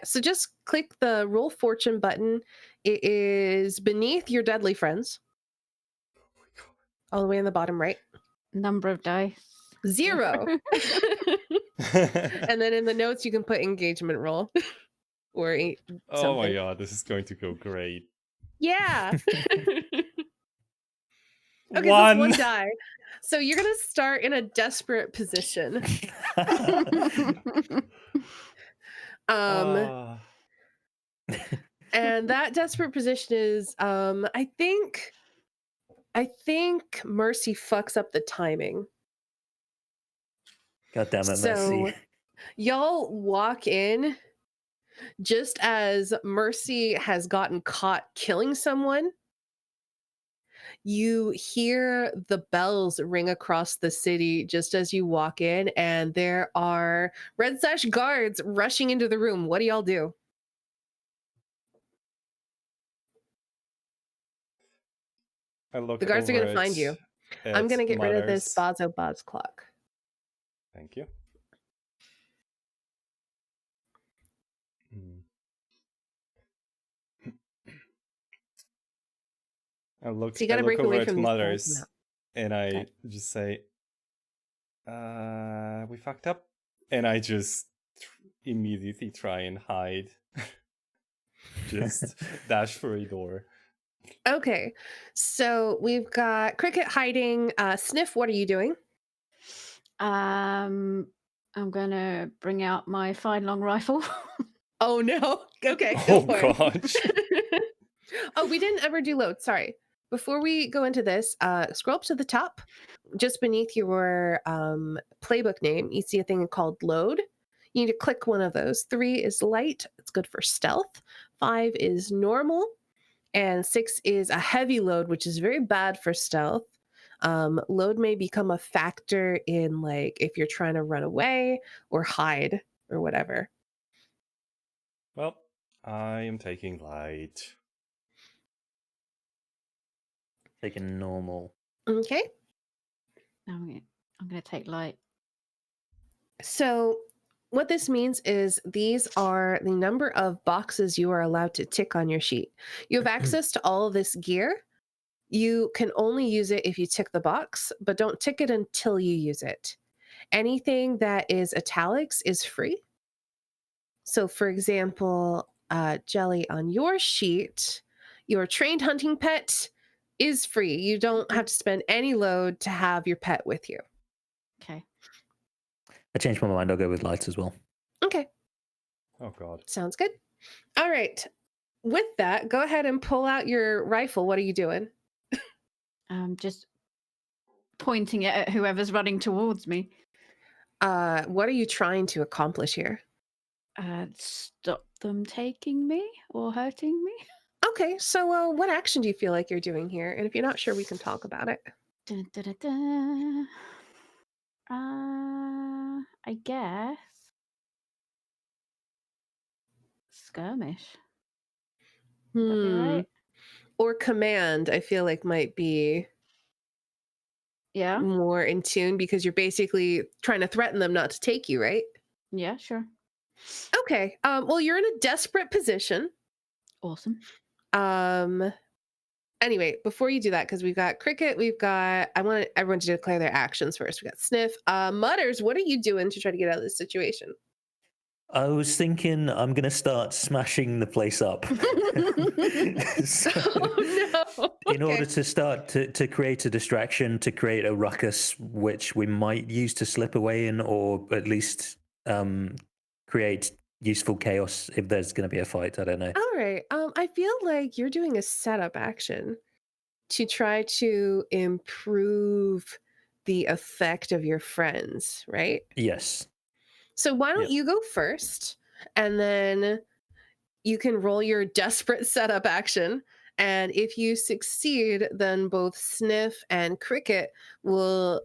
so just click the roll fortune button. It is beneath your deadly friends. All the way in the bottom right. Number of dice. 0. And then in the notes you can put engagement roll. Or oh my god, this is going to go great. Yeah. Okay, One. so it's 1 die. So you're gonna start in a desperate position. And that desperate position is I think Mercy fucks up the timing. God damn it, So Mercy. y'all walk in just as Mercy has gotten caught killing someone. You hear the bells ring across the city just as you walk in, and there are Red Sash guards rushing into the room. What do y'all do? The guards are going to find you. I'm going to get rid of this Bazo Baz clock. Thank you. I look, so you gotta I look break over away at from Mothers and I okay. just say, we fucked up. And I just immediately try and hide. Just dash for a door. Okay, so we've got Cricket hiding. Sniff, what are you doing? I'm gonna bring out my fine long rifle. Oh no. Okay, oh gosh. Oh, we didn't ever do load. Sorry. before we go into this, scroll up to the top. Just beneath your playbook name, you see a thing called load. You need to click one of those. 3 is light. It's good for stealth. 5 is normal. And 6 is a heavy load, which is very bad for stealth. Load may become a factor in like if you're trying to run away or hide or whatever. Well, I am taking light. Taking normal. Okay. I'm going to take light. So what this means is these are the number of boxes you are allowed to tick on your sheet. You have access to all of this gear. You can only use it if you tick the box, but don't tick it until you use it. Anything that is italics is free. So for example, Jelly, on your sheet, your trained hunting pet is free. You don't have to spend any load to have your pet with you. Okay. I changed my mind. I'll go with light as well. Okay. Oh god. Sounds good. All right. With that, go ahead and pull out your rifle. What are you doing? Just pointing it at whoever's running towards me. What are you trying to accomplish here? Stop them taking me or hurting me. Okay, so what action do you feel like you're doing here? And if you're not sure, we can talk about it. Dun, dun, dun, dun. I guess skirmish. Would that be right? Or command, I feel like might be Yeah. more in tune because you're basically trying to threaten them not to take you, right? Yeah, sure. Okay. Well, you're in a desperate position. Awesome. Anyway, before you do that, because we've got Cricket, I want everyone to declare their actions first. We got Sniff. Mutters, what are you doing to try to get out of this situation? I was thinking I'm going to start smashing the place up. So, Oh no. in order to start to create a distraction, to create a ruckus, which we might use to slip away in, or at least create useful chaos if there's going to be a fight. I don't know. All right. I feel like you're doing a setup action to try to improve the effect of your friends, right? Yes. So why don't Yep. you go first, and then you can roll your desperate setup action. And if you succeed, then both Sniff and Cricket will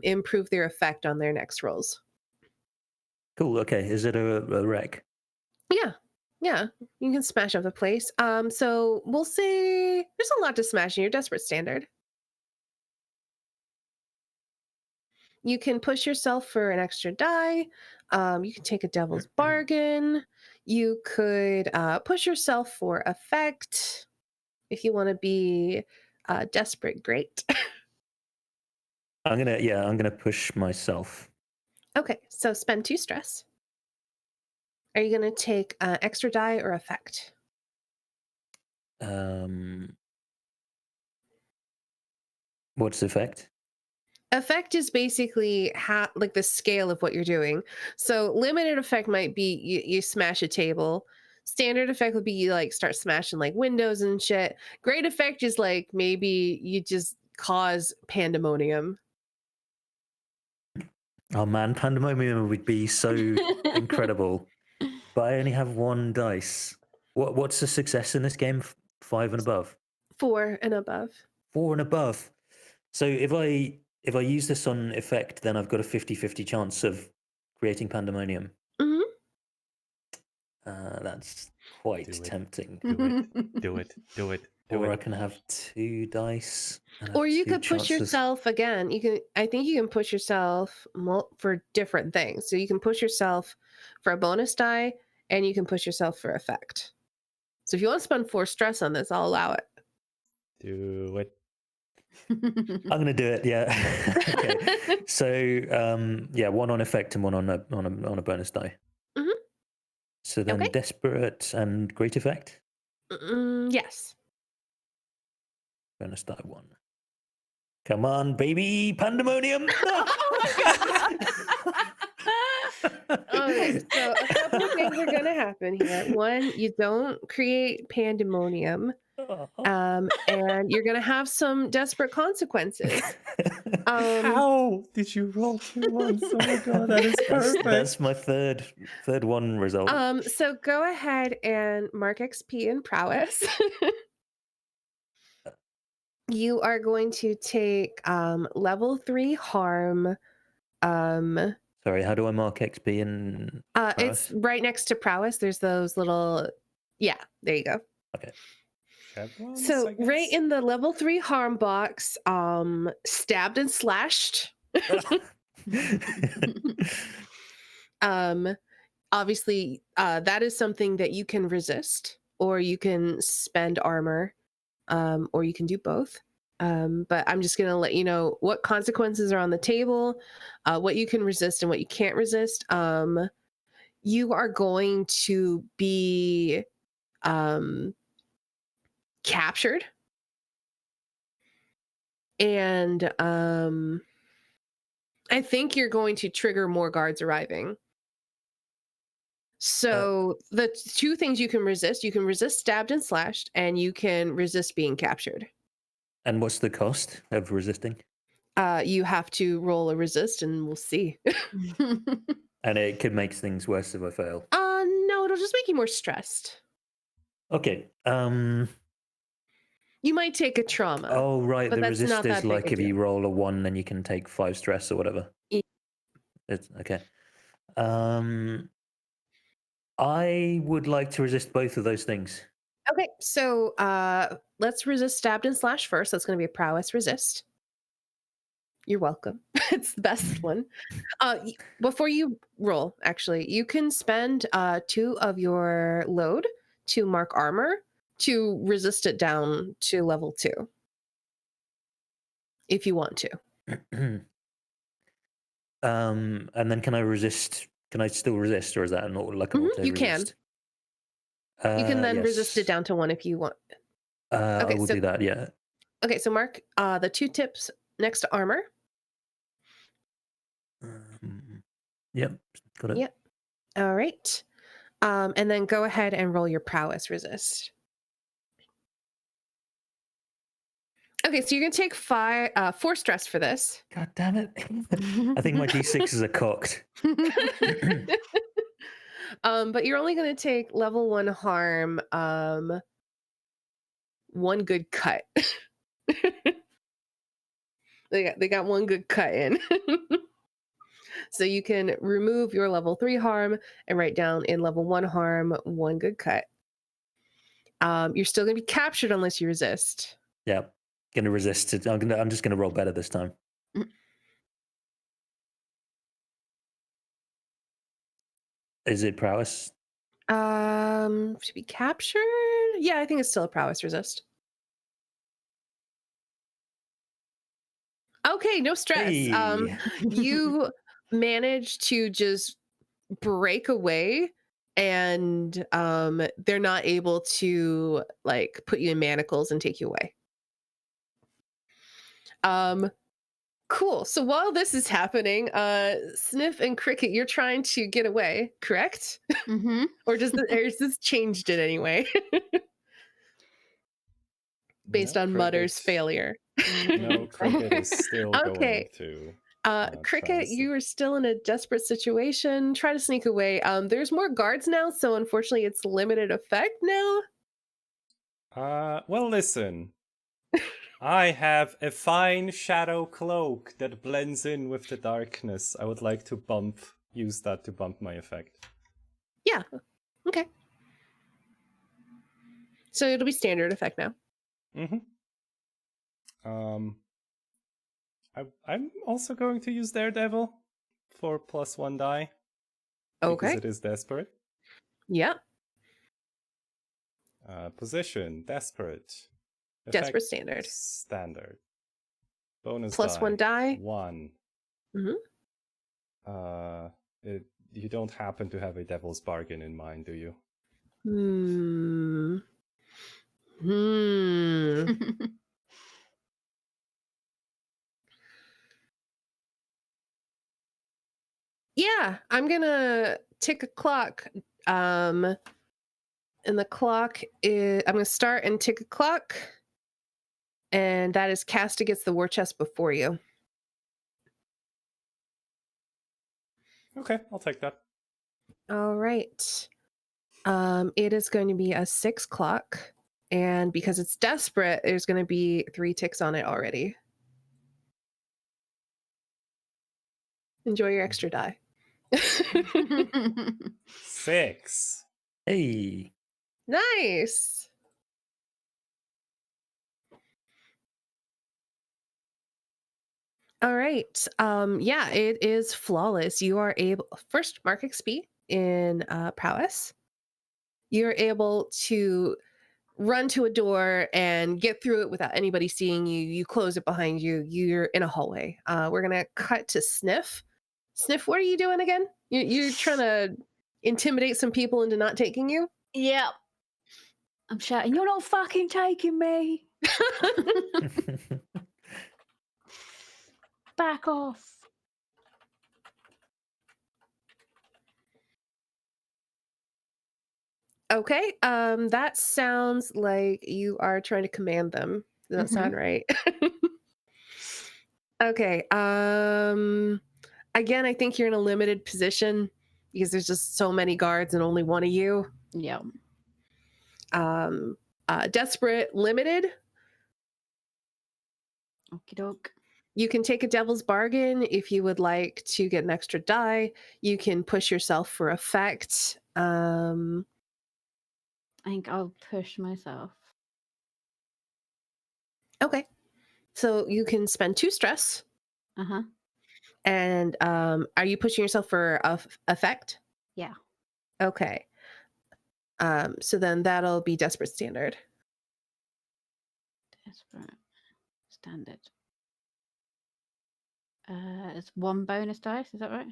improve their effect on their next rolls. Cool. Okay. Is it a wreck? Yeah, you can smash up the place. So we'll say there's a lot to smash in your desperate standard. You can push yourself for an extra die. You can take a devil's bargain. You could push yourself for effect if you want to be desperate. Great. I'm gonna push myself. Okay, so spend 2 stress. Are you going to take extra die or effect? What's the effect? Effect is basically like the scale of what you're doing. So limited effect might be you smash a table. Standard effect would be you like start smashing like windows and shit. Great effect is like maybe you just cause pandemonium. Oh man, pandemonium would be so incredible. But I only have 1 dice. What's the success in this game? 5 and above. 4 and above. 4 and above. So if I use this on effect, then I've got a 50-50 chance of creating pandemonium. Mm-hmm. That's quite Do it. tempting. Do it. Or I can have 2 dice. Or you could push yourself again. I think you can push yourself for different things. So you can push yourself for a bonus die, and you can push yourself for effect. So if you want to spend 4 stress on this, I'll allow it. Do it. I'm gonna do it. Yeah. Okay. So 1 on effect and 1 on a bonus die. Mm-hmm. So then Okay. desperate and great effect. Yes. Bonus die 1. Come on, baby, pandemonium! No! Okay, so a couple of things are going to happen here. 1, you don't create pandemonium. And you're gonna have some desperate consequences. How did you roll 2 ones? Oh my god, that is perfect. That's my third one result. So go ahead and mark XP in prowess. You are going to take level 3 harm. Sorry, how do I mark XP in It's prowess? right next to prowess. There's those little, yeah, there you go. Okay. Chevrons, So I guess? right in the level 3 harm box, stabbed and slashed. Obviously, that is something that you can resist, or you can spend armor, or you can do both. But I'm just going to let you know what consequences are on the table, what you can resist and what you can't resist. You are going to be captured, and I think you're going to trigger more guards arriving. So the two things you can resist stabbed and slashed, and you can resist being captured. And what's the cost of resisting? You have to roll a resist, and we'll see. And it could make things worse if I fail. No, it'll just make you more stressed. Okay. You might take a trauma. Oh, right. but The that's not resist is that big like a if you deal. roll a 1, then you can take 5 stress or whatever. Yeah. It's okay. I would like to resist both of those things. Okay, so let's resist stabbed and slash first. That's going to be a prowess resist. You're welcome. It's the best one. Before you roll, actually, you can spend 2 of your load to mark armor to resist it down to level 2, if you want to. And then can I resist? Can I still resist, or is that like an auto You can. resist? You can then Yes. resist it down to 1 if you want. I will so do that. Yeah. Okay, so mark the 2 tips next to armor. Yep. Got it. Yep. All right. And then go ahead and roll your prowess resist. Okay, so you're gonna take 4 stress for this. God damn it! I think my d6s are cocked. But you're only gonna take level 1 harm. 1 good cut. They got 1 good cut in. So you can remove your level 3 harm and write down in level 1 harm 1 good cut. You're still gonna be captured unless you resist. Yeah, gonna resist it. I'm just gonna roll better this time. Is it prowess? To be captured? Yeah, I think it's still a prowess resist. Okay, no stress. Hey. You manage to just break away, and they're not able to like put you in manacles and take you away. Cool. So while this is happening, Sniff and Cricket, you're trying to get away, correct? Mm-hmm. Or is this changed in any way based on Mutter's failure? No, Cricket is still Okay. going to. Cricket, you are still in a desperate situation. Try to sneak away. There's more guards now, so unfortunately it's limited effect now. Well, listen. I have a fine shadow cloak that blends in with the darkness. I would like to use that to bump my effect. Yeah. Okay. So it'll be standard effect now. Mm-hmm. I'm also going to use Daredevil for +1 die. Okay. Because it is desperate. Yeah. Position, desperate. Desperate standard. Standard. Bonus +1 die. 1. Mm-hmm. You don't happen to have a devil's bargain in mind, do you? Yeah, I'm gonna tick a clock. And the clock is, I'm going to start and tick a clock. And that is cast against the war chest before you. Okay, I'll take that. All right. It is going to be a 6 clock. And because it's desperate, there's going to be 3 ticks on it already. Enjoy your extra die. 6. Hey. Nice. All right. Yeah, it is flawless. You are able, first mark XP in prowess. You're able to run to a door and get through it without anybody seeing you. You close it behind you. You're in a hallway. We're gonna cut to Sniff. Sniff, what are you doing again? You're trying to intimidate some people into not taking you? Yep. I'm shouting, "You're not fucking taking me! Back off!" Okay. That sounds like you are trying to command them. Does that sound right? Okay. Again, I think you're in a limited position because there's just so many guards and only one of you. Yep. Desperate, limited. Okie doke. You can take a devil's bargain if you would like to get an extra die. You can push yourself for effect. I think I'll push myself. Okay. So you can spend 2 stress. Uh-huh. And are you pushing yourself for effect? Yeah. Okay. So then that'll be desperate standard. Desperate. Standard. It's 1 bonus dice, is that right?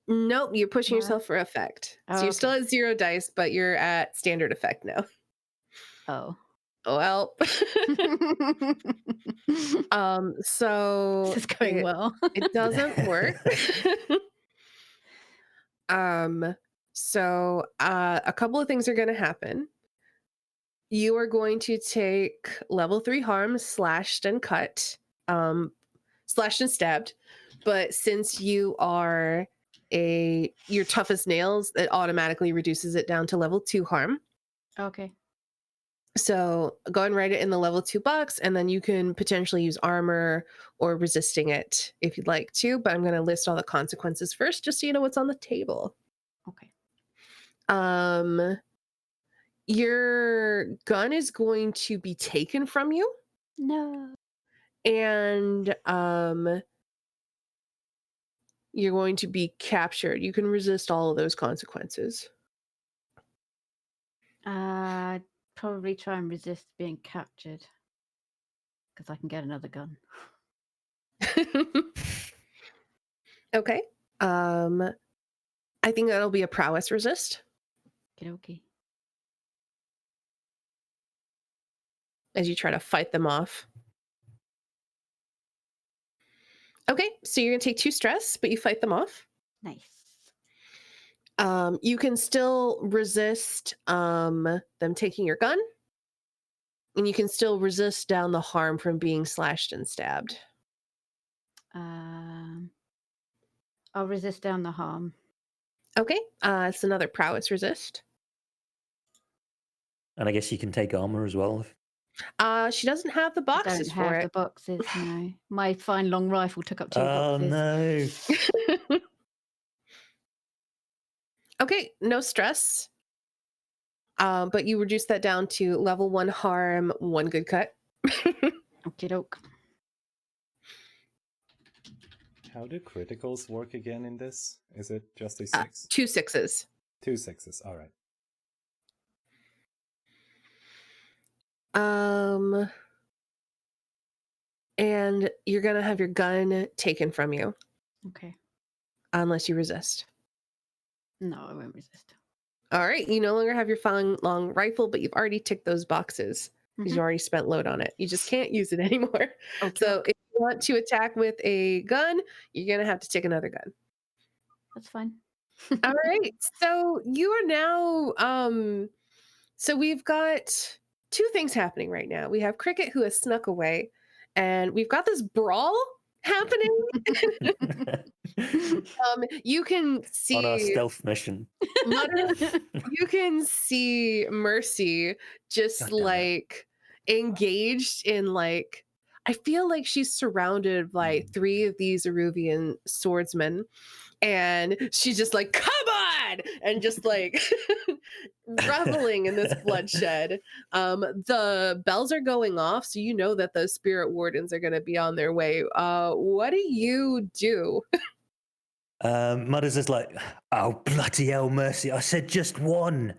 Nope, you're pushing No. yourself for effect. Oh, So you're still okay. at 0 dice, but you're at standard effect now. Oh. Well, so This is going well. it doesn't work. So a couple of things are going to happen. You are going to take level 3 harm, slashed and cut, slashed and stabbed. But since you are you're tough as nails, it automatically reduces it down to level 2 harm. Okay. So go and write it in the level 2 box, and then you can potentially use armor or resisting it if you'd like to. But I'm going to list all the consequences first, just so you know what's on the table. Okay. Your gun is going to be taken from you. No. And you're going to be captured. You can resist all of those consequences. Probably try and resist being captured because I can get another gun. Okay. I think that'll be a prowess resist Okay. as you try to fight them off. Okay, so you're gonna take 2 stress, but you fight them off. Nice. You can still resist them taking your gun, and you can still resist down the harm from being slashed and stabbed. I'll resist down the harm. Okay, it's another prowess resist. And I guess you can take armor as well. She doesn't have the boxes Don't for have it. the boxes, no. My fine long rifle took up 2 Oh boxes. no. Okay, no stress. But you reduce that down to level 1 harm, 1 good cut. Okie doke. How do criticals work again in this? Is it just a 6? 2 6s. 2 6s, alright. And you're gonna have your gun taken from you Okay. unless you resist. No, I won't resist. All right, you no longer have your fine long rifle, but you've already ticked those boxes because you already spent load on it. You just can't use it anymore. Okay. So if you want to attack with a gun, you're gonna have to take another gun. That's fine. All right. So you are now So we've got two things happening right now. We have Cricket who has snuck away, and we've got this brawl happening. You can see On our stealth mission. you can see Mercy just God damn it. like engaged in like I feel like she's surrounded by three of these Eruvian swordsmen, and she's just like, come on, and just like reveling in this bloodshed. The bells are going off, so you know that the spirit wardens are going to be on their way. What do you do? Mudders is like, oh bloody hell, Mercy! I said just one.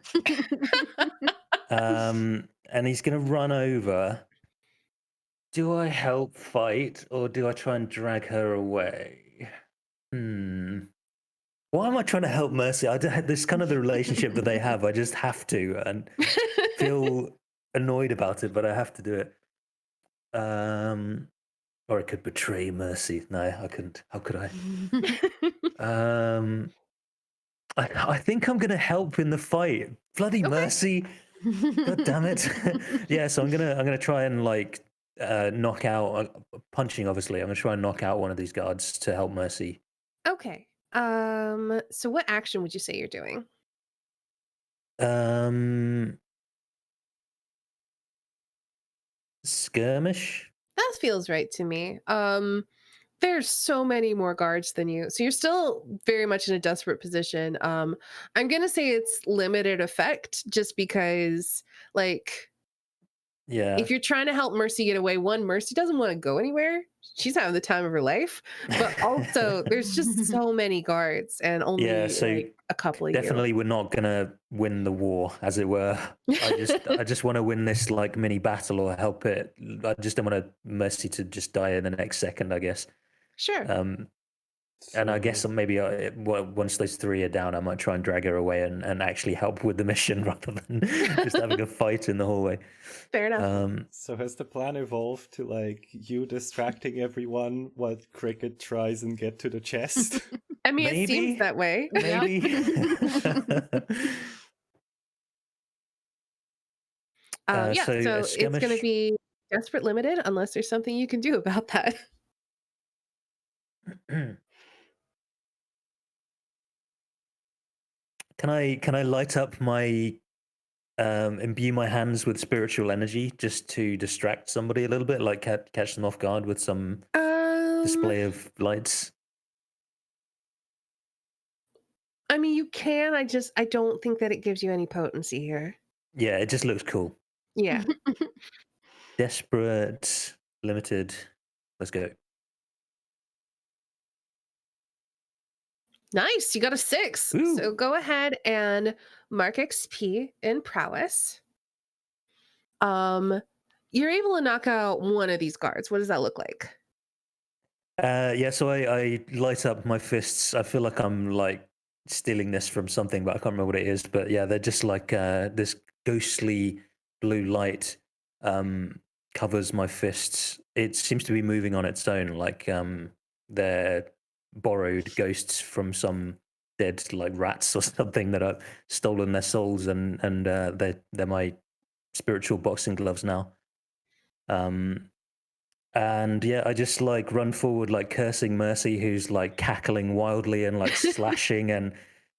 And he's gonna run over. Do I help fight or do I try and drag her away? Why am I trying to help Mercy? This kind of the relationship that they have. I just have to, and feel annoyed about it, but I have to do it. Or I could betray Mercy. No, I couldn't. How could I? I think I'm gonna help in the fight. Bloody Okay. Mercy! God damn it! Yeah, so I'm gonna try and like knock out punching. Obviously, I'm gonna try and knock out one of these guards to help Mercy. Okay. So what action would you say you're doing? Skirmish. That feels right to me. There's so many more guards than you, so you're still very much in a desperate position. I'm gonna say it's limited effect, just because, like, Yeah. if you're trying to help Mercy get away, one, Mercy doesn't want to go anywhere. She's having the time of her life, but also there's just so many guards and only Yeah, so like a couple of definitely we're not gonna win the war, as it were. I just want to win this like mini battle or help it. I just don't want Mercy to just die in the next second, I guess. Sure. And I guess maybe once those three are down, I might try and drag her away and actually help with the mission rather than just having a fight in the hallway. Fair enough. So has the plan evolved to like you distracting everyone while Cricket tries and get to the chest? I mean, it seems Maybe. that way. Maybe. Yeah, so so a it's going to skirmish. be desperate limited unless there's something you can do about that. Can I light up my imbue my hands with spiritual energy just to distract somebody a little bit, like catch them off guard with some display of lights? I mean, you can. I don't think that it gives you any potency here. Yeah, it just looks cool. Yeah. Desperate, limited. Let's go. Nice. You got a 6. Woo. So go ahead and mark XP in prowess. You're able to knock out one of these guards. What does that look like? Yeah, so I light up my fists. I feel like I'm like stealing this from something, but I can't remember what it is. But yeah, they're just like this ghostly blue light covers my fists. It seems to be moving on its own, like they're borrowed ghosts from some dead like rats or something that have stolen their souls, and they're my spiritual boxing gloves now. And yeah, I just like run forward, like cursing Mercy, who's like cackling wildly and like slashing, and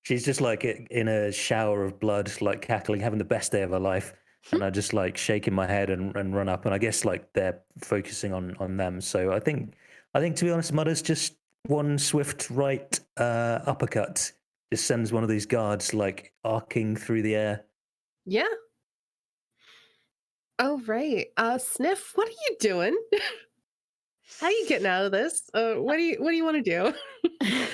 she's just like in a shower of blood, like cackling, having the best day of her life. And I just like shaking my head and run up, and I guess like they're focusing on them. So I think to be honest, Mudder's just one swift right uppercut just sends one of these guards like arcing through the air. Yeah. Oh, right. Sniff, what are you doing? How are you getting out of this? What do you want to do?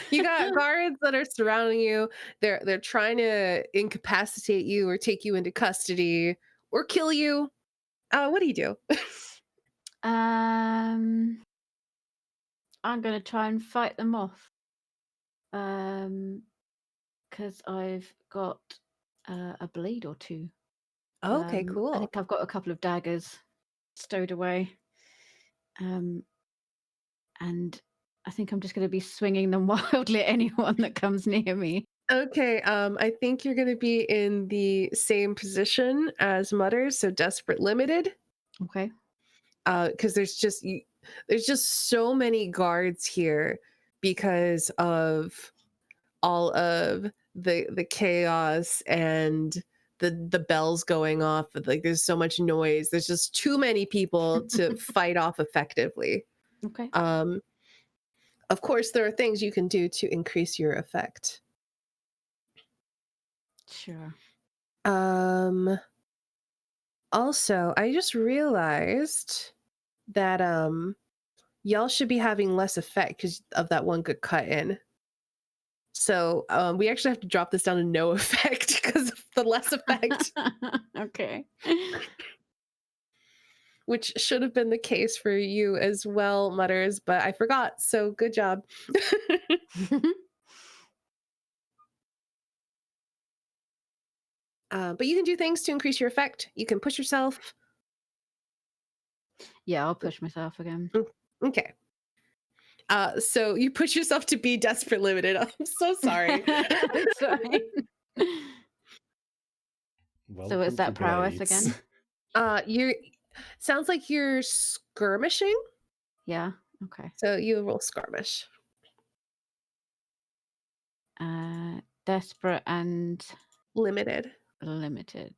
You got guards that are surrounding you. They're trying to incapacitate you or take you into custody or kill you. What do you do? I'm gonna try and fight them off. Because I've got a blade or two. Okay, I cool. think I've got a couple of daggers stowed away. And I think I'm just going to be swinging them wildly at anyone that comes near me. Okay, I think you're gonna be in the same position as Mutters, so desperate limited. Okay. Because there's just so many guards here because of all of the chaos and the bells going off. Like there's so much noise. There's just too many people to fight off effectively. Okay. Of course, there are things you can do to increase your effect. Sure. Also, I just realized that y'all should be having less effect because of that one good cut in. So we actually have to drop this down to no effect because of the less effect, Okay. which should have been the case for you as well, Mutters, but I forgot. So good job. But you can do things to increase your effect. You can push yourself. Yeah, I'll push myself again. Okay. So you push yourself to be desperate limited. I'm so sorry. It's fine. Well, So is that Pookie prowess Blades. again? You sounds like you're skirmishing. Yeah. Okay. So you roll skirmish. Desperate and Limited. limited.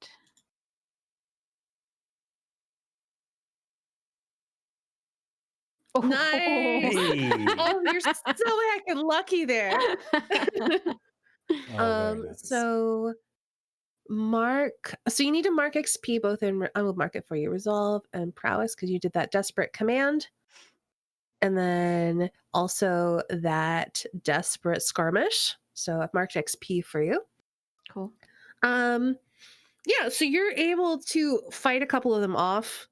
Nice. Hey. Oh, you're so heckin' lucky there. Oh, very nice. So you need to mark XP both in I will mark it for you, resolve and prowess, because you did that desperate command. And then also that desperate skirmish. So I've marked XP for you. Cool. Yeah, so you're able to fight a couple of them off.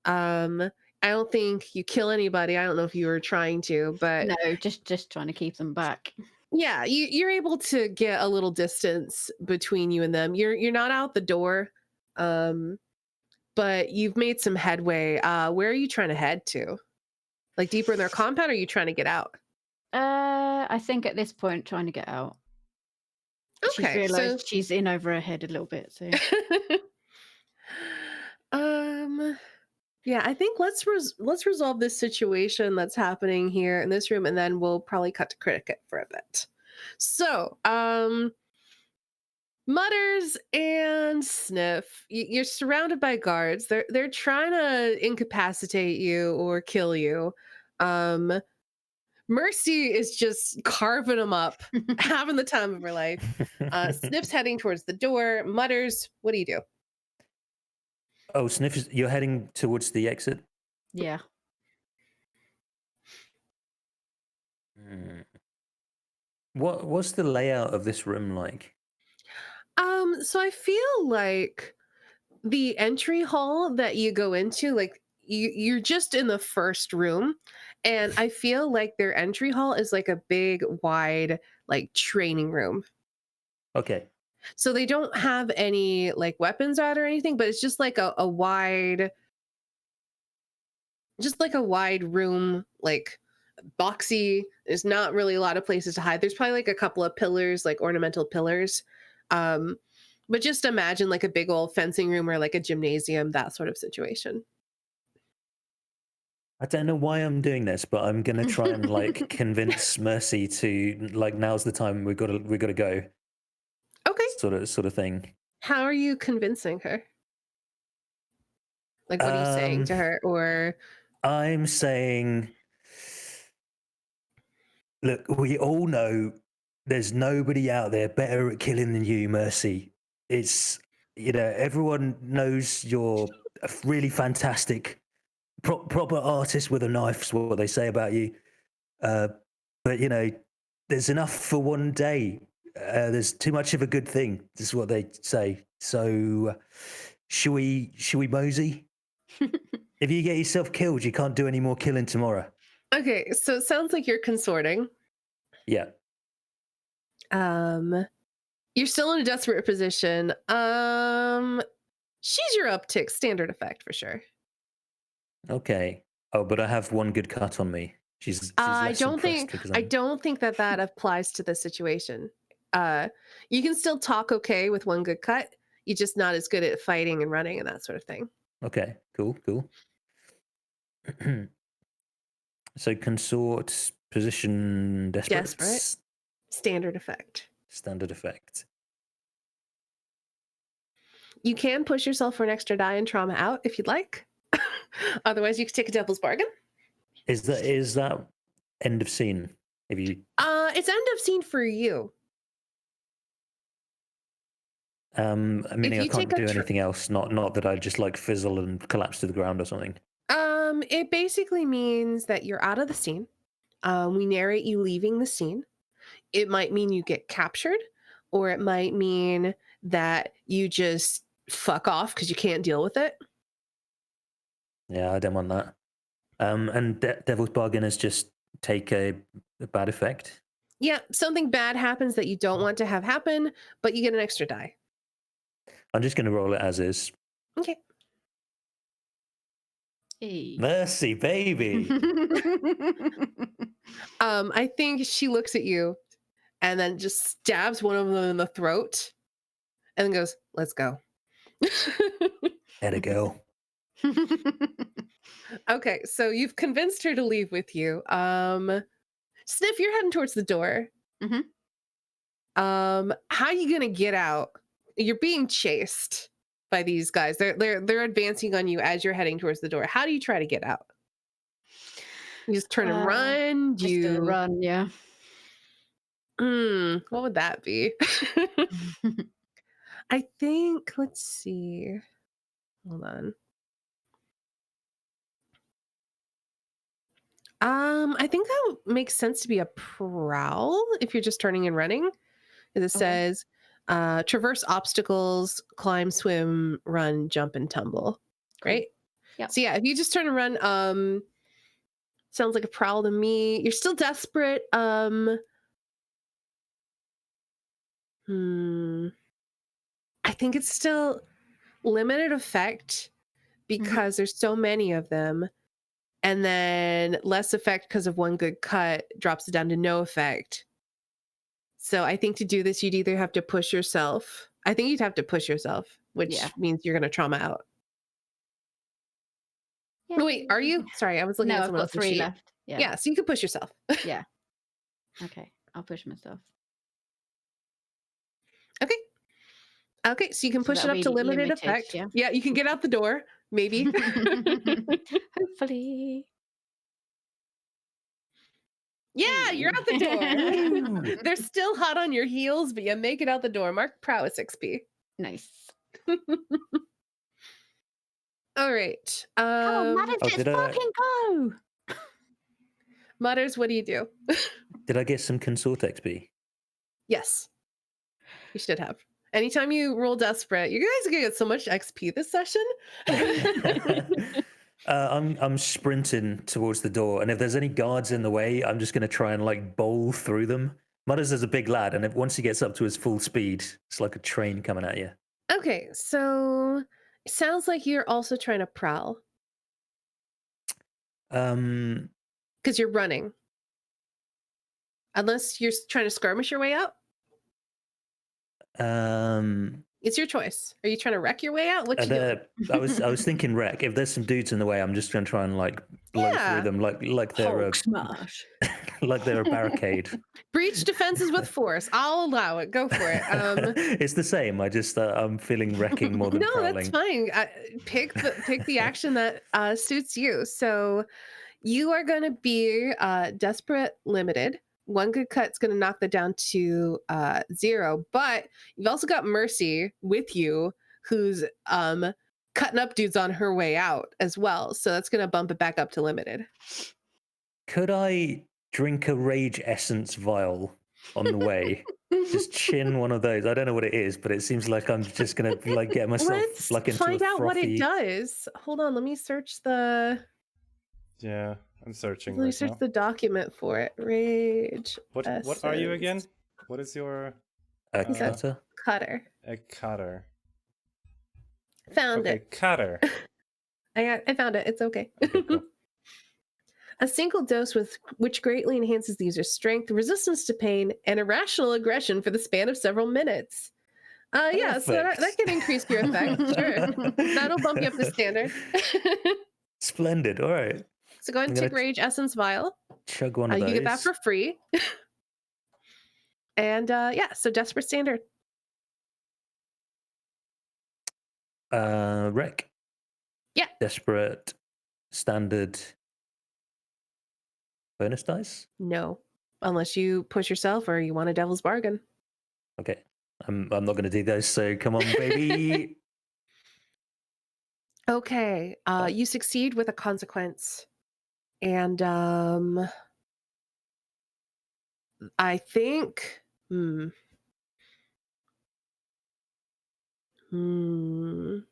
I don't think you kill anybody. I don't know if you were trying to, but No, just trying to keep them back. yeah, you're able to get a little distance between you and them. You're not out the door, but you've made some headway. Where are you trying to head to? Like deeper in their compound, or are you trying to get out? I think at this point, trying to get out. She's Okay, so realised she's in over her head a little bit. So yeah, I think let's resolve this situation that's happening here in this room, and then we'll probably cut to Cricket for a bit. So, Mutters and Sniff, you're surrounded by guards. They're trying to incapacitate you or kill you. Mercy is just carving them up, having the time of her life. Sniff's heading towards the door. Mutters, what do you do? Oh, Sniff, you're heading towards the exit? yeah. Hmm. What's the layout of this room like? So I feel like the entry hall that you go into, like you're just in the first room, and I feel like their entry hall is like a big, wide, like training room. Okay. So they don't have any like weapons out or anything, but it's just like a wide, just like a wide room, like boxy. There's not really a lot of places to hide. There's probably like a couple of pillars, like ornamental pillars. Um, but just imagine like a big old fencing room or like a gymnasium, that sort of situation. I don't know why I'm doing this, but I'm gonna try and like convince Mercy to like now's the time we gotta go. Okay. Sort of thing. How are you convincing her? Like, what are you saying to her? Or I'm saying, look, we all know there's nobody out there better at killing than you, Mercy. It's, everyone knows you're a really fantastic, proper artist with a knife, is what they say about you. But, there's enough for one day. There's too much of a good thing. This is what they say. So, should we mosey? If you get yourself killed, you can't do any more killing tomorrow. okay, so it sounds like you're consorting. Yeah. You're still in a desperate position. She's your uptick, standard effect for sure. Okay. Oh, but I have one good cut on me. She's I less don't impressed think because I don't think that applies to the situation. You can still talk okay with one good cut. You're just not as good at fighting and running and that sort of thing. Okay, cool. So consort, position, desperate. Desperate. Standard effect. Standard effect. You can push yourself for an extra die and trauma out if you'd like. Otherwise, you could take a devil's bargain. Is that end of scene? If you It's end of scene for you. meaning I you can't take a do anything else. Not that I just like fizzle and collapse to the ground or something. It basically means that you're out of the scene. We narrate you leaving the scene. It might mean you get captured, or it might mean that you just fuck off because you can't deal with it. Yeah, I don't want that. And devil's bargain is just take a bad effect. Yeah, something bad happens that you don't want to have happen, but you get an extra die. I'm just going to roll it as is. Okay. Hey. Mercy, baby. I think she looks at you and then just stabs one of them in the throat and then goes, "Let's go." There to go. Okay, so you've convinced her to leave with you. Sniff, you're heading towards the door. Mhm. How are you gonna get out? You're being chased by these guys. They're advancing on you as you're heading towards the door. How do you try to get out? You just turn and run. Just gonna run, yeah. What would that be? I think, let's see. Hold on. I think that makes sense to be a prowl if you're just turning and running. As it says, traverse obstacles, climb, swim, run, jump, and tumble. Cool. Right? Yep. So yeah, if you just turn and run, sounds like a prowl to me. You're still desperate. I think it's still limited effect because there's so many of them. And then less effect because of one good cut drops it down to no effect. So I think to do this, you'd either have to push yourself. I think you'd have to push yourself, which means you're going to trauma out. Yeah. Oh, wait, are you? Sorry, I was looking No, at I've someone got else's 3 sheet. left. Yeah, so you can push yourself. Yeah. Okay, I'll push myself. Okay, so you can So push it that'll up to be limited limited, effect. yeah. Yeah, you can get out the door, maybe. Hopefully. Yeah, you're out the door. They're still hot on your heels, but you make it out the door. Mark prowess XP. Nice. All right. Come on, Mutters, let's fucking go. Mutters, what do you do? Did I get some consort XP? Yes. You should have. Anytime you roll desperate, you guys are gonna get so much XP this session. I'm sprinting towards the door, and if there's any guards in the way, I'm just going to try and like bowl through them. Mutters is a big lad, and once he gets up to his full speed, it's like a train coming at you. Okay, so it sounds like you're also trying to prowl because you're running. Unless you're trying to skirmish your way out. It's your choice. Are you trying to wreck your way out? What you doing? I was thinking wreck. If there's some dudes in the way, I'm just going to try and like blow through them, like they're Hulk smash. like they're a barricade. Breach defenses with force. I'll allow it. Go for it. It's the same. I just I'm feeling wrecking more than no, prowling. that's fine. Pick the action that suits you. So you are going to be desperate limited. One good cut's going to knock that down to 0, but you've also got Mercy with you, who's cutting up dudes on her way out as well. So that's going to bump it back up to limited. Could I drink a rage essence vial on the way? Just chin one of those. I don't know what it is, but it seems like I'm just gonna like get myself Let's like into find a out what it frothy. does. Hold on, let me search the. Yeah, I'm searching Let me right search now. the document for it. Rage. What are you again? essence. What is your A He's a cutter? cutter. a cutter? Found Okay, it. cutter. I found it. It's okay. Okay, cool. A single dose which greatly enhances the user's strength, resistance to pain, and irrational aggression for the span of several minutes. Yeah, so that Perfect. can increase your effect. Sure. That'll bump you up to standard. Splendid. All right. So go ahead I'm and gonna take Rage Essence Vial. chug one of You get that those. for free. And yeah, so Desperate Standard. Rec. Yeah. Desperate. Standard. Bonus dice. No. Unless you push yourself or you want a devil's bargain. Okay. I'm not going to do those. So come on, baby. Okay. You succeed with a consequence. And I think the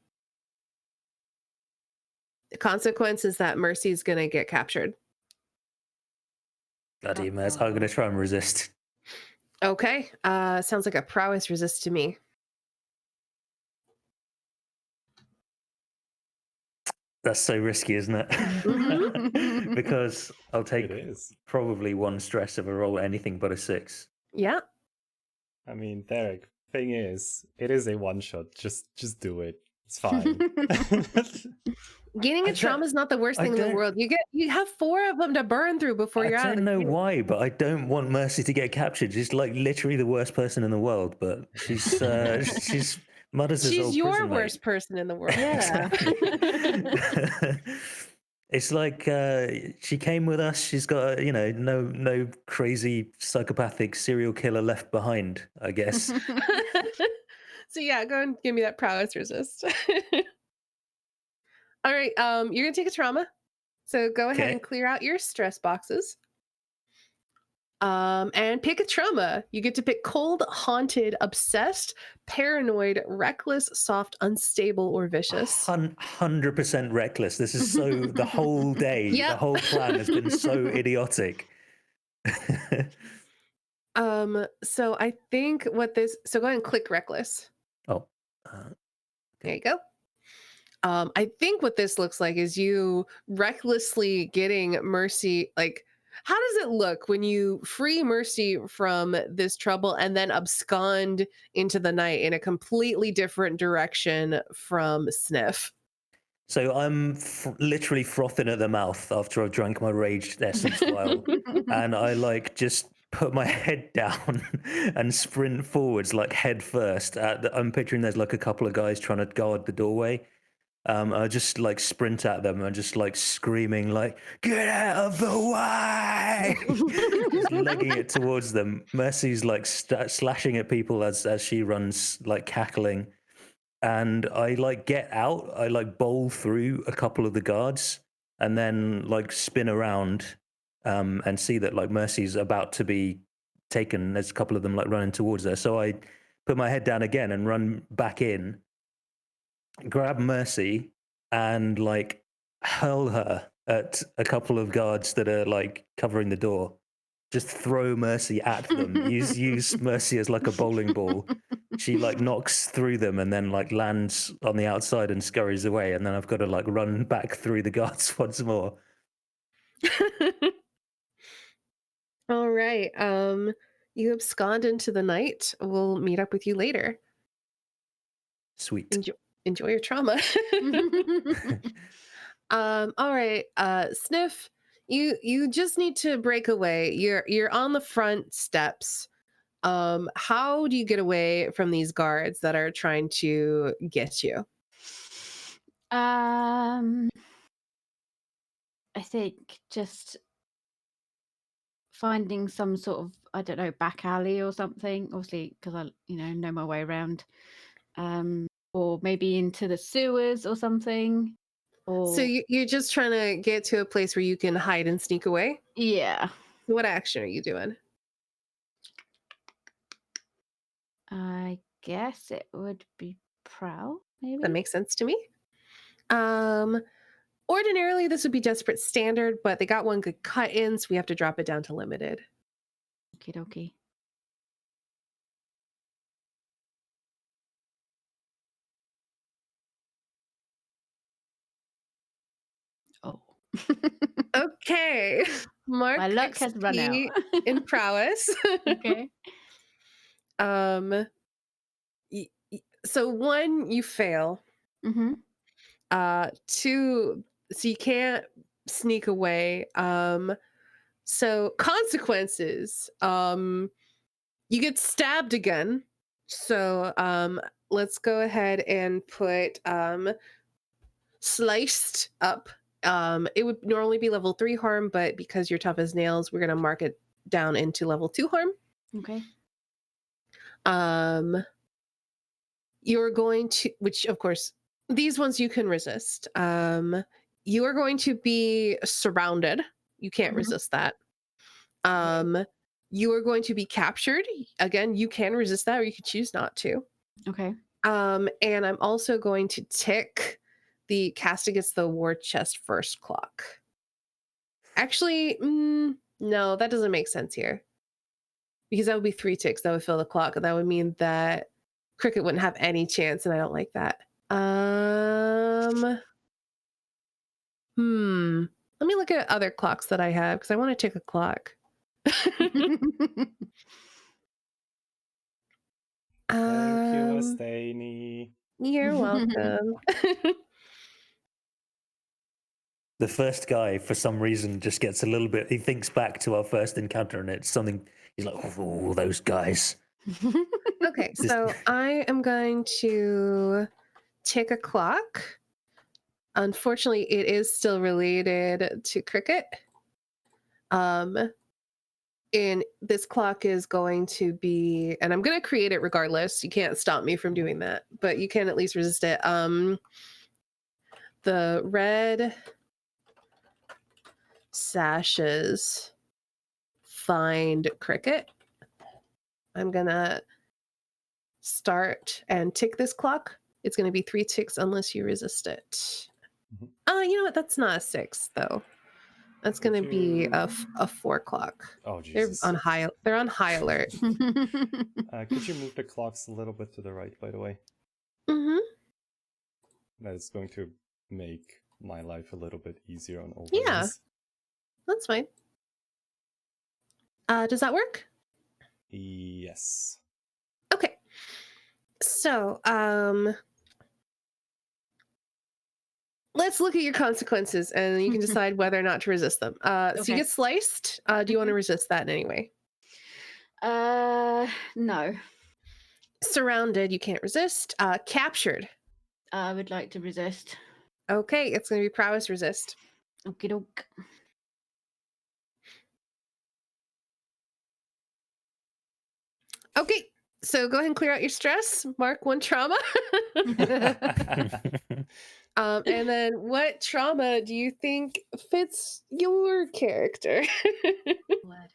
consequence is that Mercy's gonna get captured. Bloody mess. I'm going to try and resist. Okay. Sounds like a prowess resist to me. That's so risky, isn't it? Mhm. Because I'll take It is. probably one stress if I roll anything but a 6. Yeah. I mean, Derek, thing is, it is a one shot. Just do it. It's fine. Gaining I a trauma is not the worst I thing in the don't- world. You have 4 of them to burn through before you're I out of don't the know game. why, but I don't want Mercy to get captured. She's like literally the worst person in the world, but she's she's Mother's She's old your prison mate. worst person in the world. Yeah. It's like she came with us. She's got no crazy psychopathic serial killer left behind, I guess. So yeah, go and give me that prowess resist. All right, you're gonna take a trauma. So go ahead and Okay. clear out your stress boxes. And pick a trauma. You get to pick cold, haunted, obsessed, paranoid, reckless, soft, unstable, or vicious. 100% reckless. This is so the whole day, the Yep. whole plan has been so idiotic. So I think so go ahead and click reckless. Oh, There you go. I think what this looks like is you recklessly getting Mercy. Like, how does it look when you free Mercy from this trouble and then abscond into the night in a completely different direction from Sniff? so I'm literally frothing at the mouth after I've drank my rage essence vial, and I like just put my head down and sprint forwards like head first. I'm picturing there's like a couple of guys trying to guard the doorway. I just like sprint at them and just like screaming like, "Get out of the way!" Just legging it towards them. Mercy's like slashing at people as she runs, like cackling. And I like get out. I like bowl through a couple of the guards and then like spin around and see that like Mercy's about to be taken. There's a couple of them like running towards her. So I put my head down again and run back in, grab Mercy and like hurl her at a couple of guards that are like covering the door. Just throw Mercy at them. use Mercy as like a bowling ball. She like knocks through them and then like lands on the outside and scurries away. And then I've got to like run back through the guards once more. All right. You abscond into the night. We'll meet up with you later. Sweet. Enjoy your trauma. All right. Sniff, you just need to break away. You're on the front steps. How do you get away from these guards that are trying to get you? I think just finding some sort of, I don't know, back alley or something. Obviously, because I know my way around. Or maybe into the sewers or something. Or So you're just trying to get to a place where you can hide and sneak away? yeah. What action are you doing? I guess it would be prowl, maybe. That makes sense to me. Ordinarily this would be desperate standard, but they got one good cut in, so we have to drop it down to limited. Okie dokie. Oh. Okay. Mark My luck has run out. XP in prowess. Okay. Um. So 1, you fail. Mm-hmm. 2, so you can't sneak away. So consequences. You get stabbed again. So let's go ahead and put sliced up. It would normally be level 3 harm, but because you're tough as nails, we're gonna mark it down into level 2 harm. Okay. You're going to, which of course, these ones you can resist. You are going to be surrounded. You can't Mhm. resist that. You are going to be captured. Again, you can resist that, or you could choose not to. Okay. And I'm also going to tick the cast against the war chest first clock. Actually, no, that doesn't make sense here. Because that would be 3 ticks. That would fill the clock. And that would mean that Cricket wouldn't have any chance, and I don't like that. Let me look at other clocks that I have, because I want to tick a clock. Thank you, Astani. You're welcome. The first guy, for some reason, just gets a little bit. He thinks back to our first encounter, and it's something. He's like, "Oh, those guys." Okay, so I am going to tick a clock. Unfortunately, it is still related to Cricket. And this clock is going to be, and I'm going to create it regardless. You can't stop me from doing that, but you can at least resist it. The red sashes find Cricket. I'm going to start and tick this clock. It's going to be 3 ticks unless you resist it. You know what? That's not a 6 though. That's going to be a 4 clock. Oh, Jesus. They're on high alert. Could you move the clocks a little bit to the right, by the way? Mm-hmm. That is going to make my life a little bit easier on overlays. Yeah. That's fine. Does that work? Yes. Okay. So, let's look at your consequences, and you can decide whether or not to resist them. So you Okay. get sliced. Do you want to resist that in any way? No. Surrounded, you can't resist. Captured. I would like to resist. Okay, it's going to be prowess resist. Okie doke. Okay, so go ahead and clear out your stress. Mark 1 trauma. And then what trauma do you think fits your character? What?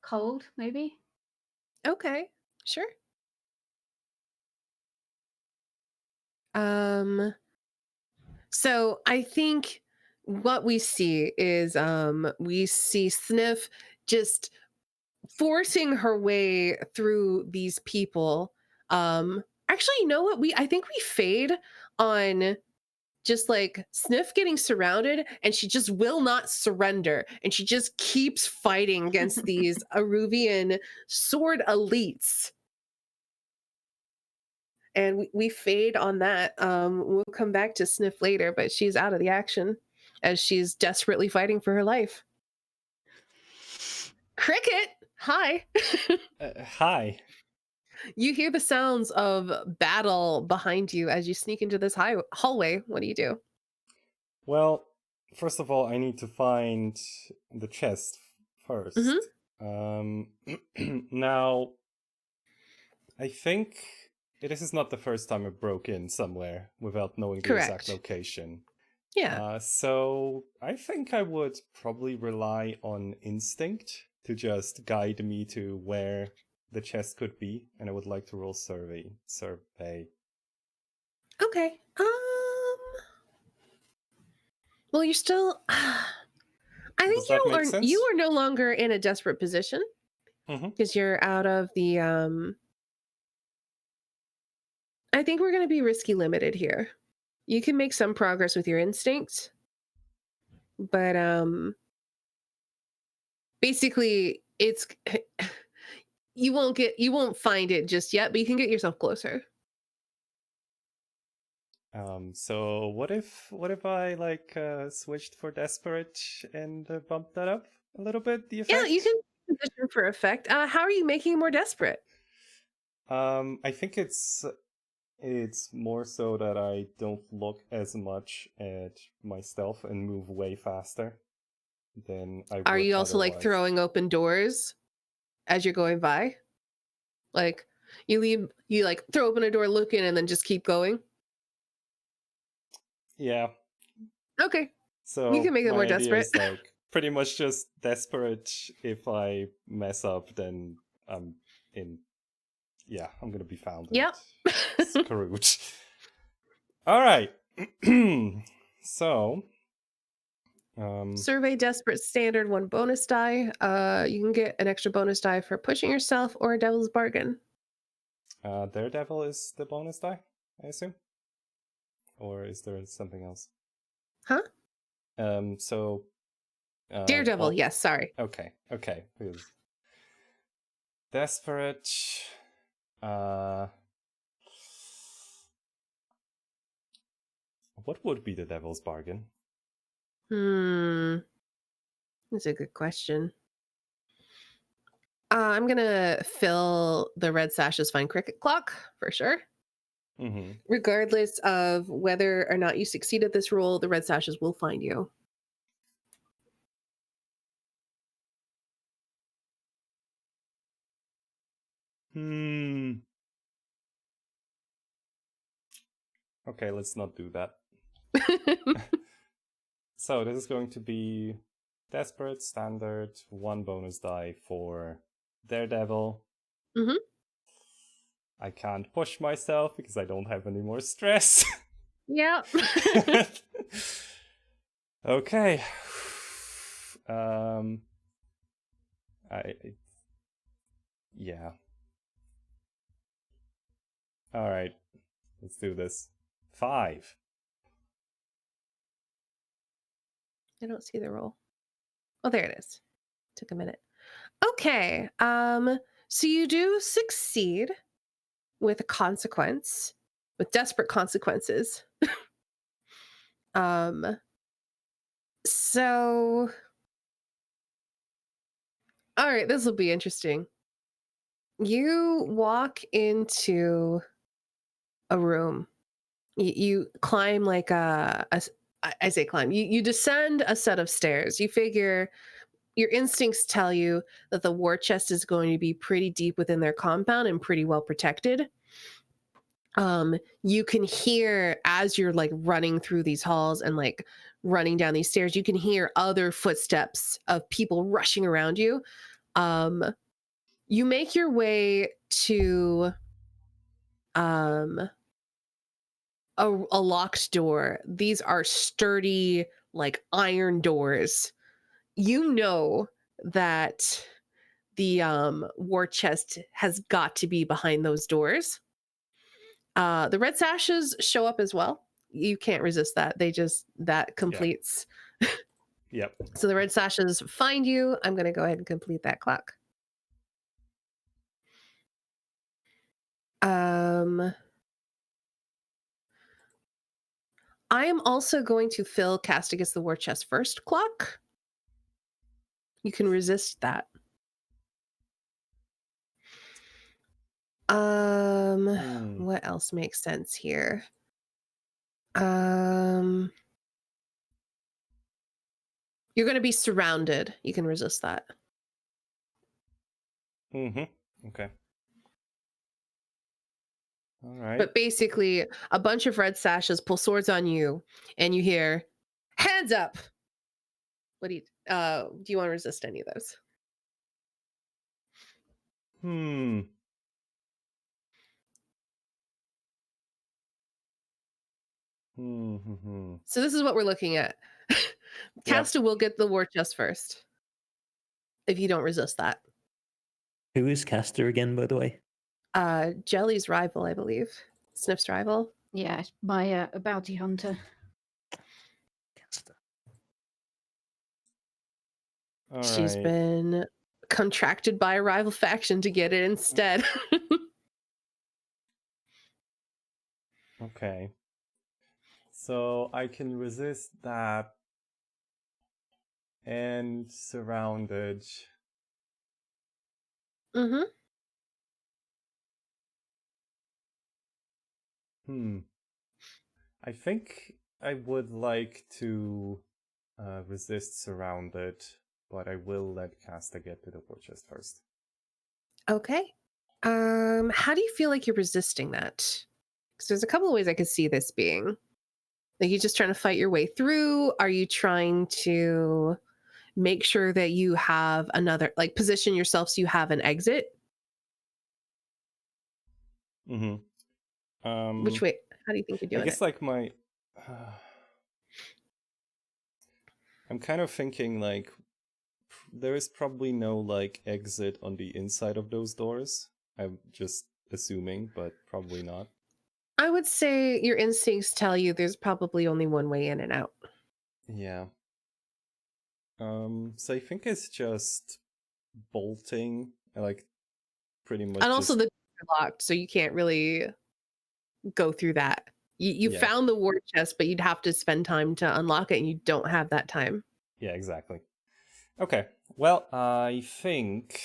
Cold, maybe? Okay, sure. So I think what we see is we see Sniff just forcing her way through these people. Actually, you know what? I think we fade on just like Sniff getting surrounded, and she just will not surrender, and she just keeps fighting against these Aruvian sword elites. And we fade on that. We'll come back to Sniff later, but she's out of the action as she's desperately fighting for her life. Cricket, hi. Hi. You hear the sounds of battle behind you as you sneak into this hallway. What do you do? Well, first of all, I need to find the chest first. Now, I think this is not the first time I broke in somewhere without knowing the exact location. Yeah. So I think I would probably rely on instinct to just guide me to where the chest could be, and I would like to roll survey. Okay. Well, you're still. I think Does that make sense? you are no longer in a desperate position. because you're out of the I think we're going to be risky limited here. You can make some progress with your instincts, but basically it's you won't find it just yet, but you can get yourself closer. So what if I like switched for desperate and bumped that up a little bit, the Yeah, effect? you can position for effect. How are you making it more desperate? I think it's more so that I don't look as much at my stealth and move way faster than I Are would you also like otherwise. throwing open doors as you're going by? Like you like throw open a door, look in, and then just keep going? Yeah. Okay. So You can make it my more idea desperate. is like pretty much just desperate. If I mess up, then I'm in. Yeah, I'm gonna be found and Yep. screwed. All right. So, Survey desperate standard 1 bonus die. You can get an extra bonus die for pushing yourself or a devil's bargain. Daredevil is the bonus die, I assume, or is there something else? Huh? So. Daredevil, yes, sorry. Okay. Because desperate. What would be the devil's bargain? That's a good question. I'm gonna fill the red sash's fine cricket clock for sure. Mm-hmm. Regardless of whether or not you succeed at this role, the red sashes will find you. Okay, let's not do that. So this is going to be desperate, standard, 1 bonus die for Daredevil. Mm-hmm. I can't push myself because I don't have any more stress. Yeah. Okay. Yeah. All right. Let's do this. 5. I don't see the roll. Oh, there it is. Took a minute. Okay. So you do succeed with a consequence, with desperate consequences. So all right, this will be interesting. You walk into a room. You climb like I say climb. You descend a set of stairs. You figure your instincts tell you that the war chest is going to be pretty deep within their compound and pretty well protected. You can hear as you're like running through these halls and like running down these stairs, you can hear other footsteps of people rushing around you. You make your way to a locked door. These are sturdy, like iron doors. You know that the war chest has got to be behind those doors. The red sashes show up as well. You can't resist that. That completes. Yep. So the red sashes find you. I'm going to go ahead and complete that clock. I am also going to fill cast against the war chest first clock. You can resist that. What else makes sense here? You're going to be surrounded. You can resist that. Okay. All right. But basically, a bunch of red sashes pull swords on you, and you hear, "Hands up!" What do you want to resist any of those? So this is what we're looking at. Casta will get the war chest first if you don't resist that. Who is Castor again, by the way? Jelly's rival, I believe. Sniff's rival. Yeah, it's my a bounty hunter. Castor. All She's right. been contracted by a rival faction to get it instead. Okay. So I can resist that and surrounded. Mm-hmm. I think I would like to resist surrounded, but I will let Casta get to the war chest first. Okay. How do you feel like you're resisting that? Because there's a couple of ways I could see this being. Like, you just trying to fight your way through? Are you trying to make sure that you have another, like, position yourself so you have an exit? Mm-hmm. Which way? How do you think you're I doing guess it? like my I'm kind of thinking like there is probably no like exit on the inside of those doors. I'm just assuming, but probably not. I would say your instincts tell you there's probably only one way in and out. Yeah. So I think it's just bolting. I like pretty much And also just the doors are locked, so you can't really go through that. You yeah. found the war chest, but you'd have to spend time to unlock it, and you don't have that time. Yeah, exactly. Okay. Well, I think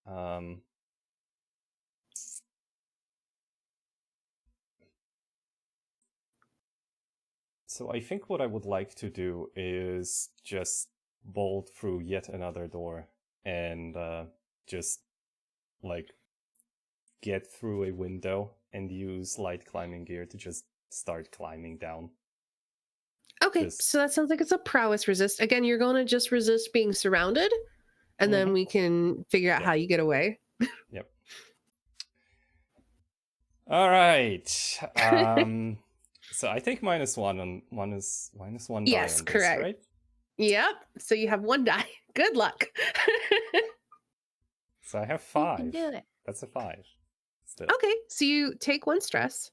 um so I think what I would like to do is just bolt through yet another door and just like get through a window and use light climbing gear to just start climbing down. Okay, Just so that sounds like it's a prowess resist. Again, you're going to just resist being surrounded, and then we can figure out Yep. how you get away. Yep. All right. So I take -1 on -1 die Yes, on this, correct. right? Yep. So you have 1 die. Good luck. So I have You 5. can do it. That's a 5. Still. Okay, so you take 1 stress.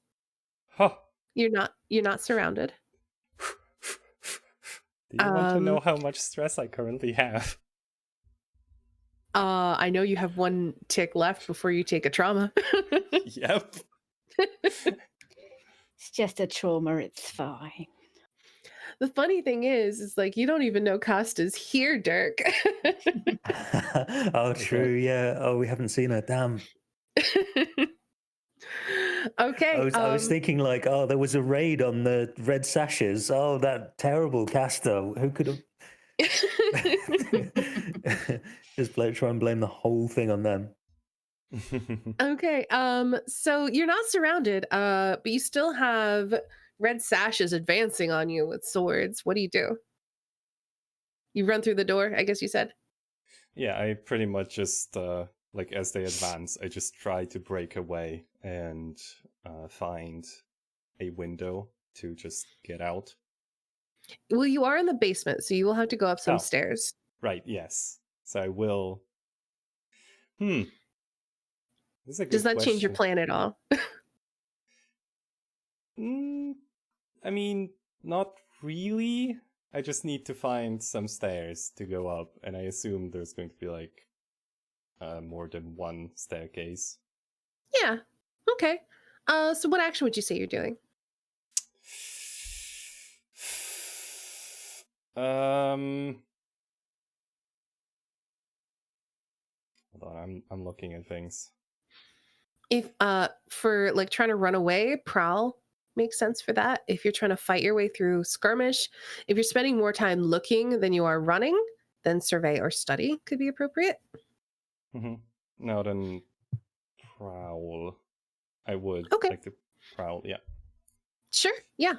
Huh. You're not surrounded. Do you want to know how much stress I currently have? I know you have 1 tick left before you take a trauma. Yep. It's just a trauma. It's fine. The funny thing is like you don't even know Costa's here, Dirk. Oh, true. Yeah. Oh, we haven't seen her. Damn. Okay. I was thinking like, oh, there was a raid on the red sashes. Oh, that terrible Castor. Who could have just try and blame the whole thing on them? Okay. So you're not surrounded, but you still have red sashes advancing on you with swords. What do? You run through the door, I guess you said. Yeah, I pretty much just like as they advance, I just try to break away and find a window to just get out. Well, you are in the basement, so you will have to go up some Oh. stairs. Right, yes. So I will. This is a good Does that change your question. plan at all? I mean, not really. I just need to find some stairs to go up, and I assume there's going to be like more than one staircase. Yeah. Okay. So what action would you say you're doing? Hold on, I'm looking at things. If for like trying to run away, prowl makes sense for that. If you're trying to fight your way through skirmish, if you're spending more time looking than you are running, then survey or study could be appropriate. No, then prowl. I would Okay. like to prowl, yeah. Sure. Yeah.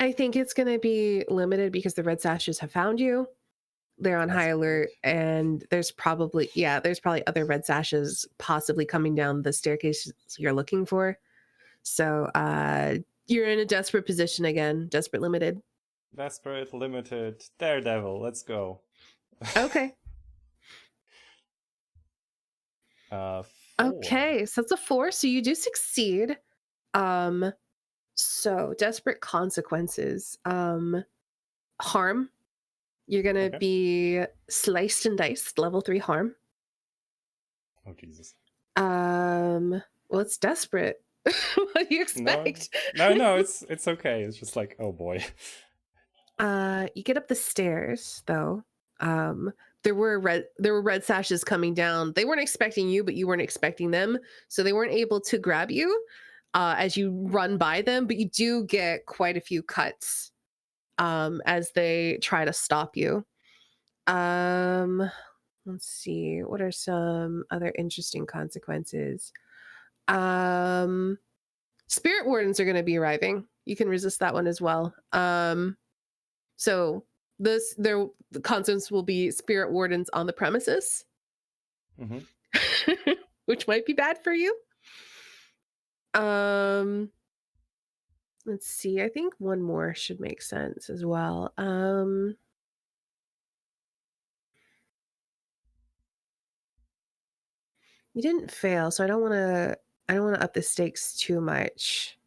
I think it's going to be limited because the red sashes have found you. They're on That's high alert, great. and there's probably other red sashes possibly coming down the staircase you're looking for. So you're in a desperate position again, desperate limited. Desperate, limited, Daredevil. Let's go. Okay. 4. Okay, so that's a 4, so you do succeed. So desperate consequences. Harm. You're gonna Okay. be sliced and diced, level 3 harm. Oh Jesus. Well, it's desperate. What do you expect? No, it's okay. It's just like, oh boy. You get up the stairs though. There were red sashes coming down. They weren't expecting you, but you weren't expecting them, so they weren't able to grab you as you run by them. But you do get quite a few cuts as they try to stop you. Let's see. What are some other interesting consequences? Spirit wardens are going to be arriving. You can resist that one as well. So the consequence will be spirit wardens on the premises, Mm-hmm. which might be bad for you. Let's see. I think one more should make sense as well. You didn't fail, so I don't want to up the stakes too much.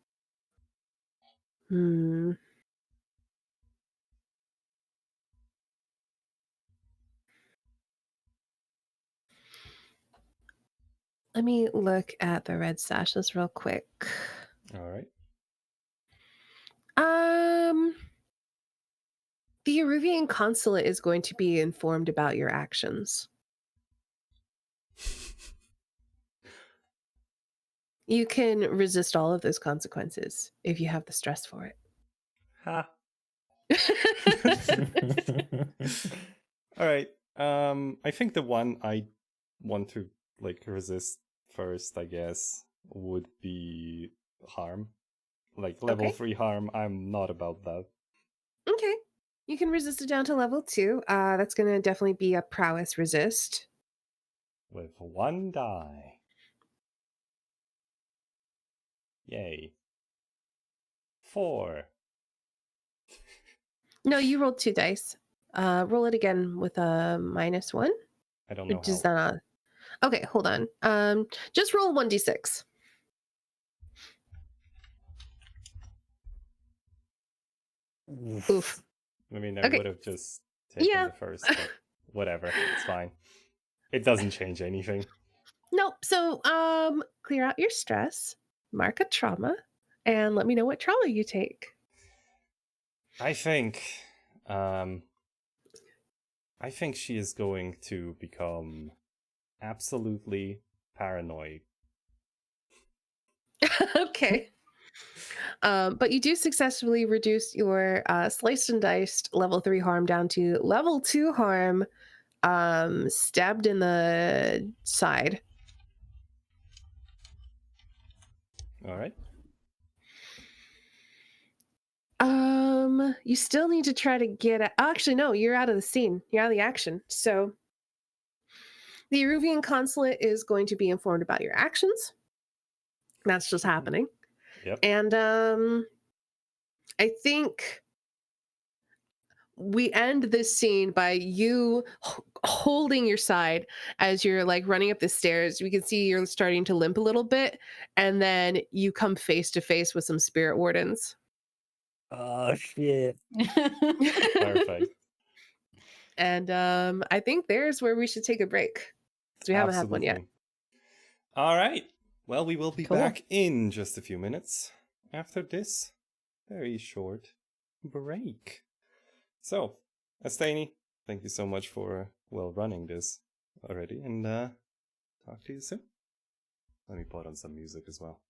Let me look at the red sashes real quick. All right. The Eruvian consulate is going to be informed about your actions. You can resist all of those consequences if you have the stress for it. Ha. All right. I think the one I want to like resist first, I guess, would be harm. Like level Okay. 3 harm. I'm not about that. Okay. You can resist it down to level 2. That's going to definitely be a prowess resist. With 1 die. Yay. 4. No, you rolled 2 dice. Roll it again with a -1. I don't know Which is how. not. Okay, hold on. Just roll 1d6. Oof. I mean, I Okay. would have just taken Yeah. the first, but whatever. It's fine. It doesn't change anything. Nope. So, clear out your stress, mark a trauma, and let me know what trauma you take. I think she is going to become absolutely paranoid. Okay. But you do successfully reduce your sliced and diced level 3 harm down to level 2 harm, stabbed in the side. All right. You still need to try to get actually, no, you're out of the scene. You're out of the action. So the Eruvian consulate is going to be informed about your actions. That's just happening. Yep. And I think we end this scene by you holding your side as you're like running up the stairs. We can see you're starting to limp a little bit, and then you come face to face with some spirit wardens. Oh shit. Perfect. And I think there's where we should take a break, because we haven't had one yet. Absolutely. All right. Well, we will be Cool. back in just a few minutes after this very short break. So, Astani, thank you so much for running this already, and talk to you soon. Let me put on some music as well.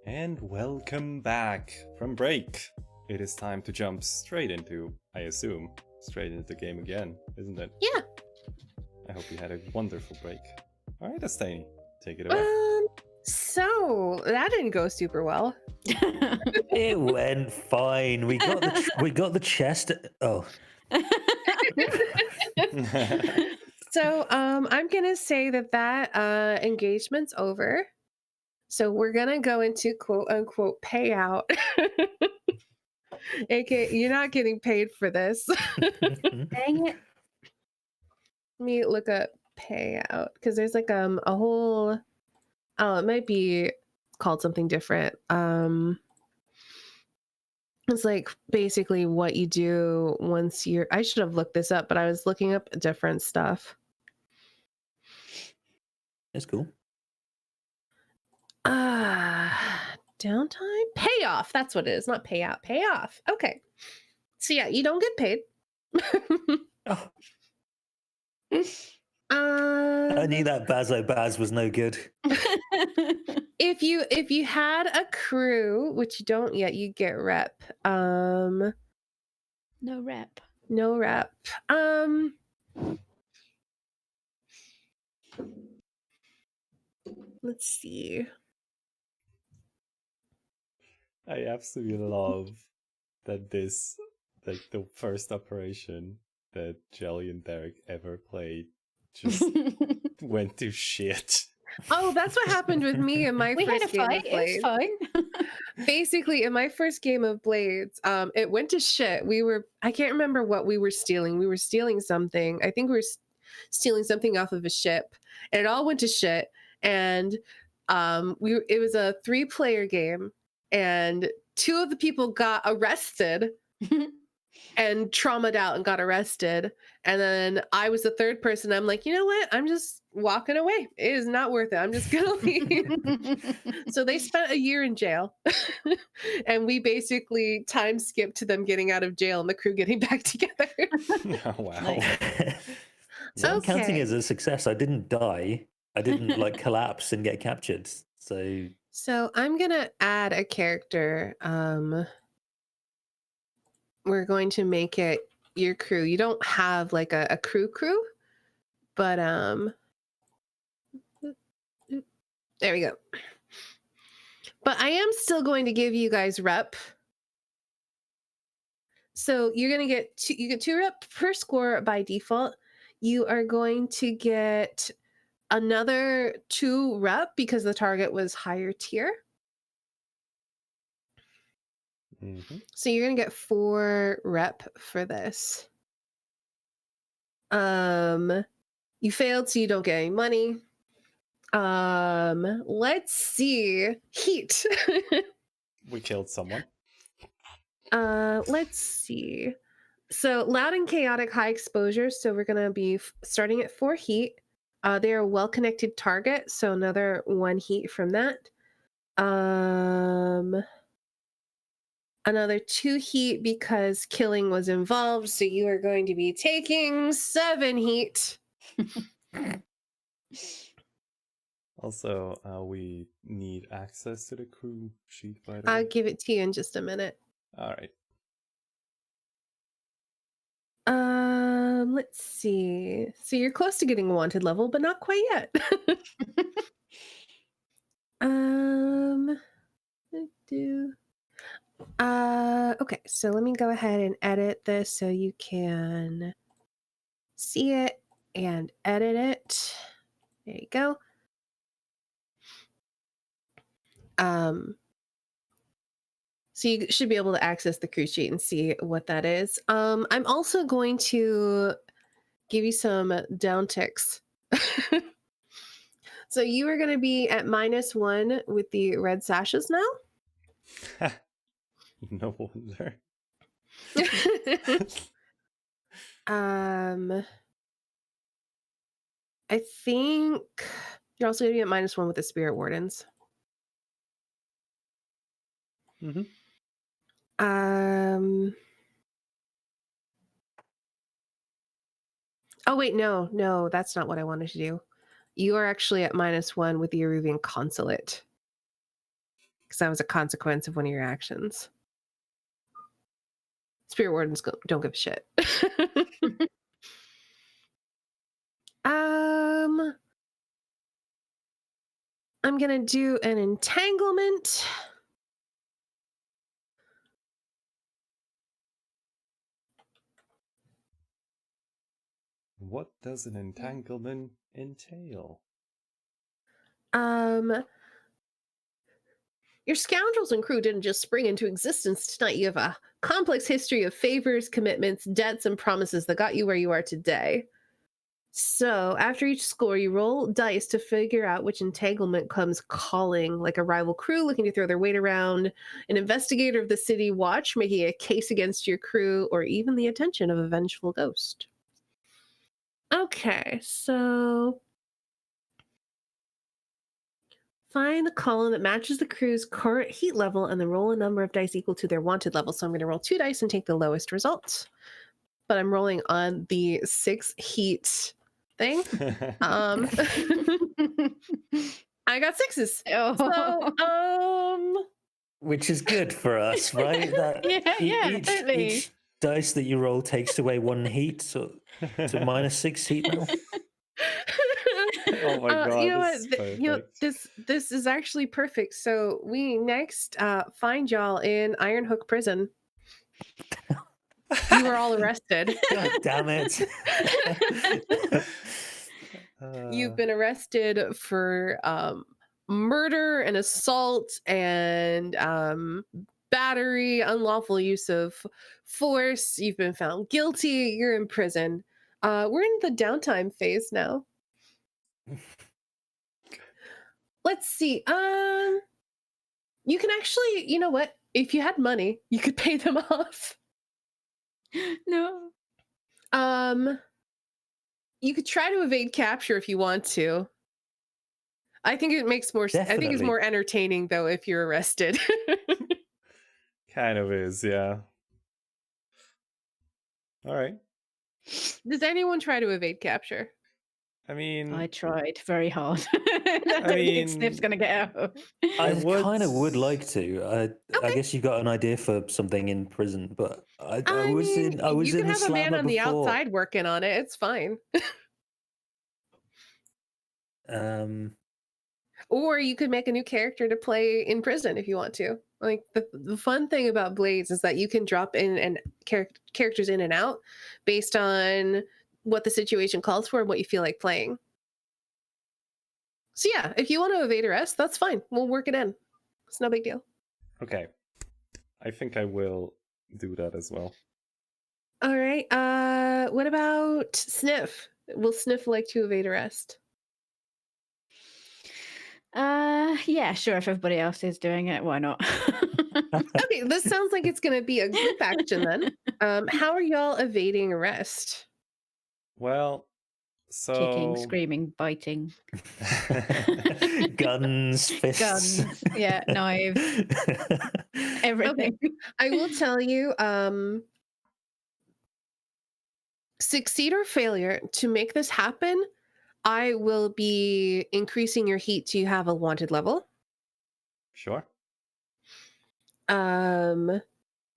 And welcome back from break. It is time to jump straight into, I assume, straight into the game again, isn't it? Yeah. I hope you had a wonderful break. All right, Astani, take it away. So that didn't go super well. It went fine. We got the chest. Oh, So I'm gonna say that engagement's over. So we're gonna go into quote unquote payout. AKA, you're not getting paid for this. Dang it. Let me look up payout because there's like a whole it might be called something different. It's like basically what you do once you're I should have looked this up, but I was looking up different stuff. that's cool. Downtime? Payoff. That's what it is, not payout. Payoff. Okay. So yeah, you don't get paid. Oh, I knew that Bazo Baz was no good. If you had a crew, which you don't yet, you get rep. No rep. No rep. Let's see. I absolutely love that this, like the first operation that Jelly and Derek ever played, just went to shit. Oh, that's what happened with me in my We had a first game fight. of It Blades. was fine. Basically, in my first game of Blades, it went to shit. I can't remember what we were stealing. We were stealing something. I think we were stealing something off of a ship, and it all went to shit. And it was a 3-player game, and 2 of the people got arrested and traumatized out and got arrested. And then I was the 3rd person. I'm like, you know what? I'm just walking away. It is not worth it. I'm just gonna leave. So they spent a year in jail. And we basically time skipped to them getting out of jail and the crew getting back together. Oh, wow. Nice. So I'm counting Okay. it as a success. I didn't die. I didn't like collapse and get captured. So I'm gonna add a character. We're going to make it your crew. You don't have like a crew, but there we go. But I am still going to give you guys rep. So you're gonna get you get 2 rep per score by default. You are going to get another 2 rep because the target was higher tier. So you're gonna get 4 rep for this. You failed, so you don't get any money. Let's see. Heat. We killed someone. Let's see. So loud and chaotic high exposure. So we're gonna be starting at 4 heat. They are a well-connected target, so another 1 heat from that. Another 2 heat because killing was involved, so you are going to be taking 7 heat. Also, we need access to the crew sheet, by the I'll way. give it to you in just a minute. All right. Let's see. So you're close to getting a wanted level, but not quite yet. Okay, so let me go ahead and edit this so you can see it and edit it. There you go. So you should be able to access the crew sheet and see what that is. I'm also going to give you some down ticks. So you are going to be at -1 with the red sashes now. No wonder. I think you're also going to be at -1 with the spirit wardens. Oh wait, no, that's not what I wanted to do. You are actually at -1 with the Eruvian consulate. because that was a consequence of one of your actions. Spirit wardens don't give a shit. I'm gonna do an entanglement. What does an entanglement entail? Your scoundrels and crew didn't just spring into existence tonight. You have a complex history of favors, commitments, debts, and promises that got you where you are today. So, after each score, you roll dice to figure out which entanglement comes calling, like a rival crew looking to throw their weight around, an investigator of the city watch making a case against your crew, or even the attention of a vengeful ghost. Okay, so find the column that matches the crew's current heat level and then roll a number of dice equal to their wanted level. So I'm going to roll 2 dice and take the lowest result. But I'm rolling on the 6 heat thing. I got 6s. Oh. So, Which is good for us, right? That totally. each dice that you roll takes away 1 heat, so to -6 heat now. Oh my god, you know this what? is You know, perfect. this is actually perfect. So we next find y'all in Iron Hook Prison. You were all arrested. God damn it. You've been arrested for murder and assault and battery, unlawful use of force. You've been found guilty. You're in prison. We're in the downtime phase now. Let's see. You can actually, you know what? If you had money, you could pay them off. No. You could try to evade capture if you want to. I think it makes more. I think it's Definitely. more entertaining though if you're arrested. Kind of is, yeah. All right. Does anyone try to evade capture? I mean, I tried very hard. I don't think Sniff's going to get out. I would- kind of would like to. I Okay. guess you got an idea for something in prison, but I I was mean, in I was you in can the have a man slammer on the before. outside working on it. It's fine. Or you could make a new character to play in prison if you want to. Like the fun thing about Blades is that you can drop in and characters in and out based on what the situation calls for and what you feel like playing. So yeah, if you want to evade arrest, that's fine. We'll work it in. It's no big deal. okay. I think I will do that as well. All right. What about Sniff? Will Sniff like to evade arrest? Yeah, sure. If everybody else is doing it, why not? Okay, this sounds like it's going to be a group action then. How are y'all evading arrest? Well, so Kicking, screaming, biting, Guns, fists. guns, yeah, knives, everything. I will tell you, succeed or failure, to make this happen, I will be increasing your heat to have a wanted level. Sure.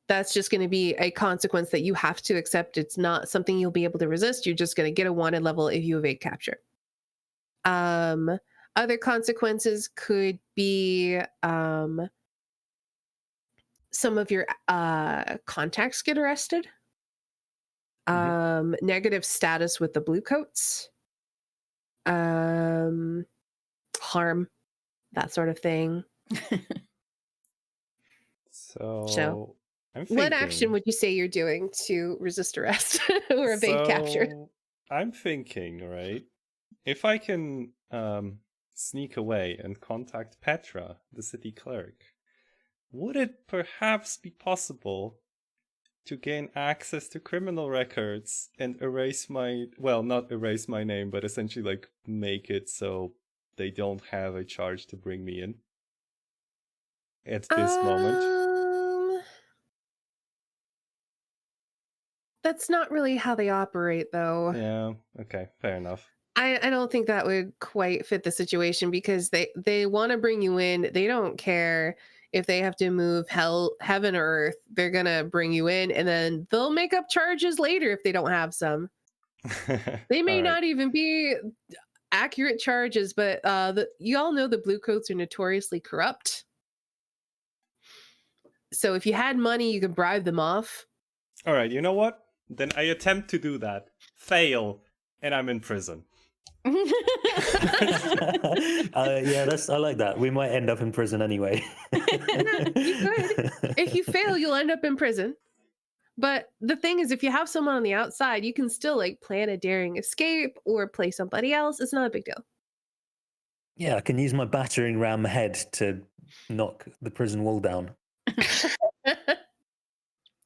That's just going to be a consequence that you have to accept. It's not something you'll be able to resist. You're just going to get a wanted level if you evade capture. Other consequences could be some of your contacts get arrested. Negative status with the blue coats. Harm, that sort of thing. So I'm thinking, what action would you say you're doing to resist arrest or evade capture? I'm thinking, right? If I can sneak away and contact Petra, the city clerk, would it perhaps be possible to gain access to criminal records and erase my, well, not erase my name, but essentially like make it so they don't have a charge to bring me in at this moment? That's not really how they operate, though. Yeah, okay, fair enough. I don't think that would quite fit the situation because they want to bring you in. They don't care if they have to move heaven or earth, they're gonna bring you in, and then they'll make up charges later if they don't have some. They may All right. not even be accurate charges, but you all know the blue coats are notoriously corrupt. So if you had money, you could bribe them off. All right, you know what? Then I attempt to do that. Fail, and I'm in prison. Yeah, I like that. We might end up in prison anyway. You could. If you fail, you'll end up in prison. But the thing is, if you have someone on the outside, you can still like plan a daring escape or play somebody else. It's not a big deal. Yeah, I can use my battering ram head to knock the prison wall down.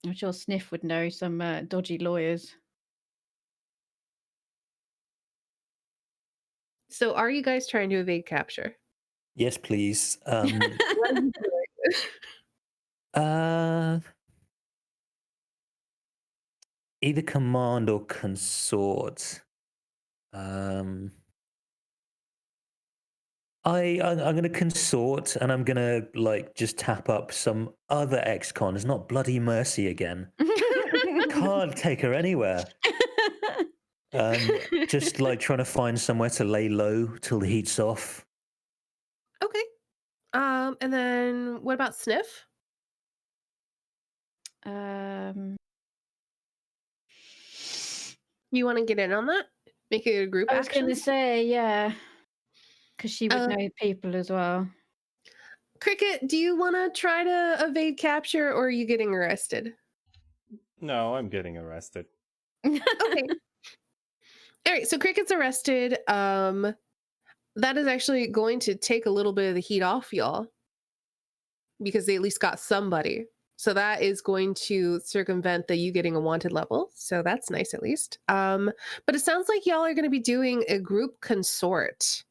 I'm sure Sniff would know some dodgy lawyers. So are you guys trying to evade capture? Yes, please. What are you doing? Either command or consort. I'm going to consort, and I'm going to like just tap up some other ex-cons, not bloody Mercy again. Can't take her anywhere. Just like trying to find somewhere to lay low till the heat's off. Okay. And then what about Sniff? You want to get in on that? Make it a group I was going action? to say, yeah, because she would know people as well. Cricket, do you want to try to evade capture, or are you getting arrested? No, I'm getting arrested. Okay. All right, so Cricket's arrested. That is actually going to take a little bit of the heat off y'all because they at least got somebody. So that is going to circumvent the you getting a wanted level. So that's nice at least. But it sounds like y'all are going to be doing a group consort.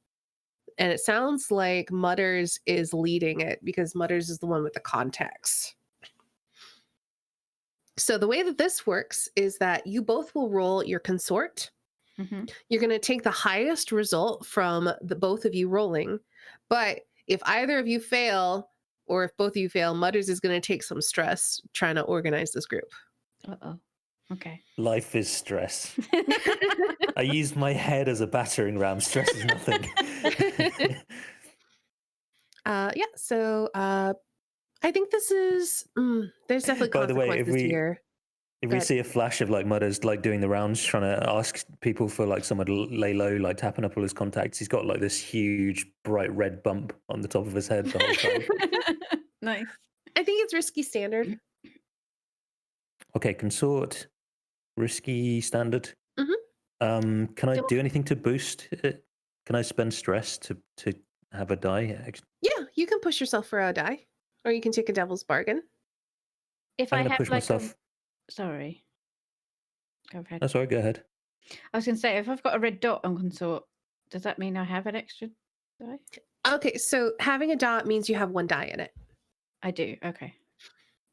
And it sounds like Mutters is leading it because Mutters is the one with the contacts. So the way that this works is that you both will roll your consort. Mm-hmm. You're going to take the highest result from the both of you rolling. But if either of you fail, or if both of you fail, Mutters is going to take some stress trying to organize this group. Uh-oh. Okay. Life is stress. I used my head as a battering ram. Stress is nothing. Yeah, so I think this is there's definitely By the way, consequences here. if we see a flash of like Mudders like doing the rounds, trying to ask people for like someone to lay low, like tapping up all his contacts, he's got like this huge bright red bump on the top of his head the whole time. Nice. I think it's risky standard. Okay, consort, risky standard. Mm-hmm. Can I do anything to boost it? Can I spend stress to have a die? Yeah, you can push yourself for a die, or you can take a devil's bargain. If I'm I gonna have push like myself. Sorry. Go ahead. Oh, sorry, go ahead. I was going to say, if I've got a red dot on consort, does that mean I have an extra die? Okay, so having a dot means you have one die in it. I do. Okay.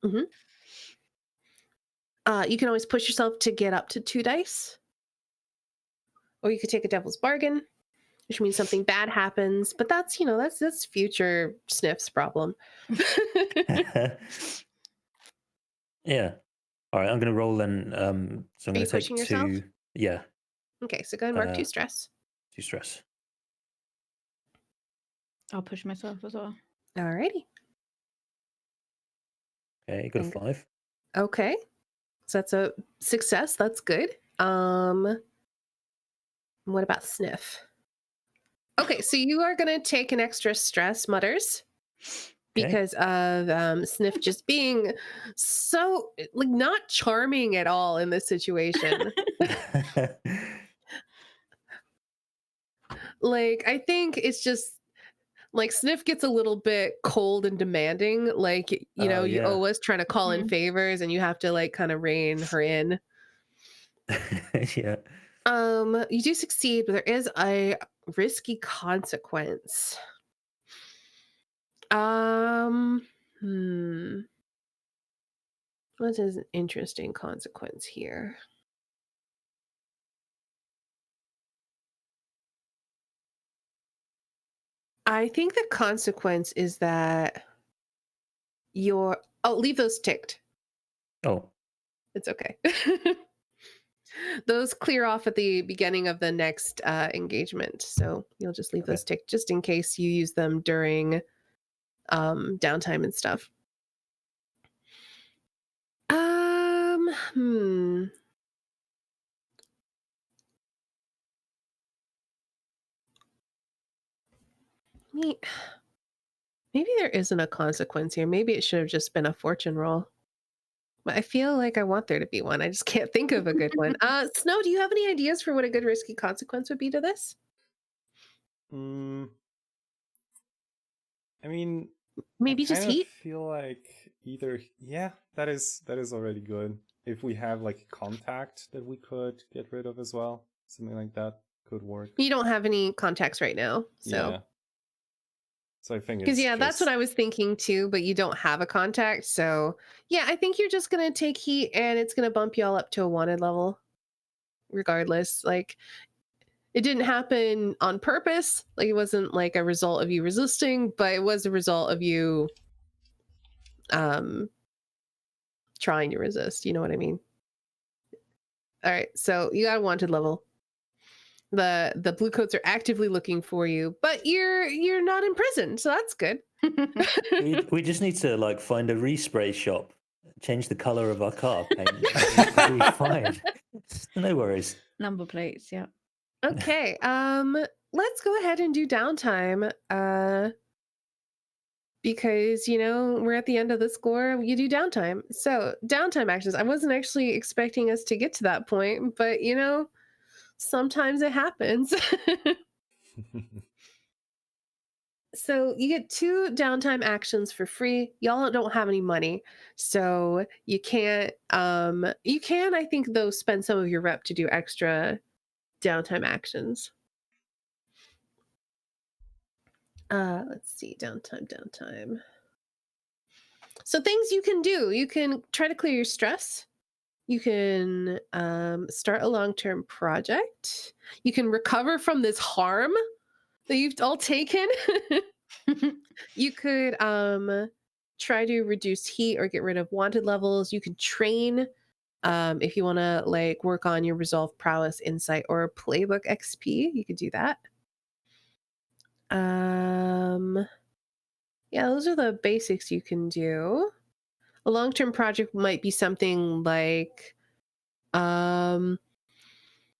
Mm-hmm. You can always push yourself to get up to 2 dice. Or you could take a devil's bargain, which means something bad happens. But that's, that's future Sniff's problem. Yeah. All right, I'm going to roll then. So I'm going to take pushing yourself? 2. Yeah, Okay, so go ahead and mark 2 stress. 2 stress. I'll push myself as well. Alrighty. Okay, got a 5. Okay. So that's a success. That's good. What about Sniff? Okay, so you are going to take an extra stress, Mutters, because of Sniff just being so like not charming at all in this situation. Like, I think it's just like Sniff gets a little bit cold and demanding. Like, you owe us trying to call in favors and you have to like kind of rein her in. Yeah. You do succeed, but there is a risky consequence. What is an interesting consequence here? I think the consequence is that leave those ticked. Oh, It's okay. Those clear off at the beginning of the next engagement. So you'll just leave Okay. those ticked just in case you use them during downtime and stuff. Hmm. Maybe there isn't a consequence here. Maybe it should have just been a fortune roll. But I feel like I want there to be one. I just can't think of a good one. Snow, do you have any ideas for what a good risky consequence would be to this? I mean, Maybe I just kind of heat? feel like either, yeah, that is already good. If we have like contact that we could get rid of as well, something like that could work. You don't have any contacts right now, so. Yeah. So I think Because it's that's what just I was thinking too, but you don't have a contact, so yeah, I think you're just gonna take heat and it's gonna bump you all up to a wanted level, regardless. Like it didn't happen on purpose, like it wasn't like a result of you resisting, but it was a result of you trying to resist. You know what I mean? All right, so you got a wanted level. The blue coats are actively looking for you, but you're not in prison, so that's good. we just need to like find a respray shop, change the color of our car paint. We'll be fine. No worries. Number plates, yeah. Okay, let's go ahead and do downtime. Because we're at the end of the score, you do downtime. So downtime actions. I wasn't actually expecting us to get to that point, but sometimes it happens. So you get 2 downtime actions for free. Y'all don't have any money, so you can't. You can, I think, though, spend some of your rep to do extra downtime actions. Let's see, downtime. So things you can do. You can try to clear your stress. You can start a long-term project. You can recover from this harm that you've all taken. You could try to reduce heat or get rid of wanted levels. You can train if you want to like work on your resolve, prowess, insight, or playbook XP. You could do that. Yeah, those are the basics you can do. A long-term project might be something like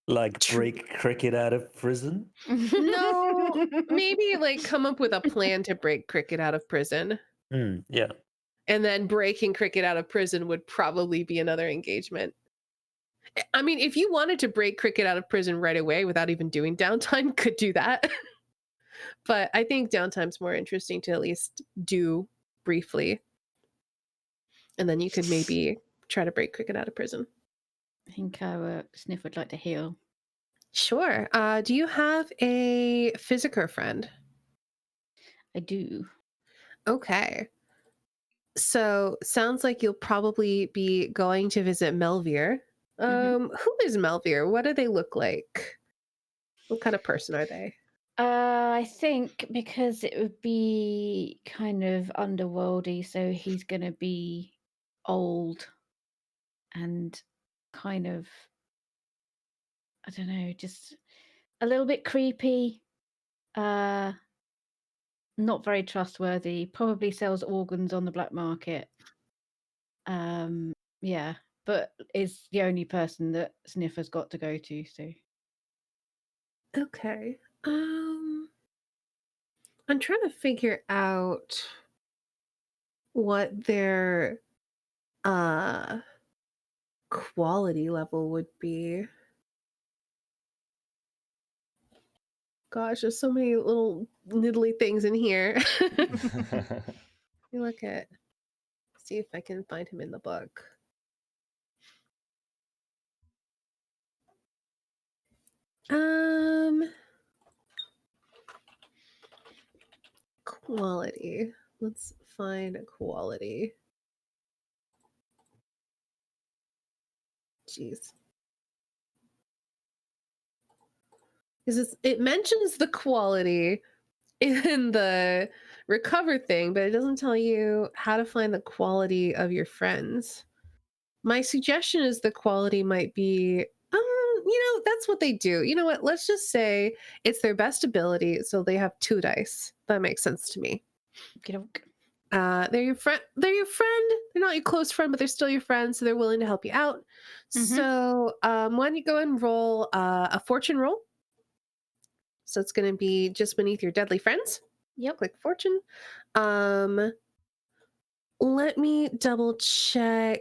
Like break cricket out of prison. no, maybe like come up with a plan to break cricket out of prison. Yeah. And then breaking cricket out of prison would probably be another engagement. I mean, if you wanted to break cricket out of prison right away without even doing downtime, could do that. But I think downtime's more interesting to at least do briefly. And then you could maybe try to break cricket out of prison. I think Sniff would like to heal. Sure. Do you have a physiker friend? I do. Okay. So sounds like you'll probably be going to visit Melvier. Who is Melvier? What do they look like? What kind of person are they? I think because it would be kind of underworldy, so he's going to be old and kind of, I don't know, just a little bit creepy. Not very trustworthy. Probably sells organs on the black market. Yeah, but is the only person that Sniff has got to go to. So Okay. I'm trying to figure out what their quality level would be. Gosh, there's so many little niddly things in here. You see if I can find him in the book. Quality. Let's find a quality. Jeez. Because it mentions the quality in the recover thing, but it doesn't tell you how to find the quality of your friends. My suggestion is the quality might be, that's what they do. You know what? Let's just say it's their best ability, so they have 2 dice. That makes sense to me. Okey-doke. They're your friend. They're your friend. They're not your close friend, but they're still your friend, so they're willing to help you out. So, why don't you go and roll a fortune roll? So it's going to be just beneath your deadly friends. Yep. Click fortune. Let me double check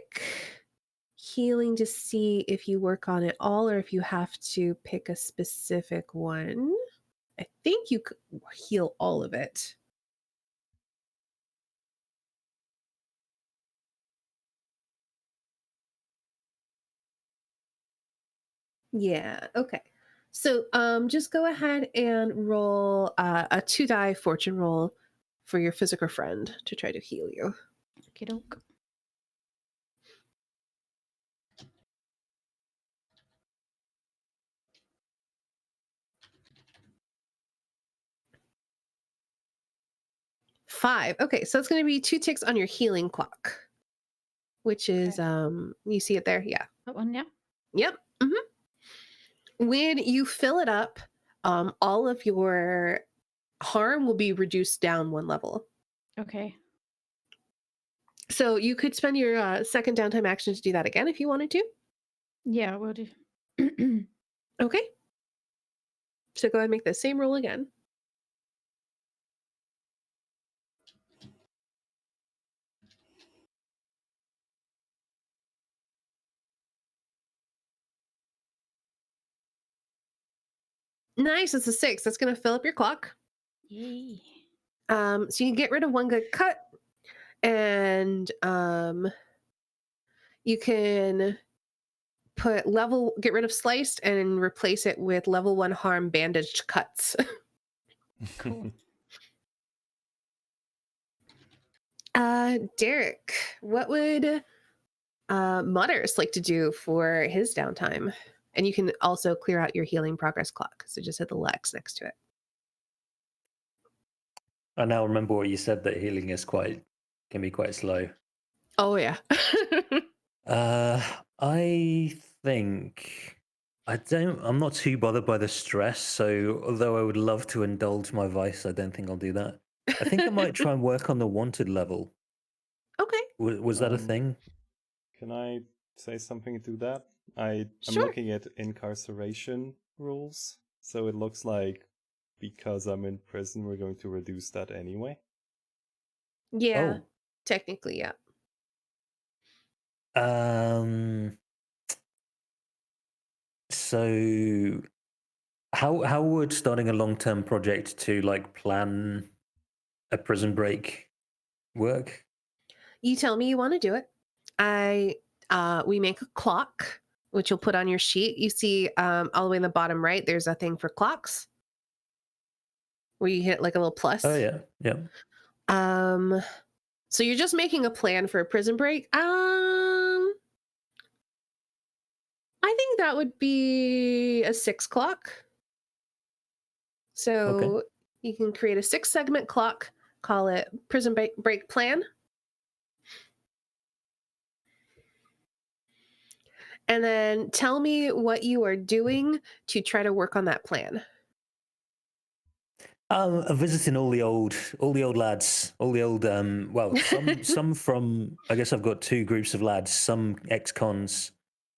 healing to see if you work on it all or if you have to pick a specific one. I think you could heal all of it. Yeah, okay. So just go ahead and roll a 2-die fortune roll for your physical friend to try to heal you. Okey-doke. Five. Okay, so it's going to be 2 ticks on your healing clock, which is you see it there? Yeah. That one, yeah. Yep. When you fill it up, all of your harm will be reduced down 1 level. Okay. So you could spend your second downtime action to do that again if you wanted to. Yeah, will do. Okay. So go ahead and make the same roll again. Nice, it's a 6. That's going to fill up your clock. Yay. So you can get rid of 1 good cut, and you can get rid of sliced and replace it with level 1 harm bandaged cuts. Cool. Derek, what would Mutters like to do for his downtime? And you can also clear out your healing progress clock. So just hit the X next to it. I now remember what you said, that healing can be quite slow. Oh yeah. I think I'm not too bothered by the stress, so although I would love to indulge my vice, I don't think I'll do that. I think I might try and work on the wanted level. Okay. Was that a thing? Can I say something to that? I'm Sure. looking at incarceration rules, so it looks like because I'm in prison, we're going to reduce that anyway. Yeah. Oh. Technically, yeah. So how would starting a long-term project to like plan a prison break work? You tell me you want to do it. We make a clock, which you'll put on your sheet. You see all the way in the bottom right, there's a thing for clocks where you hit like a little plus. Oh yeah, yeah. So you're just making a plan for a prison break. I think that would be a 6 clock. So you can create a 6-segment clock, call it prison break plan. And then tell me what you are doing to try to work on that plan. I'm visiting all the old lads, all the old well, some from, I guess I've got 2 groups of lads, some ex-cons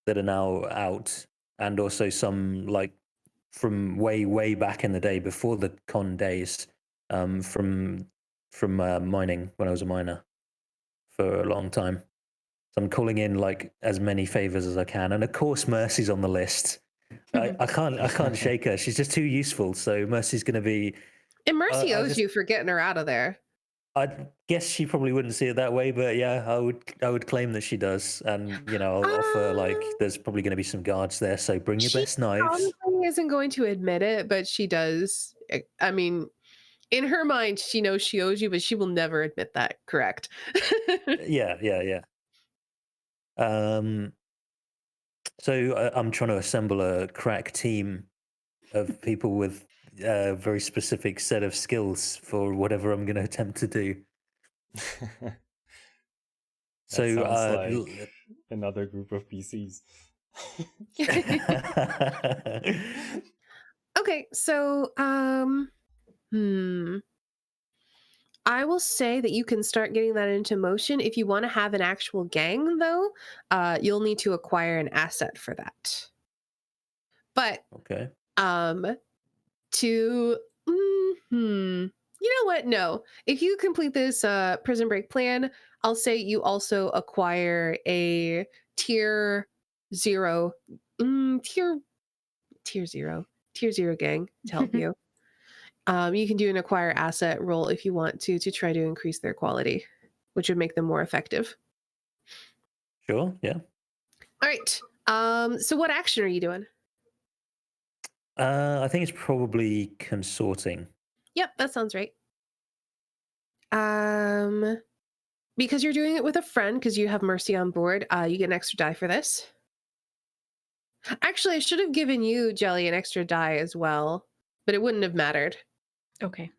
that are now out, and also some like from way back in the day before the con days, from mining when I was a miner for a long time. So I'm calling in like as many favors as I can, and of course Mercy's on the list. I can't shake her. She's just too useful. So Mercy's going to be. And Mercy owes you for getting her out of there. I guess she probably wouldn't see it that way, but yeah, I would claim that she does, and I'll offer like there's probably going to be some guards there, so bring your best knives. She probably isn't going to admit it, but she does. I mean, in her mind, she knows she owes you, but she will never admit that. Correct? Yeah. So I'm trying to assemble a crack team of people with a very specific set of skills for whatever I'm going to attempt to do. That So sounds like another group of PCs. Okay, so I will say that you can start getting that into motion. If you want to have an actual gang, though, you'll need to acquire an asset for that. But okay. to you know what? No. If you complete this prison break plan, I'll say you also acquire a tier 0 tier 0 gang to help you. You can do an acquire asset roll if you want to try to increase their quality, which would make them more effective. Sure, yeah. All right. So what action are you doing? I think it's probably consorting. Yep, that sounds right. Because you're doing it with a friend, because you have Mercy on board, you get an extra die for this. Actually, I should have given you, Jelly, an extra die as well, but it wouldn't have mattered. Okay.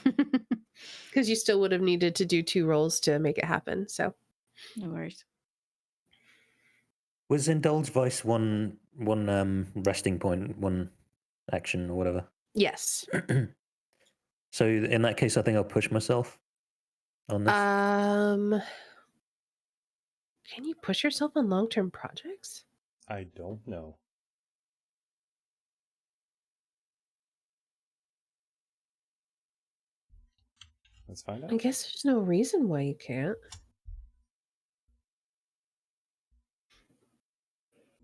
Because you still would have needed to do 2 rolls to make it happen, so. No worries. Was Indulge Vice one resting point, one action or whatever? Yes. So in that case, I think I'll push myself on this. Can you push yourself on long-term projects? I don't know. Let's find out. I guess there's no reason why you can't.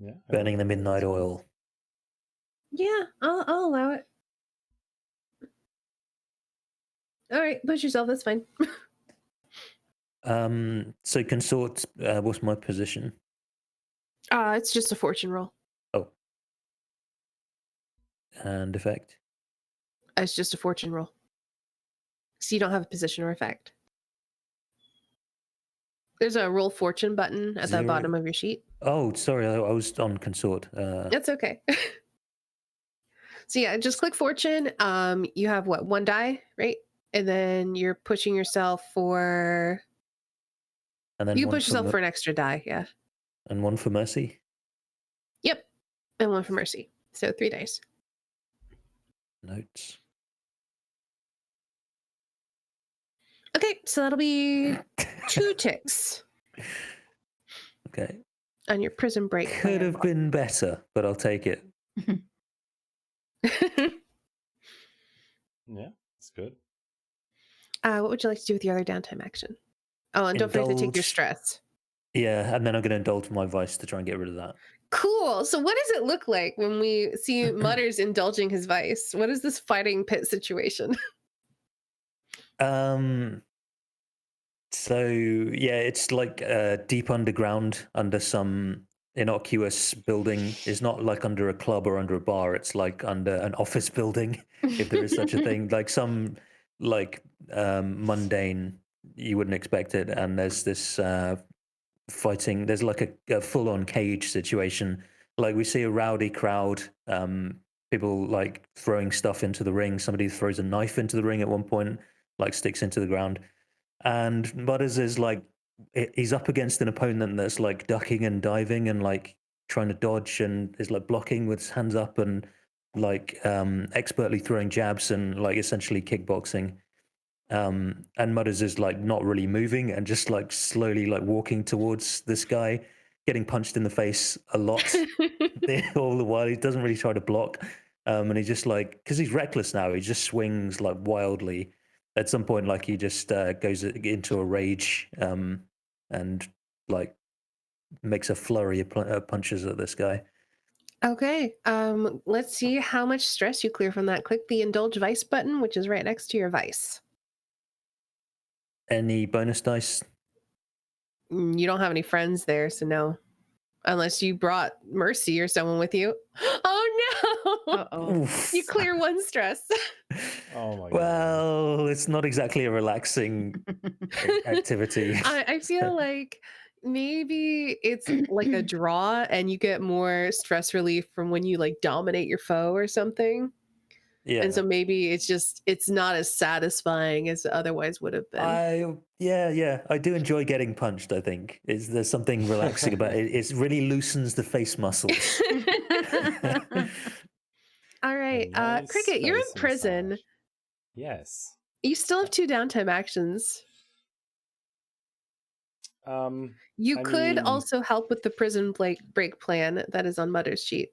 Yeah. Burning the midnight oil. Yeah, I'll allow it. All right, push yourself. That's fine. So consort, what's my position? It's just a fortune roll. Oh. And effect? It's just a fortune roll. So you don't have a position or effect. There's a roll fortune button at the 0. bottom of your sheet. Oh, sorry, I was on consort. That's okay. So yeah, just click fortune. You have what, 1 die, right? And then you're pushing yourself for. And then You can one push for yourself for an extra die, yeah. and one for mercy. Yep, and 1 for mercy. So 3 dice. Notes. Okay, so that'll be 2 ticks Okay. on your prison break. Could have been better, but I'll take it. Yeah, it's good. What would you like to do with the other downtime action? Oh, and don't forget to take your Indulge. stress. Yeah, and then I'm going to indulge my vice to try and get rid of that. Cool. So what does it look like when we see Mutters indulging his vice? What is this fighting pit situation? So yeah, it's like deep underground under some innocuous building. It's not like under a club or under a bar. It's like under an office building, if there is such a thing. Like some mundane, you wouldn't expect it. And there's this fighting. There's like a full-on cage situation. Like we see a rowdy crowd. People like throwing stuff into the ring. Somebody throws a knife into the ring at one point, like sticks into the ground. And Butters is like, he's up against an opponent that's like ducking and diving and like trying to dodge and is like blocking with his hands up and like expertly throwing jabs and like essentially kickboxing. And Mutters is like not really moving and just like slowly like walking towards this guy, getting punched in the face a lot all the while. He doesn't really try to block. And he just like, because he's reckless now, he just swings like wildly. At some point, like he just goes into a rage and like makes a flurry of punches at this guy. Okay. Let's see how much stress you clear from that. Click the indulge vice button, which is right next to your vice. Any bonus dice? You don't have any friends there, so no. Unless you brought Mercy or someone with you. Oh no! Uh-oh. You clear 1 stress. Oh my god. Well, it's not exactly a relaxing activity. I feel like maybe it's like a draw and you get more stress relief from when you like dominate your foe or something. Yeah. And so maybe it's not as satisfying as it otherwise would have been. I do enjoy getting punched. I think there's something relaxing about it. It really loosens the face muscles. All right, nice Cricket, you're in face prison. massage. Yes. You still have 2 downtime actions. You I could mean, also help with the prison break plan that is on Mutter's sheet.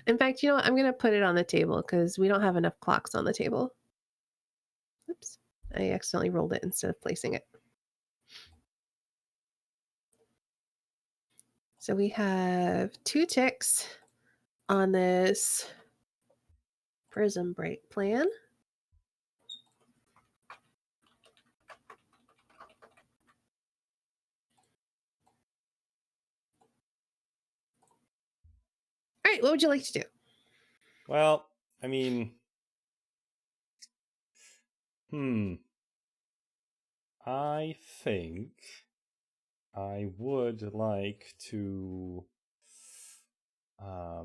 In fact, you know what? I'm going to put it on the table because we don't have enough clocks on the table. Oops. I accidentally rolled it instead of placing it. So we have 2 ticks on this prison break plan. All right, what would you like to do? well, I mean, I think I would like to. I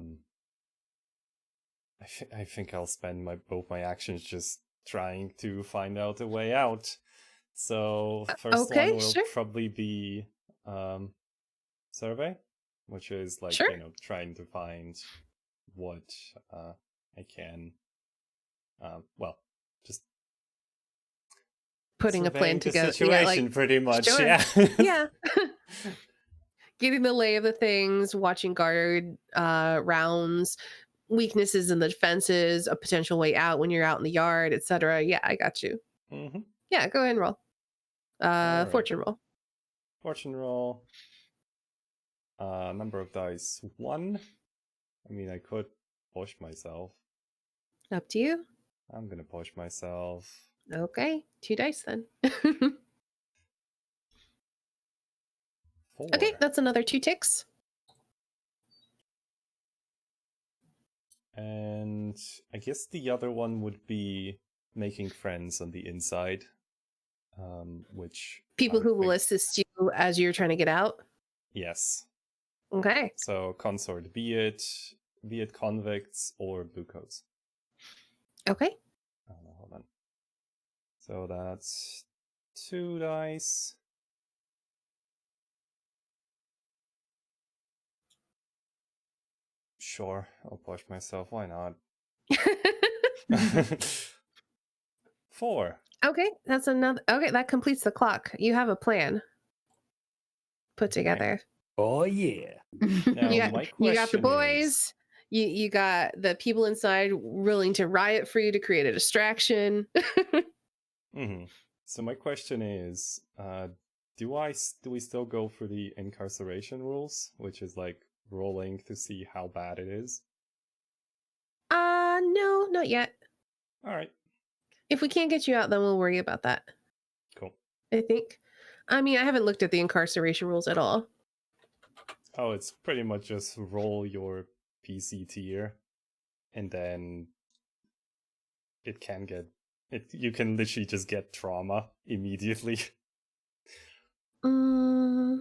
think I'll spend both my actions just trying to find out a way out. So first okay, one will sure. probably be survey, which is like Sure. trying to find what I can. Well, just Putting a plan surveying the together. situation, pretty much. sure. Yeah. Yeah. Getting the lay of the things, watching guard rounds, weaknesses in the defenses, a potential way out when you're out in the yard, etc. Yeah, I got you. Mm-hmm. Yeah, go ahead and roll. right. Fortune roll. Fortune roll. Number of dice 1. I mean, I could push myself. Up to you. I'm gonna push myself. Okay, 2 dice then. 4. Okay, that's another 2 ticks. And I guess the other one would be making friends on the inside, which People I who will think- assist you as you're trying to get out. Yes. Okay. So consort, be it convicts or bluecoats. Okay. Hold on. So that's 2 dice. Sure, I'll push myself. Why not? 4. Okay, that's another. Okay, that completes the clock. You have a plan put together. Oh yeah. Now, you, got, my you got the question boys. is- You got the people inside willing to riot for you to create a distraction. Mm-hmm. So my question is, do we still go for the incarceration rules, which is like rolling to see how bad it is? No, not yet. All right, If we can't get you out, then we'll worry about that. cool. I think. I mean, I haven't looked at the incarceration rules at all. Oh, it's pretty much just roll your PC tier, and then it can get it. You can literally just get trauma immediately. Hmm.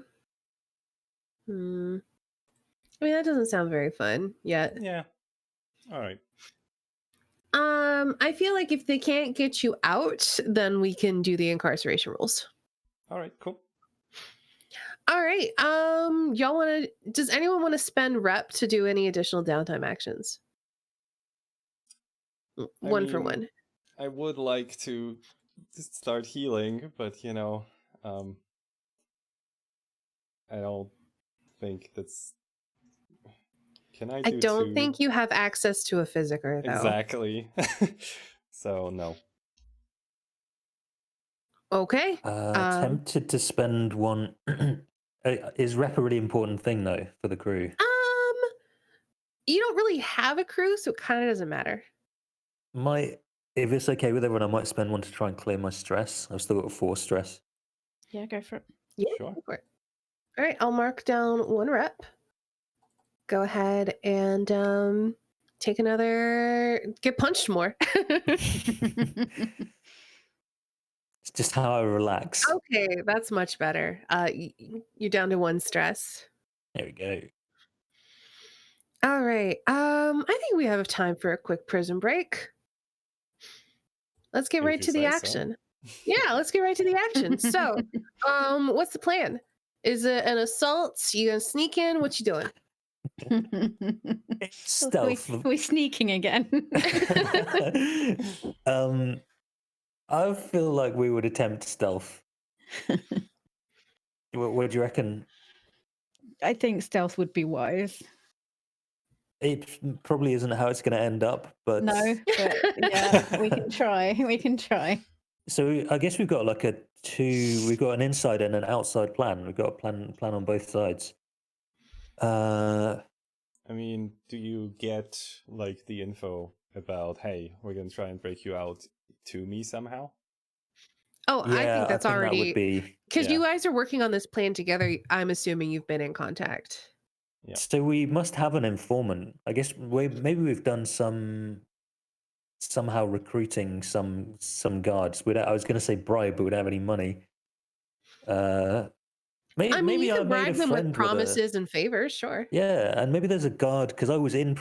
I mean, that doesn't sound very fun yet. Yeah. All right. I feel like if they can't get you out, then we can do the incarceration rules. All right. Cool. All right. Y'all want to? Does anyone want to spend rep to do any additional downtime actions? One for mean, one. I would like to just start healing, but I don't think that's. Can I do I don't 2? think you have access to a physiker, though. Exactly. So no. Okay. Tempted to spend 1. Is rep a really important thing though for the crew? You don't really have a crew, so it kind of doesn't matter. If it's okay with everyone, I might spend 1 to try and clear my stress. I've still got 4 stress. Yeah, go for it. Yeah. Sure. Go for it. All right. I'll mark down 1 rep. Go ahead and take another. Get punched more. It's just how I relax. Okay, that's much better. You're down to 1 stress. There we go. All right. I think we have time for a quick prison break. let's get If right you to the say so. action. Yeah, let's get right to the action. So, what's the plan? Is it an assault? You gonna sneak in? What you doing? Stealth. We're sneaking again. I feel like we would attempt stealth. What do you reckon? I think stealth would be wise. It probably isn't how it's going to end up, but No, but yeah, we can try. We can try. So I guess we've got like we've got an inside and an outside plan. We've got a plan on both sides. I mean, do you get like the info about, hey, we're gonna try and break you out to me somehow? Oh, I Yeah, think that's that would already be. because Yeah. you guys are working on this plan together. I'm assuming you've been in contact. Yeah. So we must have an informant. I guess maybe we've done somehow recruiting some guards. I was going to say bribe, but we don't have any money. Maybe I mean, you I can made a bribe them with friend promises and favors, sure. Yeah, and maybe there's a guard because I was in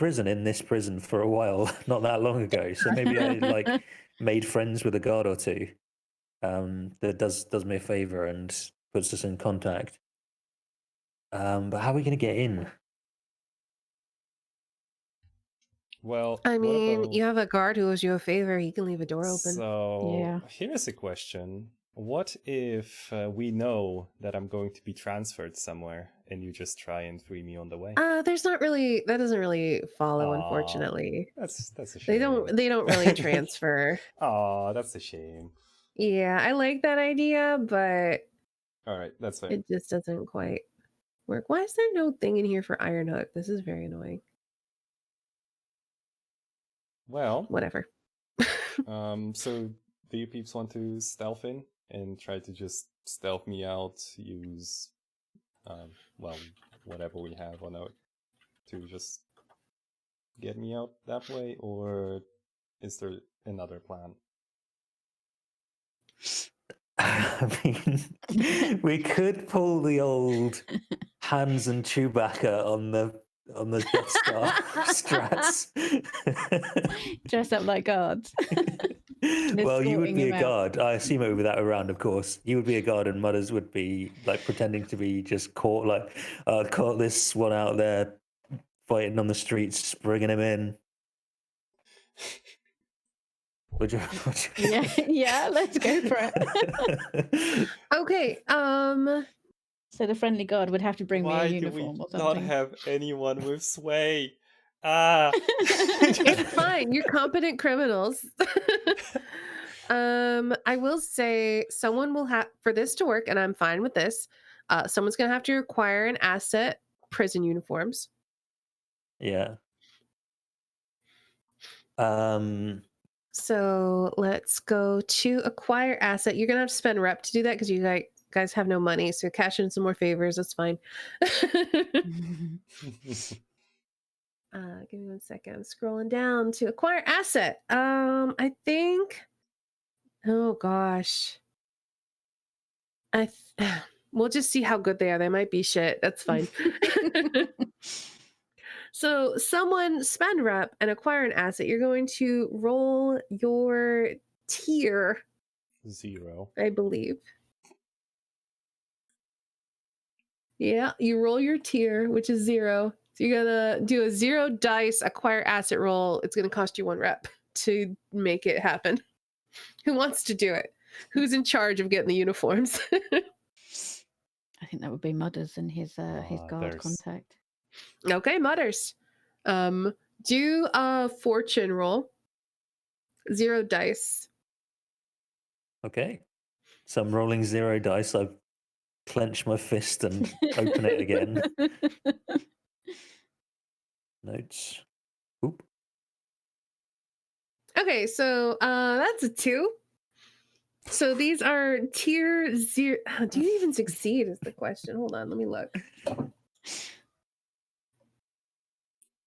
this prison for a while, not that long ago. So maybe I like made friends with a guard or two. That does me a favor and puts us in contact. But how are we going to get in? Well, I what mean, about... you have a guard who owes you a favor. He can leave a door open. So Yeah. here's a question. What if we know that I'm going to be transferred somewhere and you just try and free me on the way? There's not really that doesn't really follow, Aw, unfortunately. That's a shame. They don't really transfer. Aw, that's a shame. Yeah, I like that idea, but All right, that's fair. it just doesn't quite work. Why is there no thing in here for Iron Hook? This is very annoying. Well, Whatever. so do you peeps want to stealth in and try to just stealth me out, use, well, whatever we have on our, to just get me out that way, or is there another plan? I mean, we could pull the old Hans and Chewbacca on the Death Star strats. Dress up like guards. Well, you would escorting be a them out. guard. I assume it would be that around, of course. You would be a guard, and Mudders would be like pretending to be just caught, like caught this one out there fighting on the streets, bringing him in. Would you? Yeah, yeah, let's go for it. Okay, So the friendly guard would have to bring me a Why do uniform we or not something. have anyone with sway? Ah, it's fine. You're competent criminals. I will say someone will have for this to work, and I'm fine with this. Someone's gonna have to acquire an asset, prison uniforms. Yeah. So let's go to acquire asset. You're gonna have to spend rep to do that because you guys have no money. So cash in some more favors. That's fine. Give me 1 second. I'm scrolling down to acquire asset. I think. Oh gosh. We'll just see how good they are. They might be shit. That's fine. So someone spend rep and acquire an asset. You're going to roll your tier, 0. I believe. Yeah, you roll your tier, which is 0. So you're gonna do a 0 dice acquire asset roll. It's gonna cost you 1 rep to make it happen. Who wants to do it? Who's in charge of getting the uniforms? I think that would be Mudders and his guard there's- contact. Okay, Mutters. Do a fortune roll. 0 dice. Okay. So I'm rolling 0 dice. I clench my fist and open it again. Notes. Oop. Okay, so that's a 2. So these are tier 0. Do you even succeed is the question. Hold on, let me look.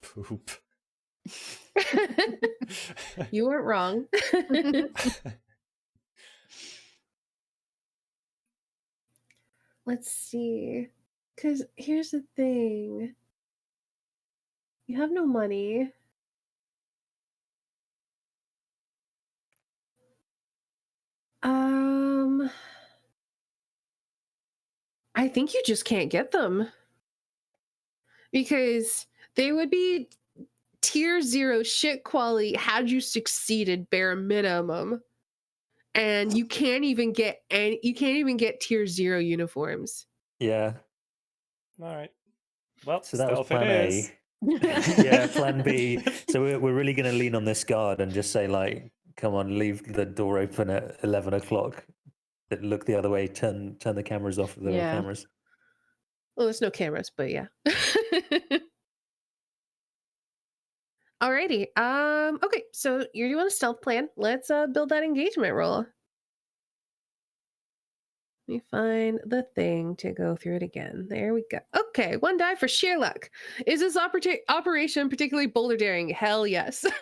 Poop. You weren't wrong. Let's see. Because here's the thing. You have no money. Um, I think you just can't get them because they would be tier 0 shit quality had you succeeded bare minimum. And you can't even get tier 0 uniforms. Yeah. All right. Well, So that was stealth it plan is. A. Yeah, plan B. So we're really going to lean on this guard and just say, like, come on, leave the door open at 11 o'clock. Look the other way, turn the cameras off if there are Yeah. cameras. Well, there's no cameras, but yeah. Alrighty. Okay, so you're doing a stealth plan. Let's build that engagement roll. Let me find the thing to go through it again. There we go. Okay, 1 die for sheer luck. Is this operation particularly boulder daring? Hell yes. Is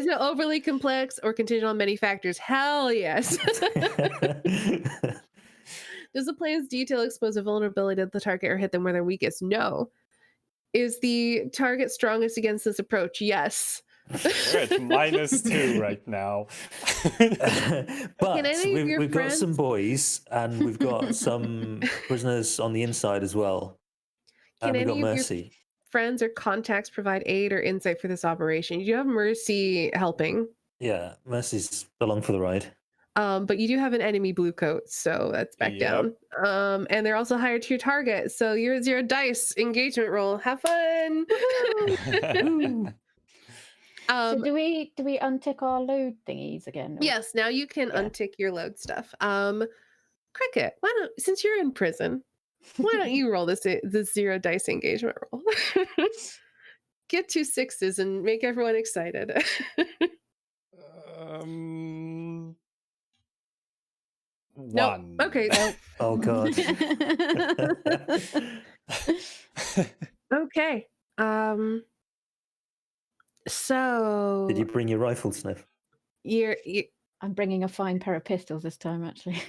it overly complex or contingent on many factors? Hell yes. Does the plan's detail expose a vulnerability to the target or hit them where they're weakest? No. Is the target strongest against this approach? Yes. We're at -2 right now. But any of your we've got some friends- boys and we've got some prisoners on the inside as well. Can And we've got any of your Mercy. friends or contacts provide aid or insight for this operation? You do have Mercy helping, Yeah, Mercy's along for the ride. but you do have an enemy blue coat, so that's back Yep. down. And they're also higher to your target, so you're at 0 dice engagement roll. Have fun. Woohoo! So do we untick our load thingies again? Or- Yes, now you can Yeah. untick your load stuff. Cricket, why don't, since you're in prison, why don't you roll this 0 dice engagement roll? Get 2 6s and make everyone excited. Nope. 1. Okay. Oh god. Okay. So Did you bring your rifle, Sniff? you I'm bringing a fine pair of pistols this time, actually.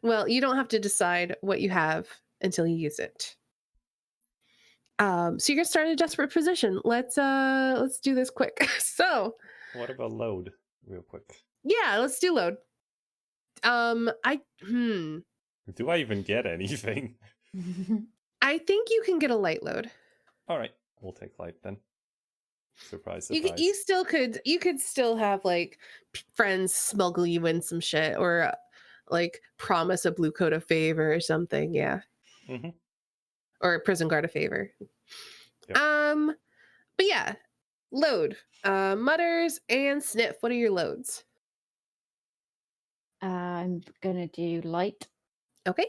well, you don't have to decide what you have until you use it. So you're gonna start in a desperate position. Let's do this quick. So What about load, real quick? yeah, let's do load. Do I even get anything? I think you can get a light load. All right, we'll take light then. Surprise, You surprise. you could still have like friends smuggle you in some shit or like promise a blue coat a favor or something. Yeah. Mhm. Or a prison guard a favor. Yep. But yeah, load. Mutters and Sniff. What are your loads? I'm gonna do light. Okay.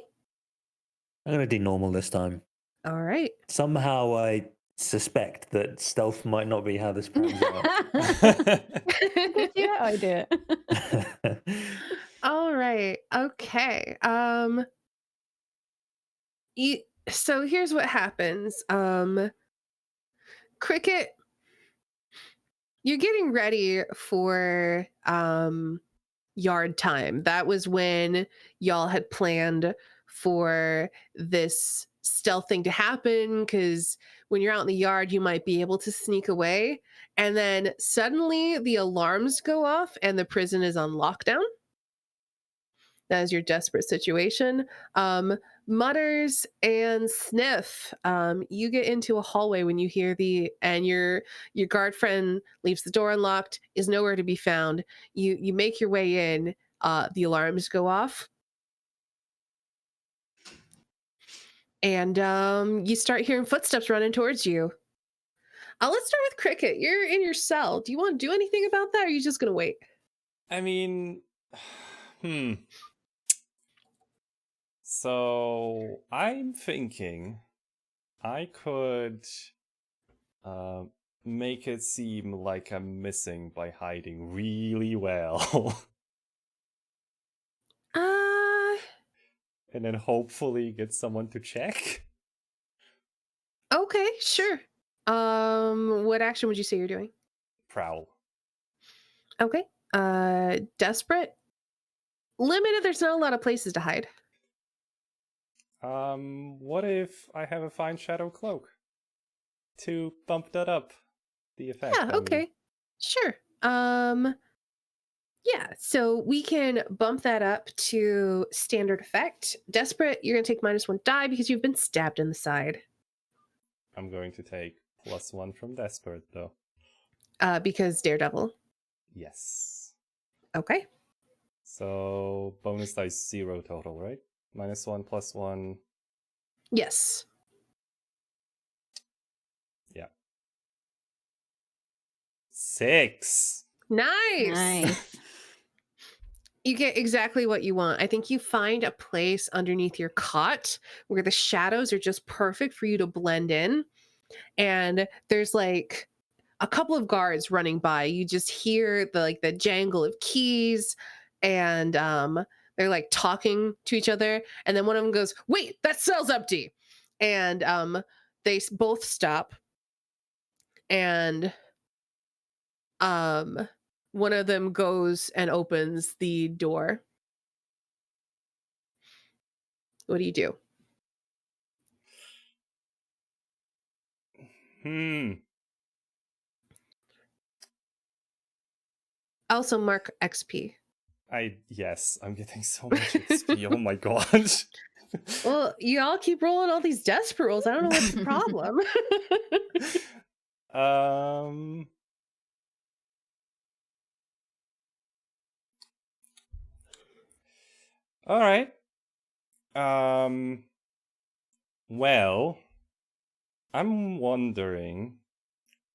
I'm going to do normal this time. All right. Somehow I suspect that stealth might not be how this pans out. What gives you that idea? All right. Okay. So here's what happens. Cricket, you're getting ready for yard time. That was when y'all had planned for this stealth thing to happen, because when you're out in the yard you might be able to sneak away, and then suddenly the alarms go off and the prison is on lockdown. That is your desperate situation. Mutters and Sniff, you get into a hallway when you hear your guard friend leaves the door unlocked, is nowhere to be found. You make your way in, the alarms go off, and you start hearing footsteps running towards you. Let's start with Cricket. You're in your cell. Do you want to do anything about that, or are you just gonna wait? I mean, So I'm thinking I could make it seem like I'm missing by hiding really well. And then hopefully get someone to check. Okay, sure. What action would you say you're doing? Prowl. Okay. Desperate. Limited, there's not a lot of places to hide. What if I have a fine shadow cloak to bump that up the effect? Yeah, okay. Sure. Yeah, so we can bump that up to standard effect. Desperate, you're going to take -1 die because you've been stabbed in the side. I'm going to take +1 from Desperate, though. Because Daredevil. Yes. Okay. So bonus dice 0 total, right? -1 +1. Yes. Yeah. 6. Nice. Nice. You get exactly what you want. I think you find a place underneath your cot where the shadows are just perfect for you to blend in. And there's like a couple of guards running by. You just hear the jangle of keys, and they're like talking to each other. And then one of them goes, "Wait, that cell's empty." And they both stop, and one of them goes and opens the door. What do you do? Also mark XP. Yes, I'm getting so much XP. Oh my gosh. Well, you all keep rolling all these desperate rolls. I don't know what's the problem. All right. Well, I'm wondering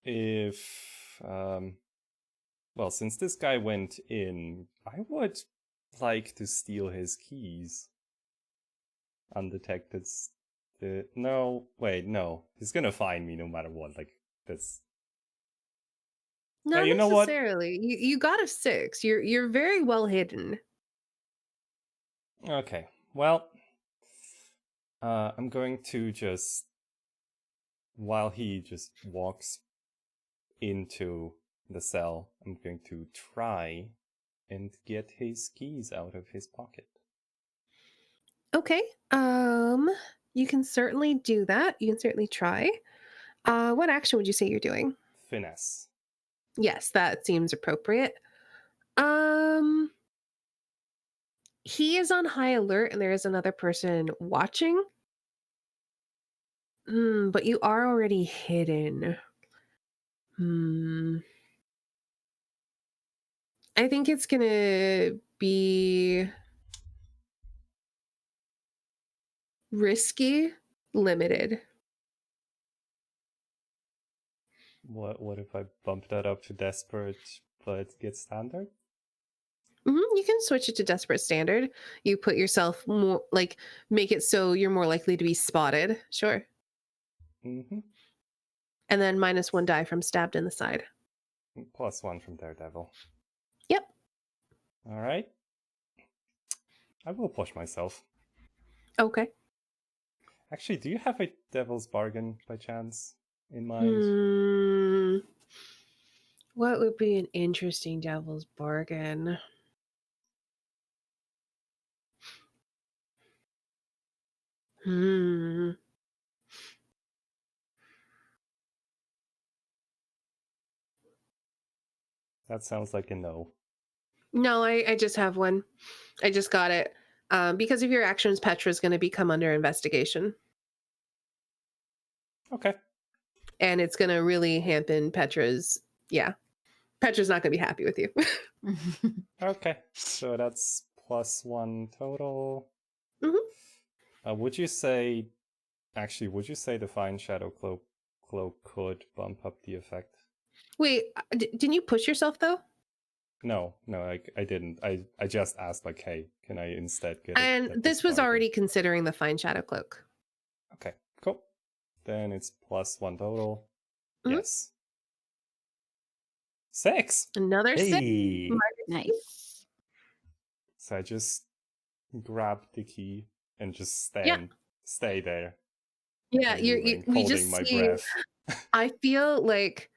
if well, since this guy went in, I would like to steal his keys. Undetected. No, wait, no. He's gonna find me no matter what. Like, that's. Not you know what? necessarily. You got a 6. You're very well hidden. Okay. Well, I'm going to just, while he just walks into the cell, I'm going to try and get his keys out of his pocket. Okay. You can certainly do that. You can certainly try. What action would you say you're doing? Finesse. Yes, that seems appropriate. Um, he is on high alert and there is another person watching. But you are already hidden. I think it's gonna be risky, limited. What if I bump that up to desperate but get standard? You can switch it to desperate standard. You put yourself more like make it so you're more likely to be spotted. Sure. Mm-hmm. And then -1 die from stabbed in the side. +1 from Daredevil. Yep. All right. I will push myself. Okay. Actually, do you have a Devil's Bargain by chance in mind? What would be an interesting devil's bargain? That sounds like a no. No, I just have one. I just got it. Because of your actions, Petra's going to become under investigation. Okay. And it's going to really hamper Petra's. Yeah. Petra's not going to be happy with you. Okay. So that's +1 total. Would you say, actually, would you say Divine Shadow Cloak could bump up the effect? Wait, didn't you push yourself though? No, I didn't. I just asked, like, hey, can I instead get? And this was already considering the Fine Shadow Cloak. Okay, cool. Then it's +1 total. Yes. 6. Another 6. Nice. So I just grab the key and just stay there. Yeah, we holding just my see. breath. I feel like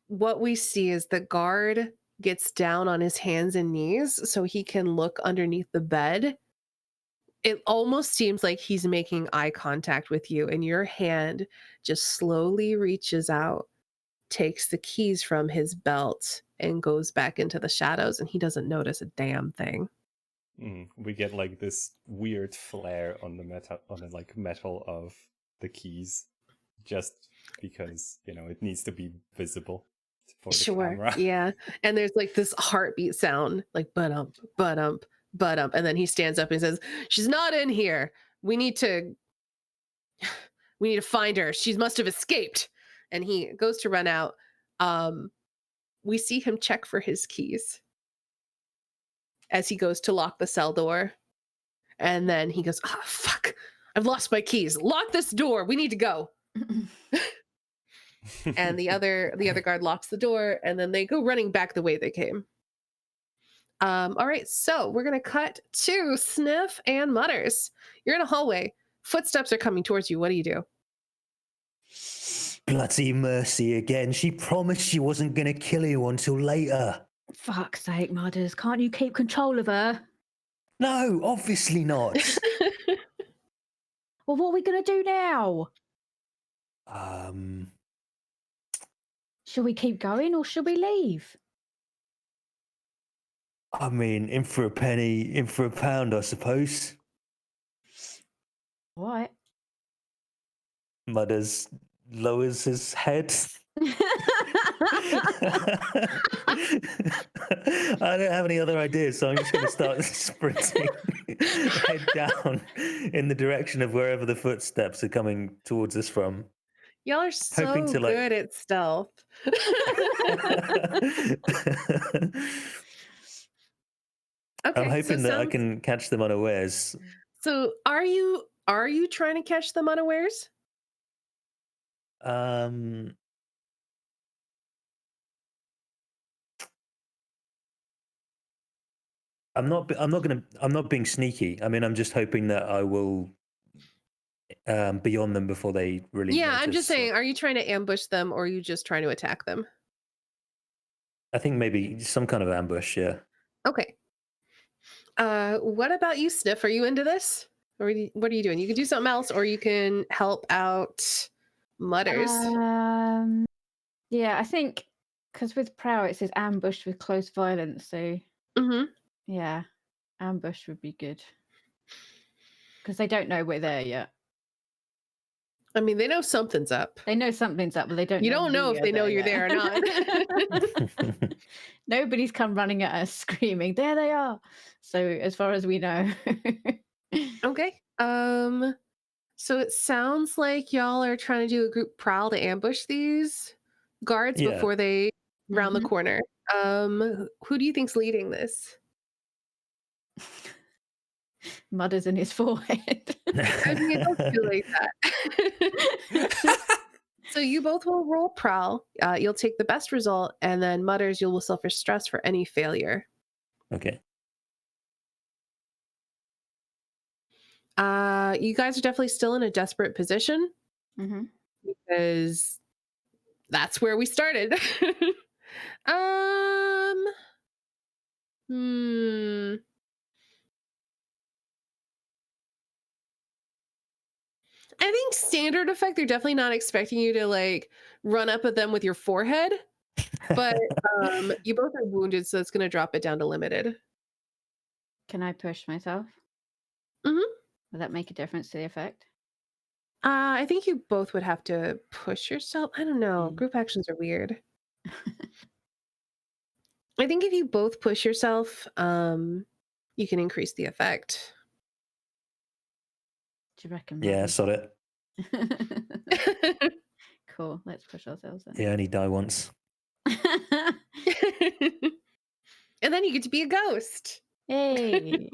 what we see is the guard gets down on his hands and knees so he can look underneath the bed. It almost seems like he's making eye contact with you, and your hand just slowly reaches out takes the keys from his belt and goes back into the shadows, and he doesn't notice a damn thing. We get like this weird flare on the metal of the keys, just because it needs to be visible for the camera. Yeah. And there's like this heartbeat sound, like but-ump, but-ump, but-ump. And then he stands up and says, "She's not in here. We need to find her. She must have escaped." And he goes to run out. We see him check for his keys as he goes to lock the cell door. And then he goes, "Oh, fuck. I've lost my keys. Lock this door. We need to go." And the other guard locks the door, and then they go running back the way they came. All right, so we're gonna cut to Sniff and Mutters. You're in a hallway. Footsteps are coming towards you. What do? Bloody Mercy again. She promised she wasn't going to kill you until later. Fuck's sake, Mudders. Can't you keep control of her? No, obviously not. Well, what are we going to do now? Should we keep going or should we leave? I mean, in for a penny, in for a pound, I suppose. What? Mudders lowers his head. I don't have any other ideas, so I'm just going to start sprinting head down in the direction of wherever the footsteps are coming towards us from. Y'all are so good at stealth. Okay, I'm hoping that I can catch them unawares. So are you trying to catch them unawares? I'm not being sneaky. I mean, I'm just hoping that I will be on them before they really Yeah, I'm just notice. saying, are you trying to ambush them or are you just trying to attack them? I think maybe some kind of ambush, yeah. Okay. What about you, Sniff? Are you into this? Or what are you doing? You can do something else, or you can help out Mutters. Yeah, I think because with Prow it says ambush with close violence, so yeah, ambush would be good because they don't know we're there yet. I mean, they know something's up. They know something's up, but they don't. You don't know if they know you're there or not. Nobody's come running at us screaming, "There they are!" So as far as we know. Okay. So it sounds like y'all are trying to do a group prowl to ambush these guards before they round the corner. Who do you think's leading this? Mudders in his forehead. I mean, it don't feel like that. So you both will roll prowl. You'll take the best result, and then Mutters, you will suffer stress for any failure. Okay. You guys are definitely still in a desperate position because that's where we started. I think standard effect, they're definitely not expecting you to like run up at them with your forehead, but you both are wounded, so it's going to drop it down to limited. Can I push myself? Will that make a difference to the effect? I think you both would have to push yourself. I don't know. Group actions are weird. I think if you both push yourself, you can increase the effect. Do you reckon? Yeah, sod it. Cool. Let's push ourselves then. Yeah, only die once. And then you get to be a ghost. Hey.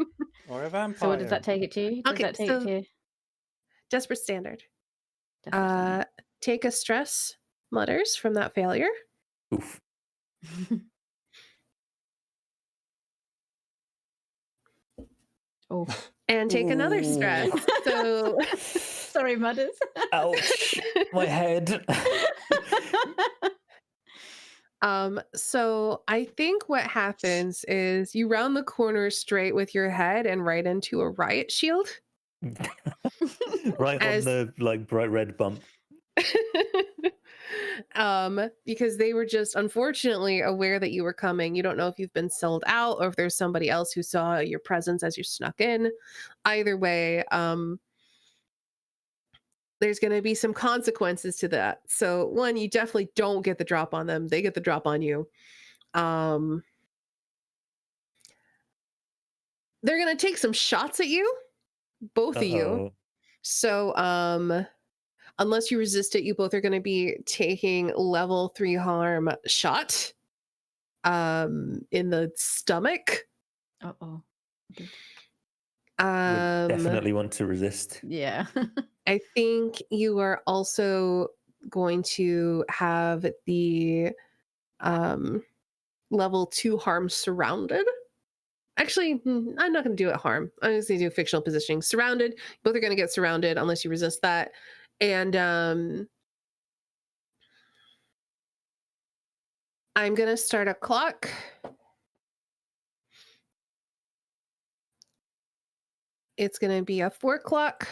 Or a vampire. So what does that take it to? Does that take it to? Desperate standard. Standard. Take a stress, Mutters, from that failure. Oof. Oh. And take another stress. So sorry, Mutters. Ouch. My head. So I think what happens is you round the corner straight with your head and right into a riot shield. Right on the like bright red bump. Because they were just unfortunately aware that you were coming. You don't know if you've been sold out or if there's somebody else who saw your presence as you snuck in. Either way, there's going to be some consequences to that. So one, you definitely don't get the drop on them. They get the drop on you. They're going to take some shots at you, both of you. Uh-oh. So, unless you resist it, you both are going to be taking level 3 harm shot in the stomach. Uh-oh. Good. Would definitely want to resist. Yeah. I think you are also going to have the level 2 harm surrounded. Actually, I'm not going to do it harm. I'm just going to do fictional positioning. Surrounded. Both are going to get surrounded unless you resist that. And I'm going to start a clock. It's going to be a 4 clock.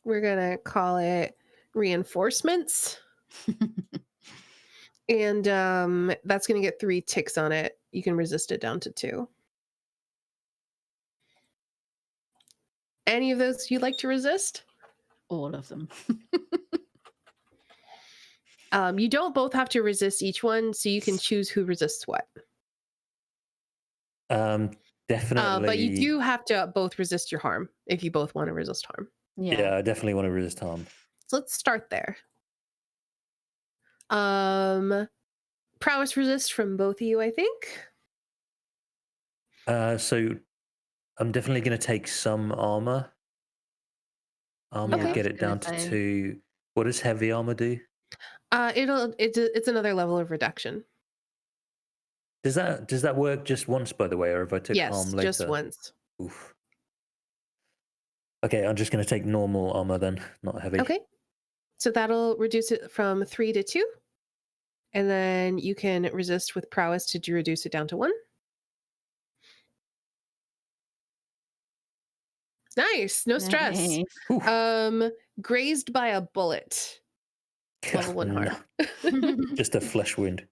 We're going to call it reinforcements. And that's going to get 3 ticks on it. You can resist it down to 2. Any of those you'd like to resist? All of them. You don't both have to resist each one, so you can choose who resists what. Definitely. But you do have to both resist your harm if you both want to resist harm. Yeah, I definitely want to resist harm. So let's start there. Prowess resist from both of you, I think. So I'm definitely going to take some armor. Armor Okay. will get it down to 2. What does heavy armor do? It's another level of reduction. Does that work just once, by the way, or if I took harm later? Yes, just once. Oof. Okay, I'm just going to take normal armor then, not heavy. Okay. So that'll reduce it from 3 to 2. And then you can resist with prowess to reduce it down to 1. Nice. No stress. Nice. Grazed by a bullet. Level 1 harm. Just a flesh wound.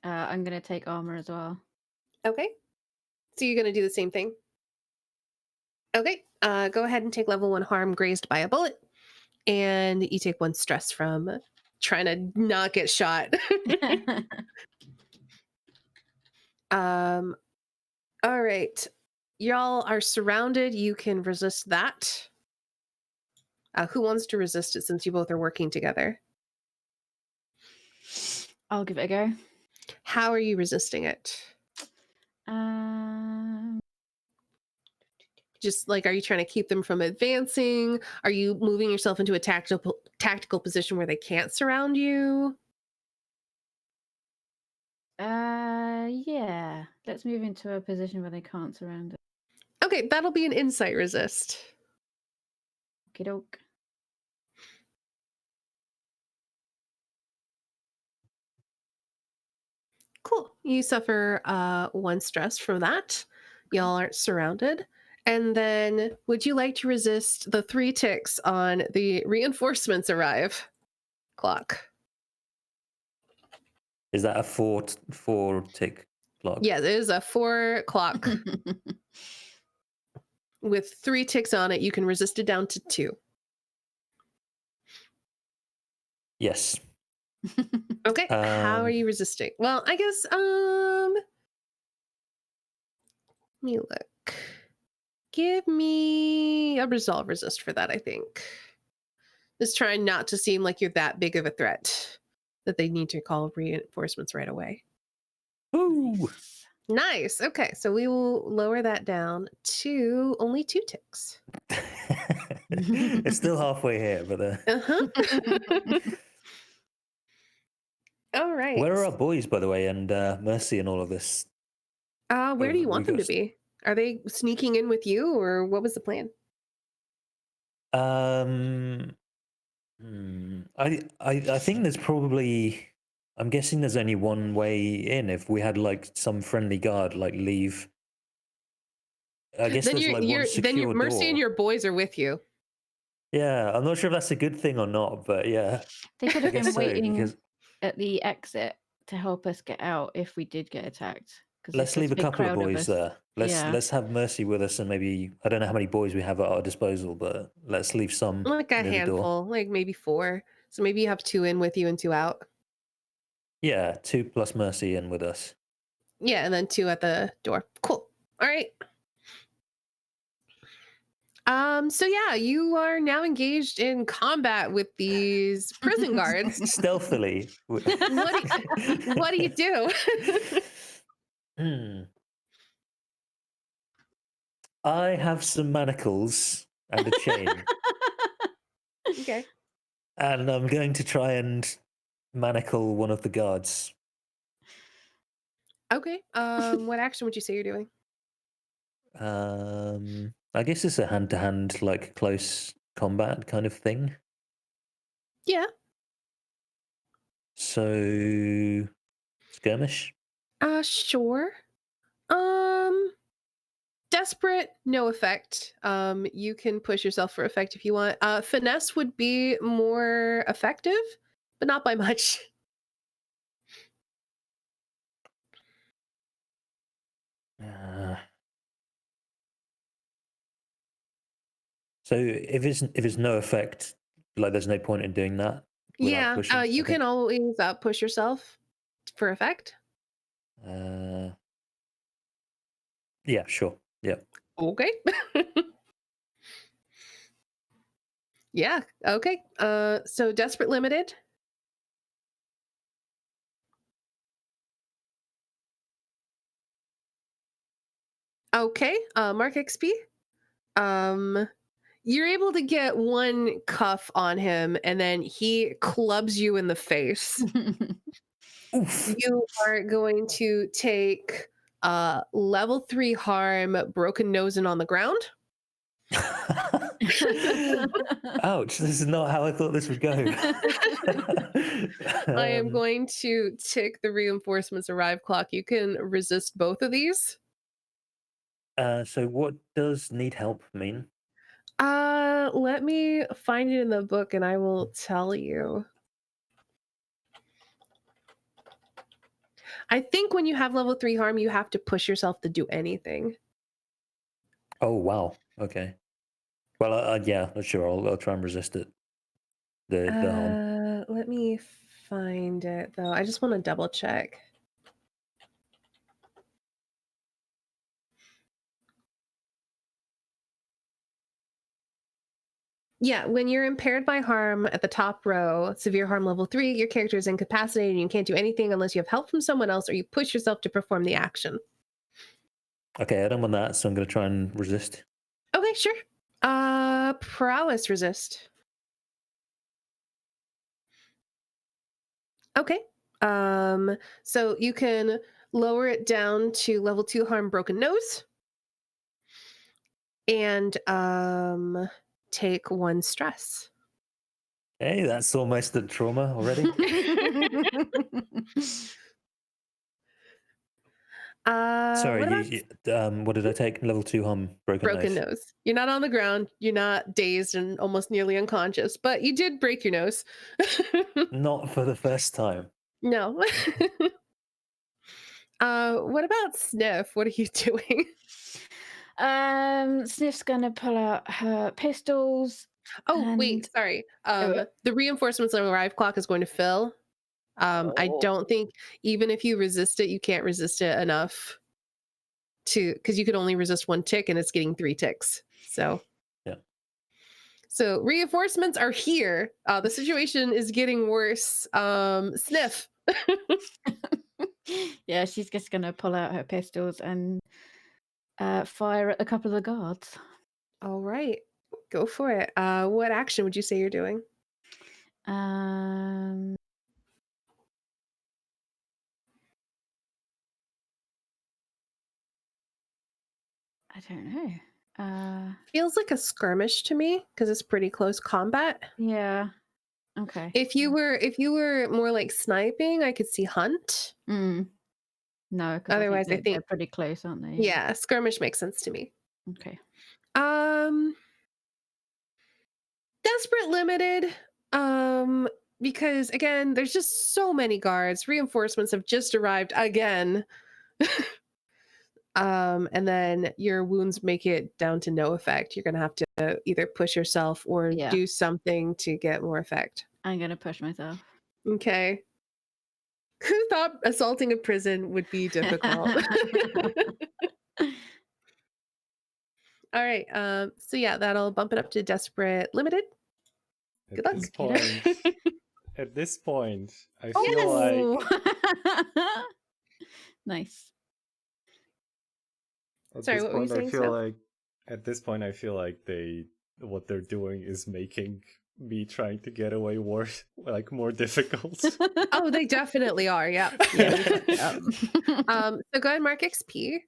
I'm going to take armor as well. Okay. So you're going to do the same thing? Okay. Go ahead and take level 1 harm grazed by a bullet. And you take 1 stress from trying to not get shot. All right. Y'all are surrounded. You can resist that. Who wants to resist it since you both are working together? I'll give it a go. How are you resisting it? Just like, are you trying to keep them from advancing? Are you moving yourself into a tactical position where they can't surround you? Yeah. Let's move into a position where they can't surround it. Okay, that'll be an insight resist. Okie doke. Cool. You suffer 1 stress from that. Y'all aren't surrounded. And then would you like to resist the 3 ticks on the reinforcements arrive clock? Is that a 4 tick clock? Yeah, it is a 4 clock. With 3 ticks on it, you can resist it down to 2. Yes. Okay. How are you resisting? Well, I guess let me look. Give me a resolve resist for that, I think. Just trying not to seem like you're that big of a threat that they need to call reinforcements right away. Ooh. Nice. Okay, so we will lower that down to only 2 ticks. It's still halfway here, but All right. Where are our boys, by the way, and Mercy and all of this? Where do you want them to be? Are they sneaking in with you, or what was the plan? I think there's probably. I'm guessing there's only one way in. If we had like some friendly guard, like leave. I guess Then there's like one secure Mercy door. and your boys are with you. Yeah, I'm not sure if that's a good thing or not, but yeah, They could I have guess been so waiting because at the exit to help us get out if we did get attacked. Because let's there's leave a a big couple of crowd of boys us. there. Yeah. Let's have Mercy with us, and maybe I don't know how many boys we have at our disposal, but let's leave some Like a near the door. handful, like maybe 4. So maybe you have 2 in with you and 2 out. Yeah, 2 plus Mercy in with us. Yeah, and then 2 at the door. Cool. All right. So yeah, you are now engaged in combat with these prison guards. Stealthily. What do you do? Hmm. I have some manacles and a chain, Okay. and I'm going to try and manacle one of the guards. Okay. What action would you say you're doing? I guess it's a hand-to-hand, like close combat kind of thing. Yeah. So skirmish. Sure. Um, Desperate, no effect. You can push yourself for effect if you want. Finesse would be more effective, but not by much. So if it's no effect, like there's no point in doing that without Yeah. pushing. You Okay. can always push yourself for effect. Yeah, sure. Yeah. Okay. Yeah. Okay. So desperate limited. Okay. Mark XP. You're able to get one cuff on him, and then he clubs you in the face. Oof. You are going to take level 3 harm, broken nose, and on the ground. Ouch! This is not how I thought this would go. I am going to tick the reinforcements arrive clock. You can resist both of these. So what does need help mean? Let me find it in the book and I will tell you. I think when you have level 3 harm, you have to push yourself to do anything. Oh wow. Okay. Well, yeah, sure. I'll try and resist it. The harm. Let me find it though. I just want to double check. Yeah, when you're impaired by harm at the top row, severe harm level 3, your character is incapacitated and you can't do anything unless you have help from someone else or you push yourself to perform the action. Okay, I don't want that, so I'm going to try and resist. Okay, sure. Prowess resist. Okay. So you can lower it down to level 2 harm, broken nose, and take 1 stress. Hey, that's almost a trauma already. Sorry, What about what did I take? Level 2 harm, broken broken nose. nose? You're not on the ground. You're not dazed and almost nearly unconscious, but you did break your nose. Not for the first time. No. What about Sniff? What are you doing? Sniff's gonna pull out her pistols. Oh, wait, And sorry. Oh. The reinforcements on arrive clock is going to fill. I Oh. don't think even if you resist it, you can't resist it enough because you could only resist 1 tick and it's getting 3 ticks. So Yeah. So reinforcements are here. The situation is getting worse. Sniff. Yeah, she's just gonna pull out her pistols and fire at a couple of the guards. All right, go for it. What action would you say you're doing? Um, I don't know. Feels like a skirmish to me because it's pretty close combat. Yeah. Okay. If you were more like sniping, I could see hunt. No, because Otherwise, I they're think pretty close, aren't they? yeah, skirmish makes sense to me. Okay. Um, Desperate limited. Because again, there's just so many guards. Reinforcements have just arrived again. And then your wounds make it down to no effect. You're gonna have to either push yourself or Yeah. do something to get more effect. I'm gonna push myself. Okay. Who thought assaulting a prison would be difficult? All right. So yeah, that'll bump it up to desperate limited. At Good luck. this point, at this point, I feel like Oh! Nice. at Sorry, this what were you point I saying, feel Snow? like at this point I feel like what they're doing is making me trying to get away more difficult. Oh, they definitely are. Yeah. Yeah. So go ahead and mark XP.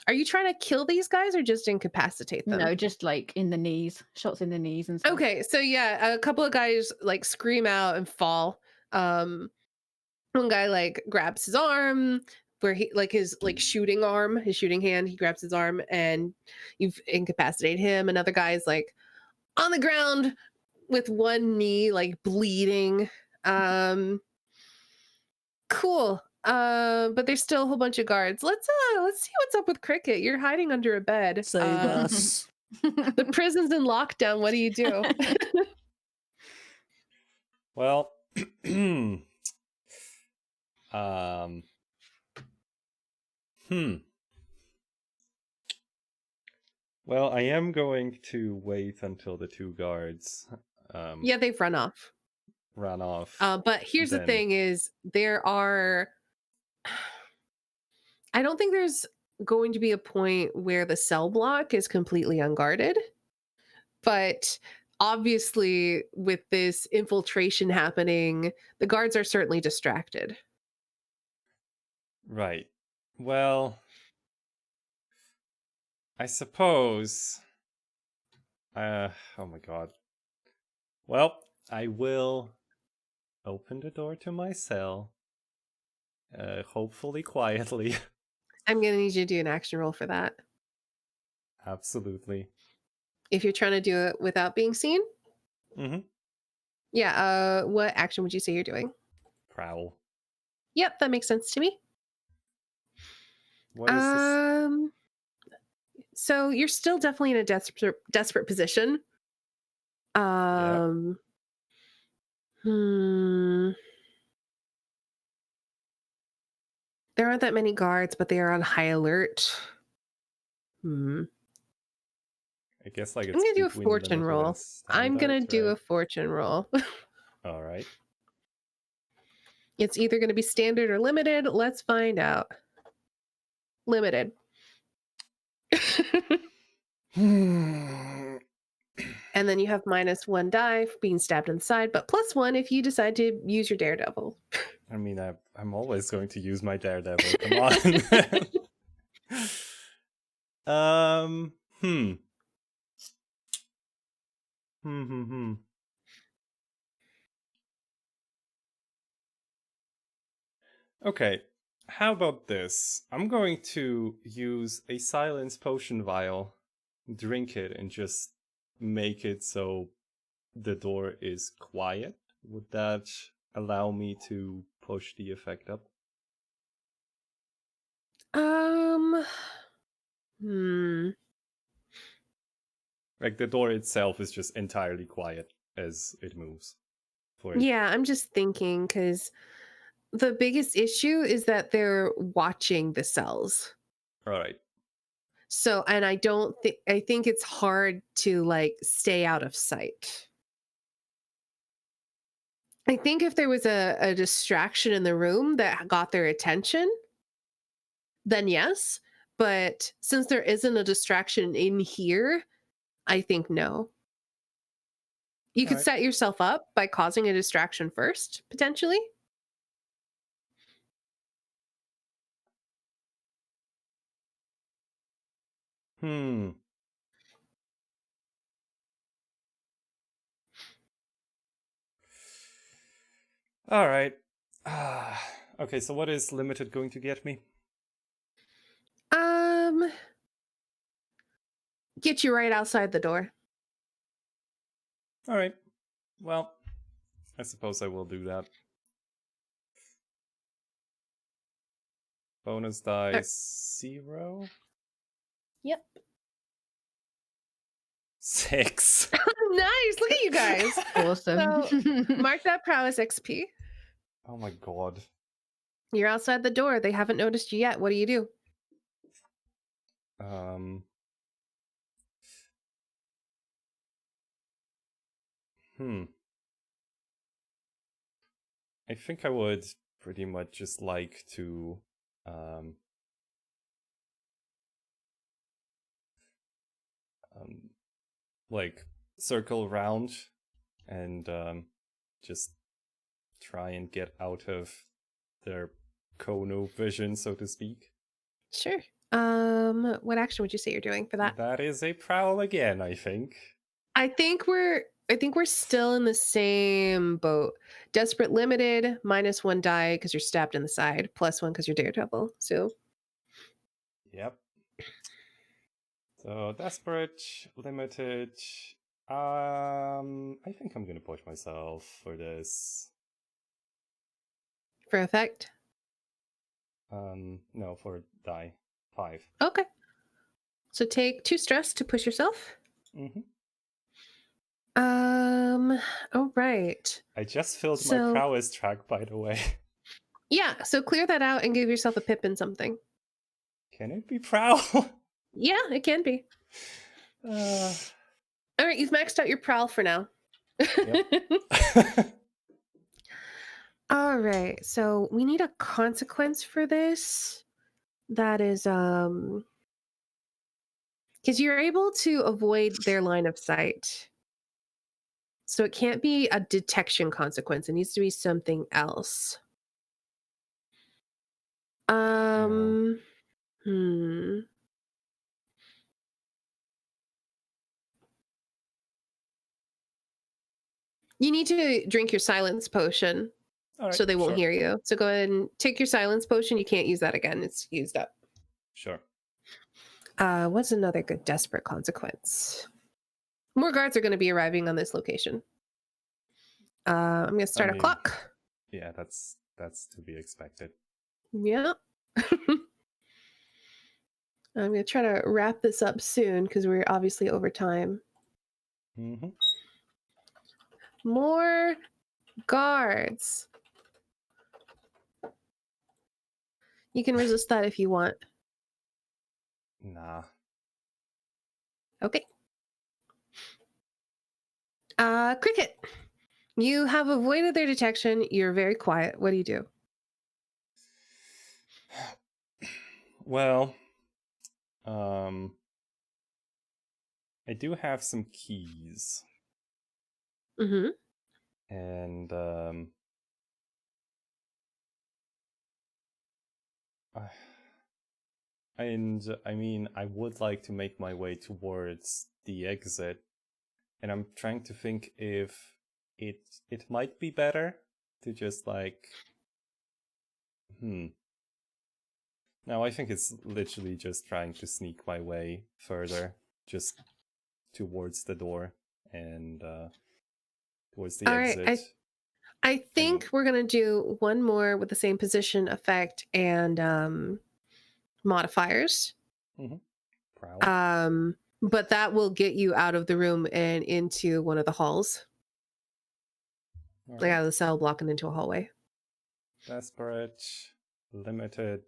Are you trying to kill these guys or just incapacitate them? No, just like in the knees, shots in the knees and stuff. Okay, so yeah, a couple of guys like scream out and fall. One guy like grabs his arm, where he like his like shooting arm, his shooting hand, he grabs his arm and you've incapacitated him. Another guy is like on the ground with one knee like bleeding. Cool. But there's still a whole bunch of guards. Let's see what's up with Cricket. You're hiding under a bed. Save us. The prison's in lockdown. What do you do? Well, Well, I am going to wait until the two guards Yeah, they've run off. run off. But here's the then- thing is there are I don't think there's going to be a point where the cell block is completely unguarded. But obviously with this infiltration happening, the guards are certainly distracted. Right. Well, I suppose. Oh my god. Well, I will open the door to my cell. Hopefully quietly. I'm going to need you to do an action roll for that. Absolutely. If you're trying to do it without being seen. Mm-hmm. Yeah, what action would you say you're doing? Prowl. Yep, that makes sense to me. What is this? So you're still definitely in a desperate position. Hmm. There aren't that many guards, but they are on high alert. I guess like I'm it's gonna do a between fortune limited roll. and I'm gonna standard, do a right? fortune roll. All right. It's either gonna be standard or limited. Let's find out. Limited. And then you have -1 die for being stabbed in the side, but +1 if you decide to use your daredevil. I mean, I'm always going to use my daredevil. Come on. Okay, how about this? I'm going to use a silence potion vial, drink it, and just make it so the door is quiet. Would that allow me to push the effect up? Like the door itself is just entirely quiet as it moves. Yeah, I'm just thinking because the biggest issue is that they're watching the cells. All right. So, and I think it's hard to like stay out of sight. I think if there was a distraction in the room that got their attention, then yes. But since there isn't a distraction in here, I think no. You could Alright. set yourself up by causing a distraction first, potentially. All right. Okay, so what is limited going to get me? Get you right outside the door. All right. Well, I suppose I will do that. Bonus dice 0. Yep. 6. Nice. Look at you guys. Awesome. Mark that prowess XP. Oh my god. You're outside the door. They haven't noticed you yet. What do you do? I think I would pretty much just like to like circle around and just try and get out of their Kono vision, so to speak. Sure. What action would you say you're doing for that? That is a prowl again, I think. I think we're still in the same boat. Desperate limited, -1 die because you're stabbed in the side, +1 because you're Daredevil. So Yep. So desperate, limited. I think I'm gonna push myself for this. for effect. No, for die 5. Okay. So take 2 stress to push yourself. Mm-hmm. All right. I just filled my So- prowess track, by the way. Yeah, so clear that out and give yourself a pip in something. Can it be prowl? Yeah, it can be. All right, you've maxed out your prowl for now. All right, so we need a consequence for this. That is because you're able to avoid their line of sight. So it can't be a detection consequence. It needs to be something else. Hmm. You need to drink your silence potion All right, so they won't sure. hear you. So go ahead and take your silence potion. You can't use that again. It's used up. Sure. What's another good desperate consequence? More guards are going to be arriving on this location. I'm going to start a clock. Yeah, that's to be expected. Yeah. I'm going to try to wrap this up soon because we're obviously over time. Mm-hmm. More guards. You can resist that if you want. Nah. Okay. Cricket. You have avoided their detection. You're very quiet. What do you do? Well, I do have some keys. Mm-hmm. And I mean, I would like to make my way towards the exit, and I'm trying to think if it might be better to just like No, I think it's literally just trying to sneak my way further, just towards the door and towards the All exit. right. I think we're gonna do one more with the same position, effect, and modifiers. Prowl. But that will get you out of the room and into one of the halls, like out of the cell block and into a hallway. Desperate, limited.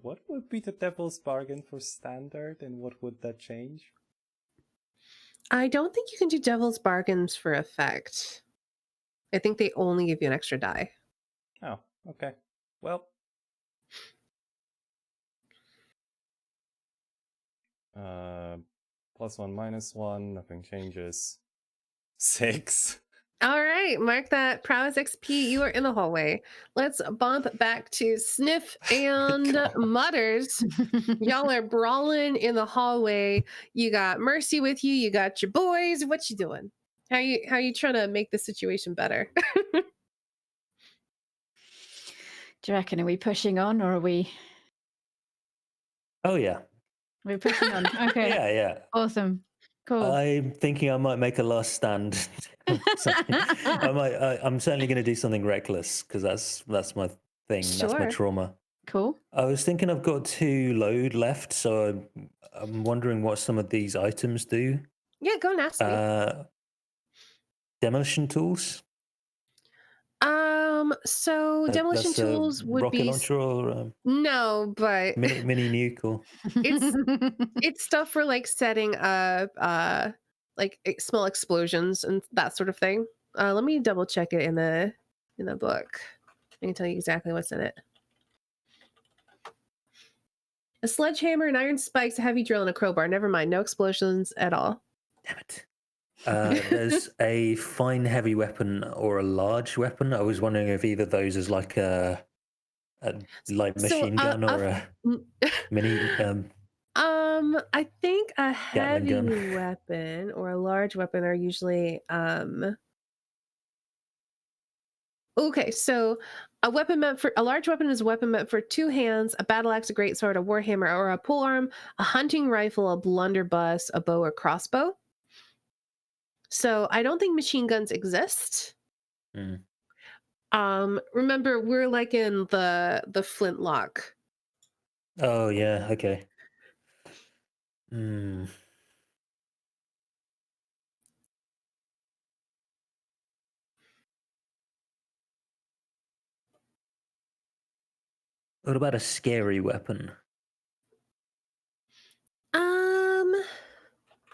What would be the devil's bargain for standard, and what would that change? I don't think you can do devil's bargains for effect. I think they only give you an extra die. Oh, okay. Well, +1, -1, nothing changes. 6. All right, mark that prowess XP. You are in the hallway. Let's bump back to Sniff and Mutters. Y'all are brawling in the hallway. You got Mercy with you. You got your boys. What you doing? How you trying to make the situation better? Do you reckon, are we pushing on or are we? Oh yeah, We're pushing on. Okay. Yeah. Awesome. Cool. I'm thinking I might make a last stand. Something. I'm certainly going to do something reckless because that's my thing. That's my Sure. trauma. Cool. I was thinking I've got 2 load left, so I'm wondering what some of these items do. Yeah, go and ask me. Demolition tools. So demolition That's a tools would rocket be launcher or no, but mini nuke or it's stuff for like setting up like small explosions and that sort of thing. Let me double check it in the book. I can tell you exactly what's in it. A sledgehammer, an iron spikes, a heavy drill, and a crowbar. Never mind, no explosions at all. damn it. There's a fine heavy weapon or a large weapon. I was wondering if either of those is like a light machine gun or a mini I think a Gatling heavy gun. weapon or a large weapon are usually okay, so a large weapon is a weapon meant for 2 hands, a battle axe, a great sword, a warhammer, or a polearm, a hunting rifle, a blunderbuss, a bow, or crossbow. So I don't think machine guns exist. Mm. Remember, we're like in the flintlock. Oh yeah, okay. Hmm. What about a scary weapon? Um,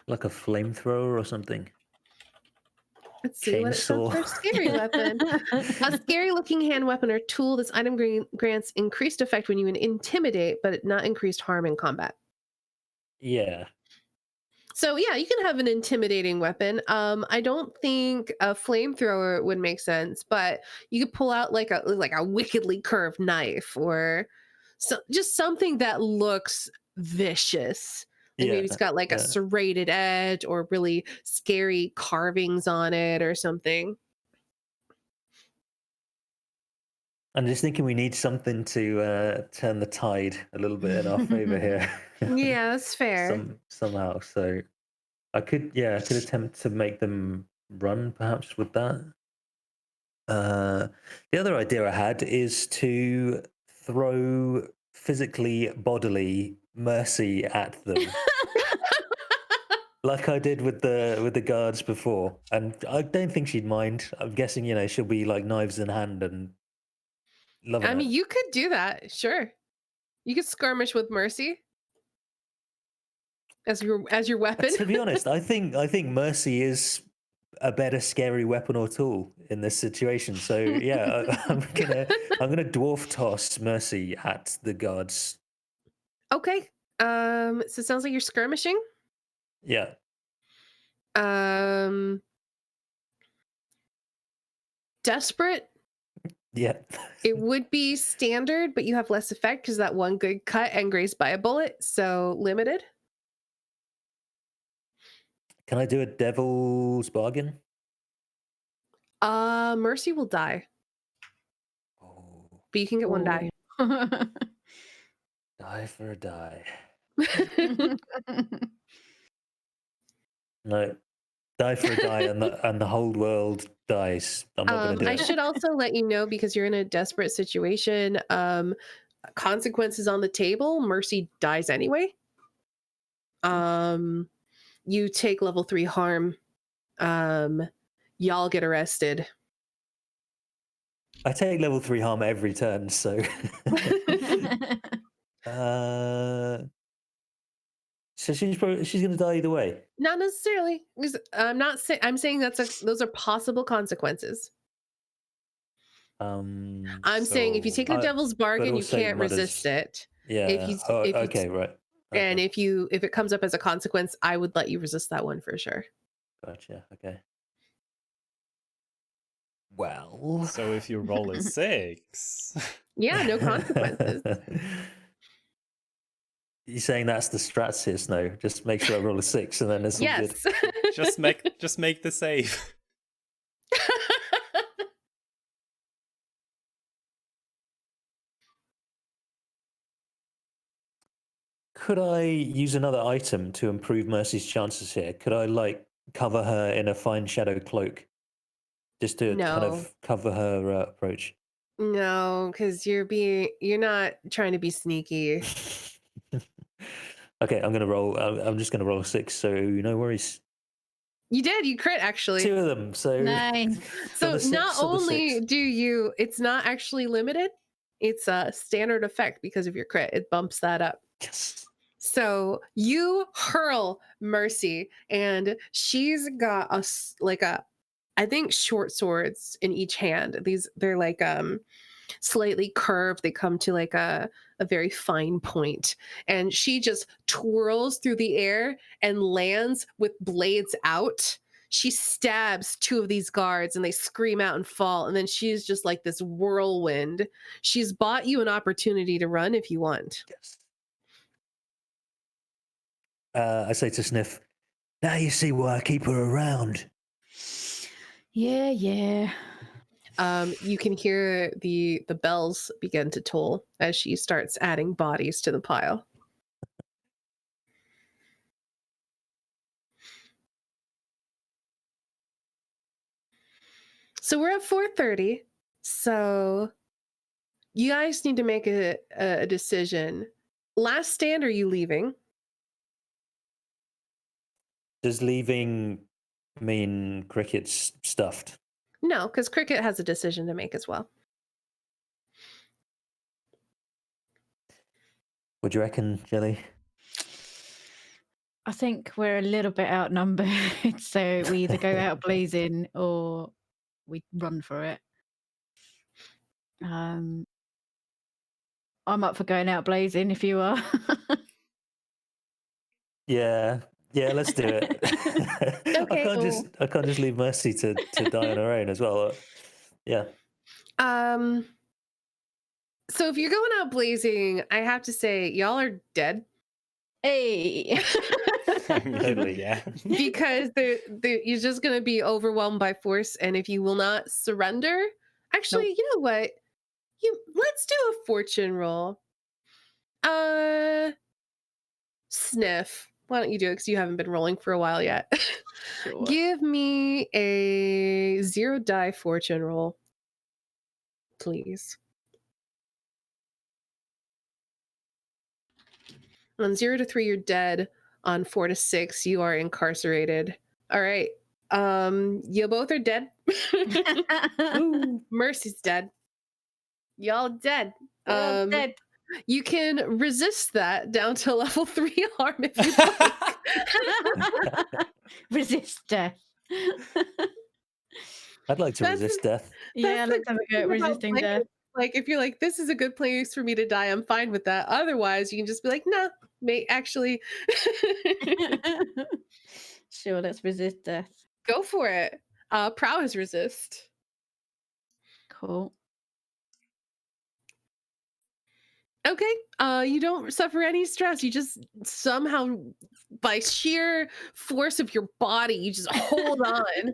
Like a flamethrower or something? let's see what it says Chainsaw. for a scary weapon. A scary looking hand weapon or tool. This item grants increased effect when you intimidate, but not increased harm in combat. Yeah. So yeah, you can have an intimidating weapon. I don't think a flamethrower would make sense, but you could pull out like a wickedly curved knife or just something that looks vicious. Like maybe it's Yeah. got like a serrated edge or really scary carvings on it or something. I'm just thinking we need something to turn the tide a little bit in our favor here. Yeah, that's fair. Somehow. So I could attempt to make them run perhaps with that. The other idea I had is to throw physically bodily mercy at them. Like I did with the guards before, and I don't think she'd mind. I'm guessing she'll be like knives in hand and loving I it. mean, you could do that, sure. You could skirmish with Mercy as your weapon. To be honest, I think mercy is a better scary weapon or tool in this situation. So yeah, I'm gonna dwarf toss mercy at the guards. Okay. So it sounds like you're skirmishing. Yeah. Desperate. Yeah. It would be standard, but you have less effect because that one good cut and grazed by a bullet, so limited. Can I do a devil's bargain? Mercy will die, Oh, but you can get one die. die for a die. No, die for a die, and the whole world dies. I'm not going to do I it. should also let you know because you're in a desperate situation. Consequences on the table. Mercy dies anyway. You take level 3 harm. Y'all get arrested. I take level 3 harm every turn, so. So she's going to die either way. Not necessarily. I'm not saying. I'm saying those are possible consequences. I'm saying if you take the devil's bargain, you can't resist it. Yeah. Okay, right. Okay. And if it comes up as a consequence, I would let you resist that one for sure. Gotcha. Okay. Well. So if you roll a 6. Yeah, no consequences. You're saying that's the strats here, Snow? Just make sure I roll a 6 and then it's all good. Yes. just make the save. Could I use another item to improve Mercy's chances here? Could I like cover her in a fine shadow cloak, just to kind No. of cover her approach? No, because you're not trying to be sneaky. Okay, I'm gonna roll. I'm just gonna roll 6, so no worries. You did, you crit actually. 2 of them, so Nice. for So the 6 not or the only 6. do you, it's not actually limited, it's a standard effect because of your crit. It bumps that up. Yes. So you hurl Mercy, and she's got I think short swords in each hand. They're like slightly curved. They come to like a very fine point, and she just twirls through the air and lands with blades out. She stabs 2 of these guards and they scream out and fall, and then she's just like this whirlwind. She's bought you an opportunity to run if you want. Yes. I say to Sniff, now you see why I keep her around. Yeah, yeah. You can hear the bells begin to toll as she starts adding bodies to the pile. So we're at 4:30. So you guys need to make a decision. Last stand, are you leaving? Does leaving mean Cricket's stuffed? No, because Cricket has a decision to make as well. What do you reckon, Jelly? I think we're a little bit outnumbered, so we either go out blazing or we run for it. I'm up for going out blazing if you are. Yeah, let's do it. Okay, cool. I can't just leave Mercy to die on her own as well. Yeah. So if you're going out blazing, I have to say y'all are dead. Hey. Totally. Yeah. Because you're just going to be overwhelmed by force, and if you will not surrender, actually, you know what? Let's do a fortune roll. Sniff. Why don't you do it, because you haven't been rolling for a while yet. Sure. Give me a 0 die fortune roll, please. On 0 to 3, you're dead. On 4 to 6, you are incarcerated. All right. You both are dead. Mercy's dead. Y'all dead. Dead. You can resist that down to level 3 harm if you like. Resist death. I'd like to That's- resist death. Yeah, That's let's have a go at thing about resisting playing. death. Like, if you're like, this is a good place for me to die, I'm fine with that. Otherwise, you can just be like, nah, mate, actually. Sure, let's resist death. Go for it. Prowess resist. Cool. Okay. You don't suffer any stress. You just somehow, by sheer force of your body, you just hold on.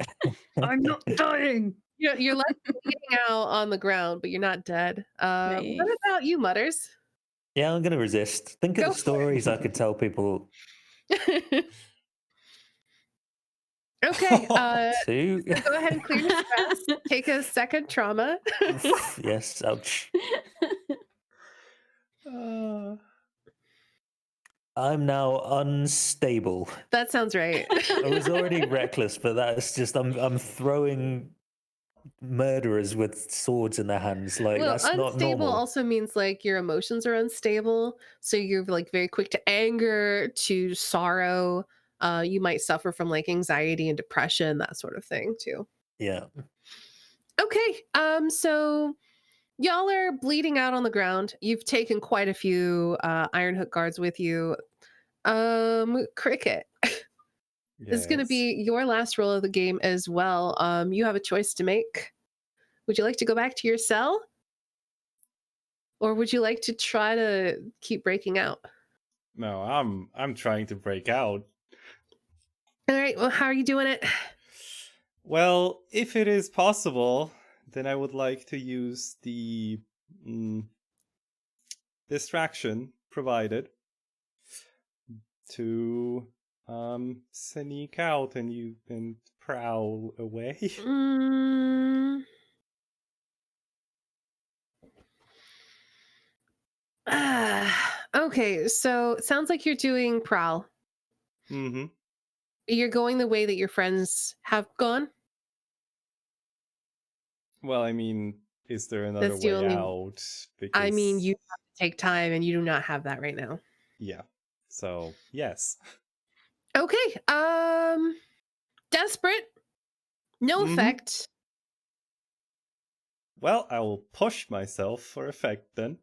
I'm not dying. You're left bleeding out on the ground, but you're not dead. What Nice. about you, Mutters? Yeah, I'm going to resist. Think of Go the stories I could tell people. Okay. Two. Go ahead and clear your stress. Take a second trauma. Yes, ouch. I'm now unstable. That sounds right. I was already reckless, but that's just I'm throwing murderers with swords in their hands. Like, Well, that's not unstable normal. also means like your emotions are unstable. So you're like very quick to anger, to sorrow. You might suffer from like anxiety and depression, that sort of thing too. Yeah. Okay. So y'all are bleeding out on the ground. You've taken quite a few Iron Hook guards with you. Cricket. This is going to Yes. be your last roll of the game as well. You have a choice to make. Would you like to go back to your cell? Or would you like to try to keep breaking out? No, I'm trying to break out. All right, well, how are you doing it? Well, if it is possible, then I would like to use the distraction provided. to sneak out and prowl away. Mm. Okay, so it sounds like you're doing prowl. Mm-hmm. You're going the way that your friends have gone. Well, I mean, is there another That's the way only. out? I mean, Because you have to take time, and you do not have that right now. yeah. So yes. Okay. Desperate. No Mhm. effect. Well, I will push myself for effect then.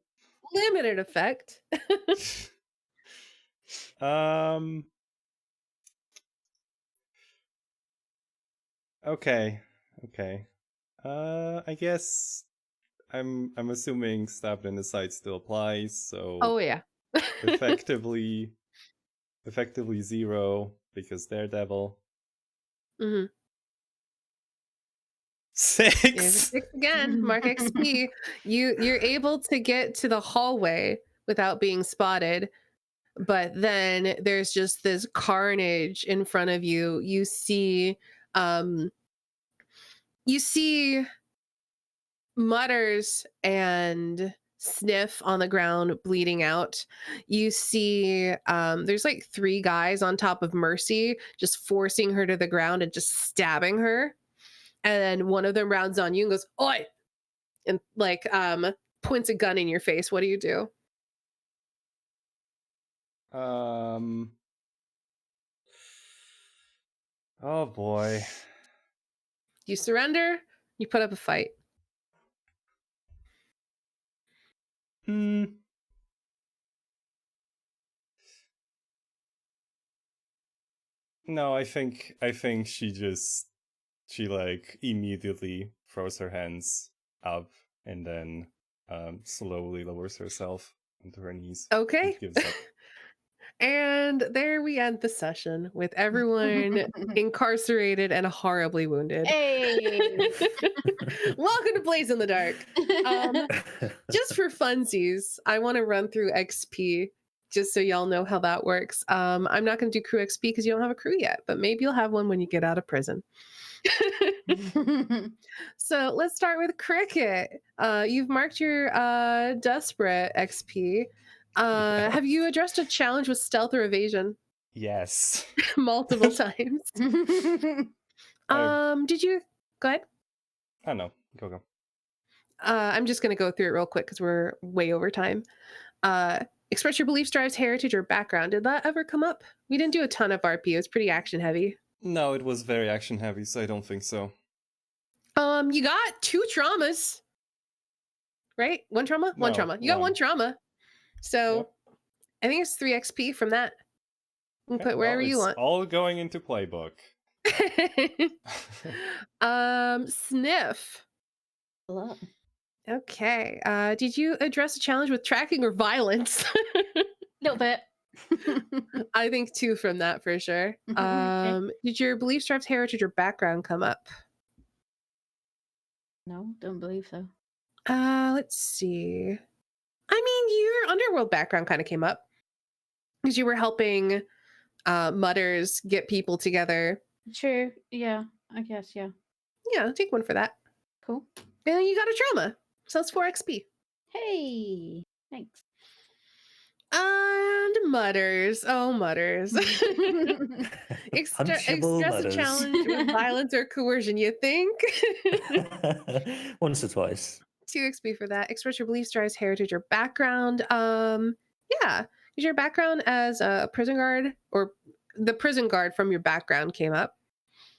Limited effect. um. Okay. Okay. I guess I'm assuming stabbed in the side still applies, so Oh yeah. effectively 0 because Daredevil. hmm 6. There's a 6 again. Mark XP. You're able to get to the hallway without being spotted, but then there's just this carnage in front of you. You see Mutters and Sniff on the ground bleeding out. You see there's like 3 guys on top of Mercy just forcing her to the ground and just stabbing her. And then one of them rounds on you and goes, "Oi!" and like points a gun in your face. What do you do? Oh boy. You surrender, you put up a fight. Hmm. No, I think she like immediately throws her hands up and then slowly lowers herself onto her knees. Okay. And gives up. And there we end the session with everyone incarcerated and horribly wounded. Hey. Welcome to Blaze in the Dark. Just for funsies, I want to run through XP just so y'all know how that works. I'm not going to do crew XP because you don't have a crew yet, but maybe you'll have one when you get out of prison. So let's start with Cricket. You've marked your desperate XP. Yes. Have you addressed a challenge with stealth or evasion? Yes. Multiple times. Did you go ahead? I don't know. Go. I'm just going to go through it real quick because we're way over time. Express your beliefs, drives, heritage, or background. Did that ever come up? We didn't do a ton of RP. It was pretty action heavy. No, it was very action heavy, so I don't think so. You got 2 traumas, right? One trauma? One No, trauma. You got 1 trauma. So Yep. I think it's 3 XP from that. You can put wherever you it's want. all going into playbook. Sniff. Hello. Okay. Did you address a challenge with tracking or violence? Little bit. I think 2 from that for sure. Okay. Did your beliefs, drives, heritage, or background come up? No, don't believe so. Let's see. I mean, your underworld background kind of came up because you were helping Mutters get people together. True. Yeah, I guess. Yeah. Yeah, take 1 for that. Cool. And then you got a trauma. So that's 4 XP. Hey, thanks. And Mutters. Oh, Mutters. Express a challenge with violence or coercion, you think? Once or twice. 2 XP for that. Express your beliefs, drives, heritage, or background. Yeah. Is your background as a prison guard, or the prison guard from your background came up?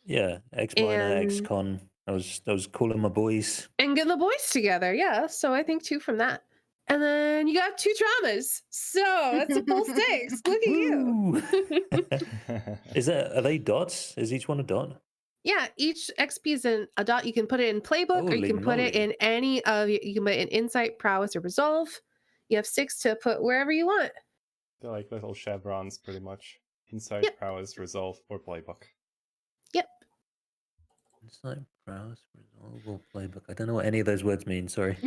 Yeah, ex-minor, ex-con. I was calling my boys. And getting the boys together, yeah. So I think 2 from that. And then you got 2 traumas. So that's a full 6. Look at you. Are they dots? Is each one a dot? Yeah, each XP is a dot. You can put it in playbook, or you Holy can put it moly. in any of you can put it in insight, prowess, or resolve. You have 6 to put wherever you want. They're like little chevrons, pretty much. Insight, prowess, resolve, or playbook. Yep. Insight, prowess, resolve, or playbook. I don't know what any of those words mean. Sorry.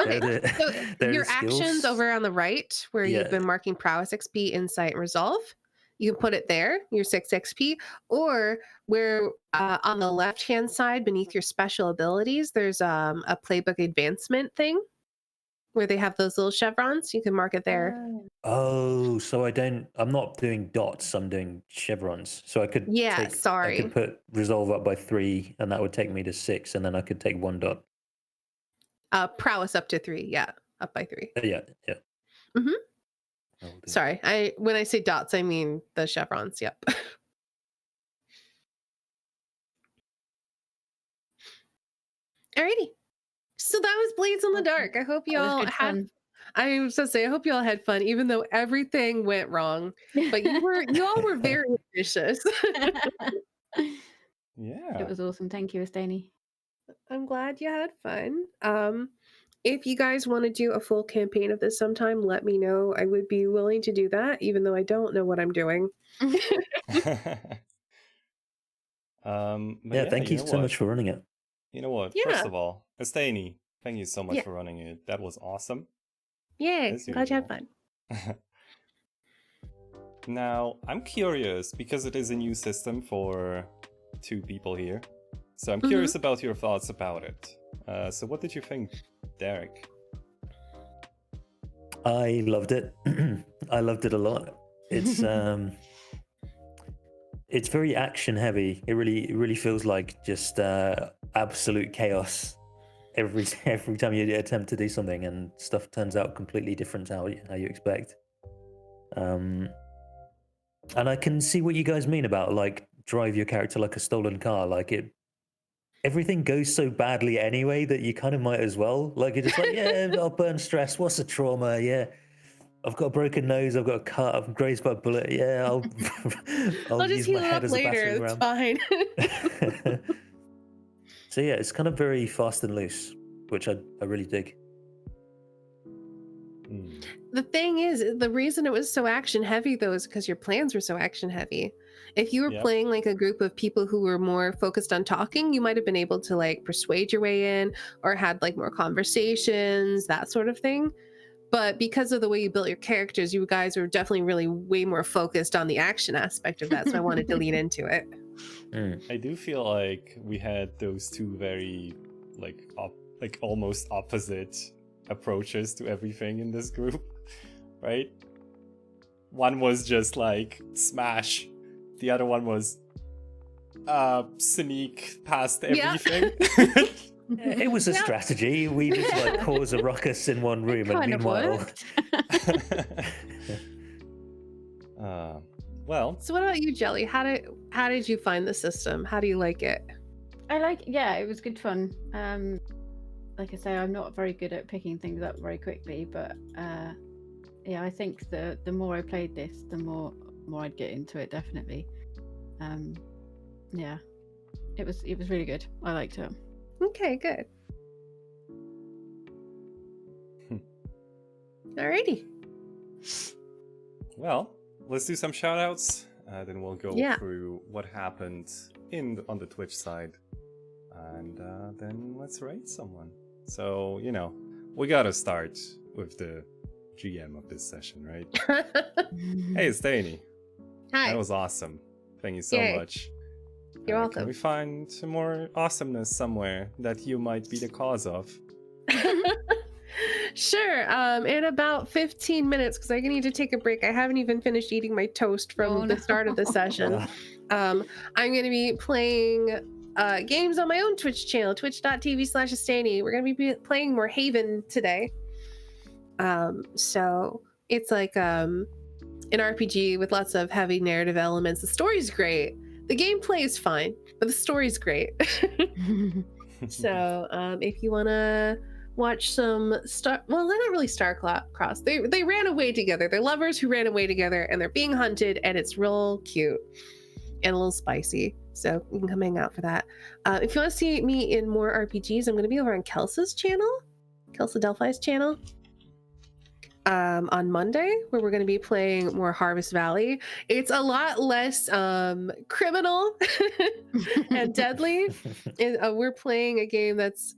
Okay. So They're your the skills. actions over on the right, where Yeah. you've been marking prowess, XP, insight, and resolve. you can put it there, your 6 XP, or where on the left-hand side beneath your special abilities, there's a playbook advancement thing where they have those little chevrons. You can mark it there. Oh, so I'm not doing dots, I'm doing chevrons. So I could Yeah, I sorry. could put resolve up by 3 and that would take me to 6 and then I could take 1 dot. Prowess up to 3. Yeah, up by 3. Yeah. Mhm. I will do. Sorry, when I say dots, I mean the chevrons. Yep. Alrighty. So that was Blades in the Dark. I hope you That was all good had. fun. I was gonna say, I hope you all had fun, even though everything went wrong. But you all were very ambitious. Yeah. It was awesome. Thank you, Estani. I'm glad you had fun. If you guys want to do a full campaign of this sometime, let me know. I would be willing to do that, even though I don't know what I'm doing. But Yeah, thank you know so what? much for running it. You know what? Yeah. First of all, Estani, thank you so much Yeah. for running it. That was awesome. Yay! As Glad you had usual. fun. Now, I'm curious because it is a new system for 2 people here. So I'm curious about your thoughts about it. So what did you think, Derek? I loved it. I loved it a lot. It's it's very action heavy. It really feels like just absolute chaos every time you attempt to do something, and stuff turns out completely different to how you expect. And I can see what you guys mean about like drive your character like a stolen car. Like everything goes so badly anyway that you kind of might as well. Like you're just like, yeah, I'll burn stress. What's a trauma? Yeah. I've got a broken nose. I've got a cut. I'm grazed by a bullet. Yeah, I'll just use my heal head up as a later. battering It's ram. fine. So yeah, it's kind of very fast and loose, which I really dig. The thing is, the reason it was so action heavy though is because your plans were so action heavy. If you were Yep. playing like a group of people who were more focused on talking, you might have been able to like persuade your way in or had like more conversations, that sort of thing. But because of the way you built your characters, you guys were definitely really way more focused on the action aspect of that. So I wanted to lean into it. I do feel like we had those 2 very like almost opposite approaches to everything in this group, right? One was just like smash, the other one was sneak past everything. It was a strategy. We just like cause a ruckus in one room, and meanwhile. Well. So what about you, Jelly? How did you find the system? How do you like it? It was good fun. Like I say, I'm not very good at picking things up very quickly, but yeah, I think the more I played this, the more I'd get into it, definitely. Yeah, it was really good. I liked it. Okay, good. Alrighty. Well, let's do some shout outs. Then we'll go through what happened on the Twitch side. And then let's rate someone. So, we gotta start with the GM of this session, right? Hey, Estani. Hi. That was awesome. Thank you so much. You're welcome. Can we find some more awesomeness somewhere that you might be the cause of? Sure. In about 15 minutes, because I need to take a break. I haven't even finished eating my toast from the start of the session. I'm going to be playing games on my own Twitch channel, twitch.tv/Estani. We're going to be playing more Haven today. So it's like an RPG with lots of heavy narrative elements. The story's great. The gameplay is fine, but the story's great. So if you want to watch some they're not really star-crossed. They ran away together. They're lovers who ran away together, and they're being hunted, and it's real cute and a little spicy. So you can come hang out for that. If you want to see me in more RPGs, I'm going to be over on Kelsa's channel, Kelsa Delphi's channel, on Monday, where we're going to be playing more Harvest Valley. It's a lot less criminal and deadly. We're playing a game that's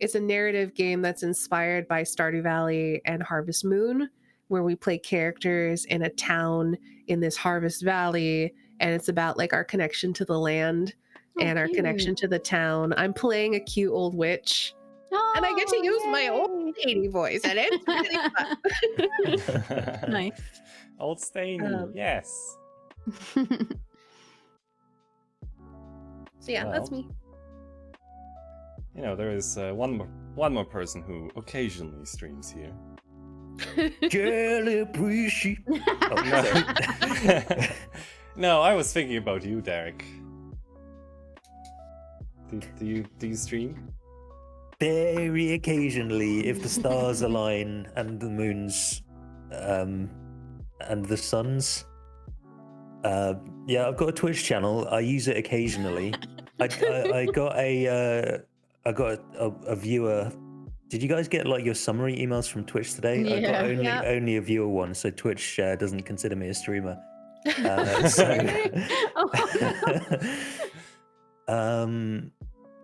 it's a narrative game that's inspired by Stardew Valley and Harvest Moon, where we play characters in a town in this harvest valley, and it's about like our connection to the land and our connection to the town. I'm playing a cute old witch, and I get to use my old lady voice, and it's really fun. Nice. Old Stainy, yes. So yeah, that's me. You know, there is one more person who occasionally streams here. Jelly appreciate. Oh, No. No, I was thinking about you, Derek. Do you stream? Very occasionally, if the stars align and the moons and the suns. Yeah, I've got a Twitch channel. I use it occasionally. I got a viewer. Did you guys get like your summary emails from Twitch today? I got only a viewer one, so Twitch doesn't consider me a streamer.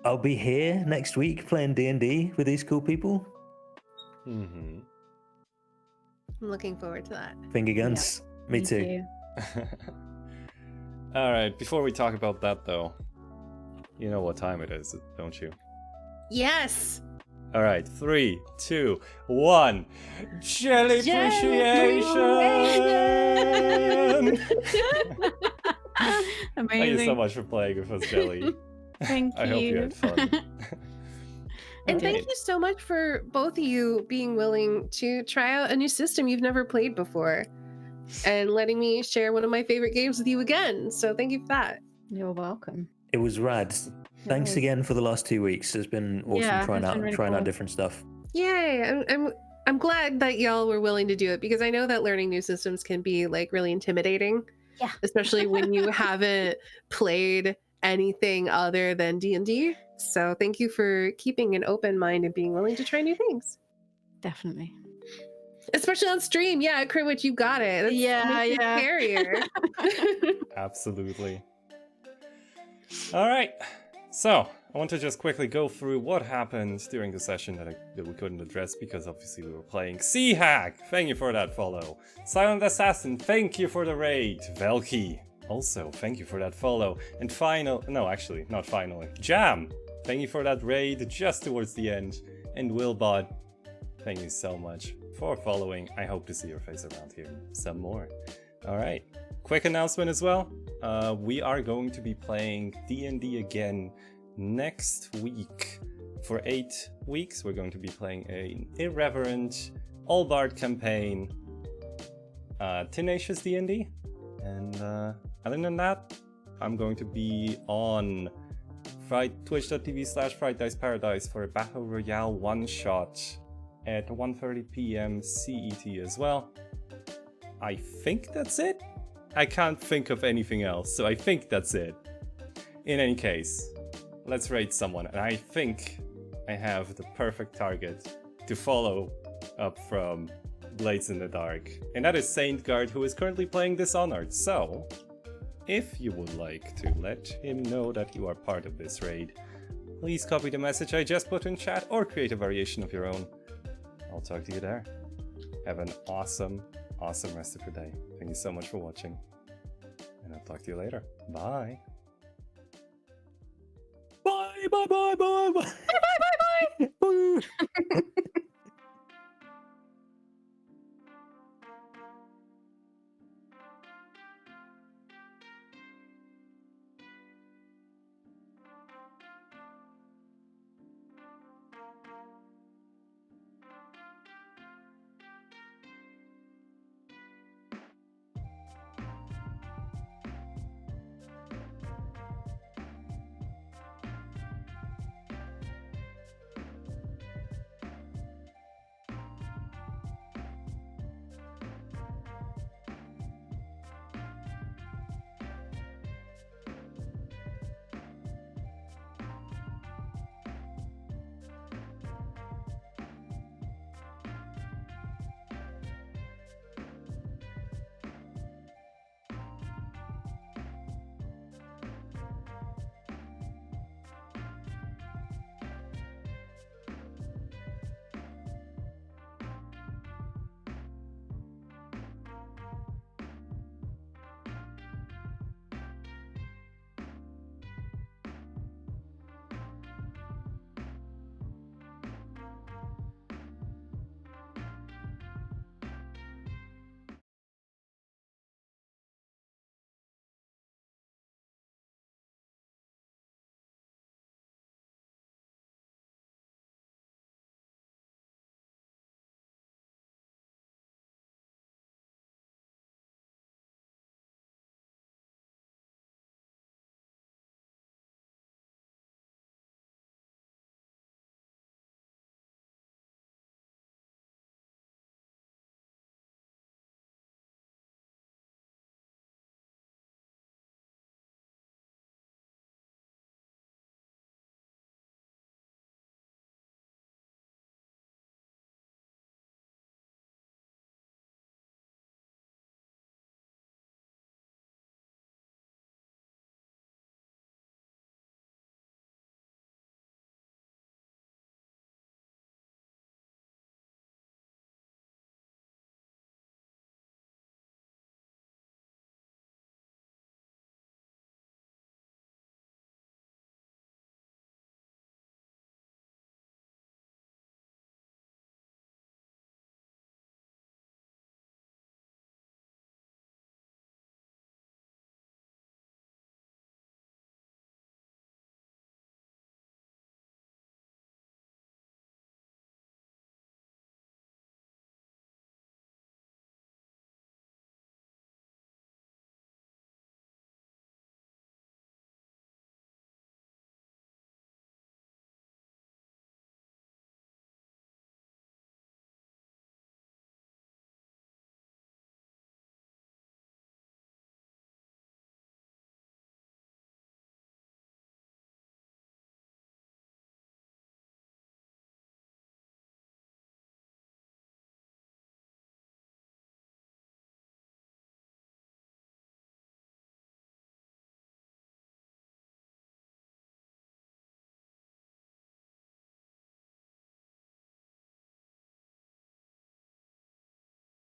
I'll be here next week playing D&D with these cool people. Mm-hmm. I'm looking forward to that. Finger guns. Me too. All right, before we talk about that though, you know what time it is, don't you? Yes. All right, 3, 2, 1. Jelly appreciation. Amazing. Thank you so much for playing with us, Jelly. Thank you. I hope you had fun. And thank you so much for both of you being willing to try out a new system you've never played before and letting me share one of my favorite games with you again. So thank you for that. You're welcome. It was rad. Thanks again for the last 2 weeks. It's been awesome trying out different stuff. Yay! I'm glad that y'all were willing to do it, because I know that learning new systems can be like really intimidating. Yeah. Especially when you haven't played anything other than D&D. So thank you for keeping an open mind and being willing to try new things. Definitely. Especially on stream. Yeah, Krewitch, you got it. That's makes it scarier. Absolutely. All right. So, I want to just quickly go through what happened during the session that we couldn't address because obviously we were playing. Sea-Hack, thank you for that follow. Silent Assassin, thank you for the raid. Velky, also thank you for that follow. And not finally. Jam, thank you for that raid just towards the end. And Willbot, thank you so much for following. I hope to see your face around here some more. All right. Quick announcement as well. We are going to be playing D&D again next week. For 8 weeks, we're going to be playing an irreverent, all-bard campaign, tenacious D&D. And other than that, I'm going to be on twitch.tv/FrightDiceParadise for a Battle Royale one-shot at 1:30 p.m. CET as well. I think that's it. I can't think of anything else, so I think that's it. In any case, let's raid someone, and I think I have the perfect target to follow up from Blades in the Dark, and that is Saint Guard, who is currently playing Dishonored. So, if you would like to let him know that you are part of this raid, please copy the message I just put in chat or create a variation of your own. I'll talk to you there. Have an awesome rest of your day. Thank you so much for watching, and I'll talk to you later. Bye. Bye. Bye. Bye. Bye. Bye. Bye. Bye.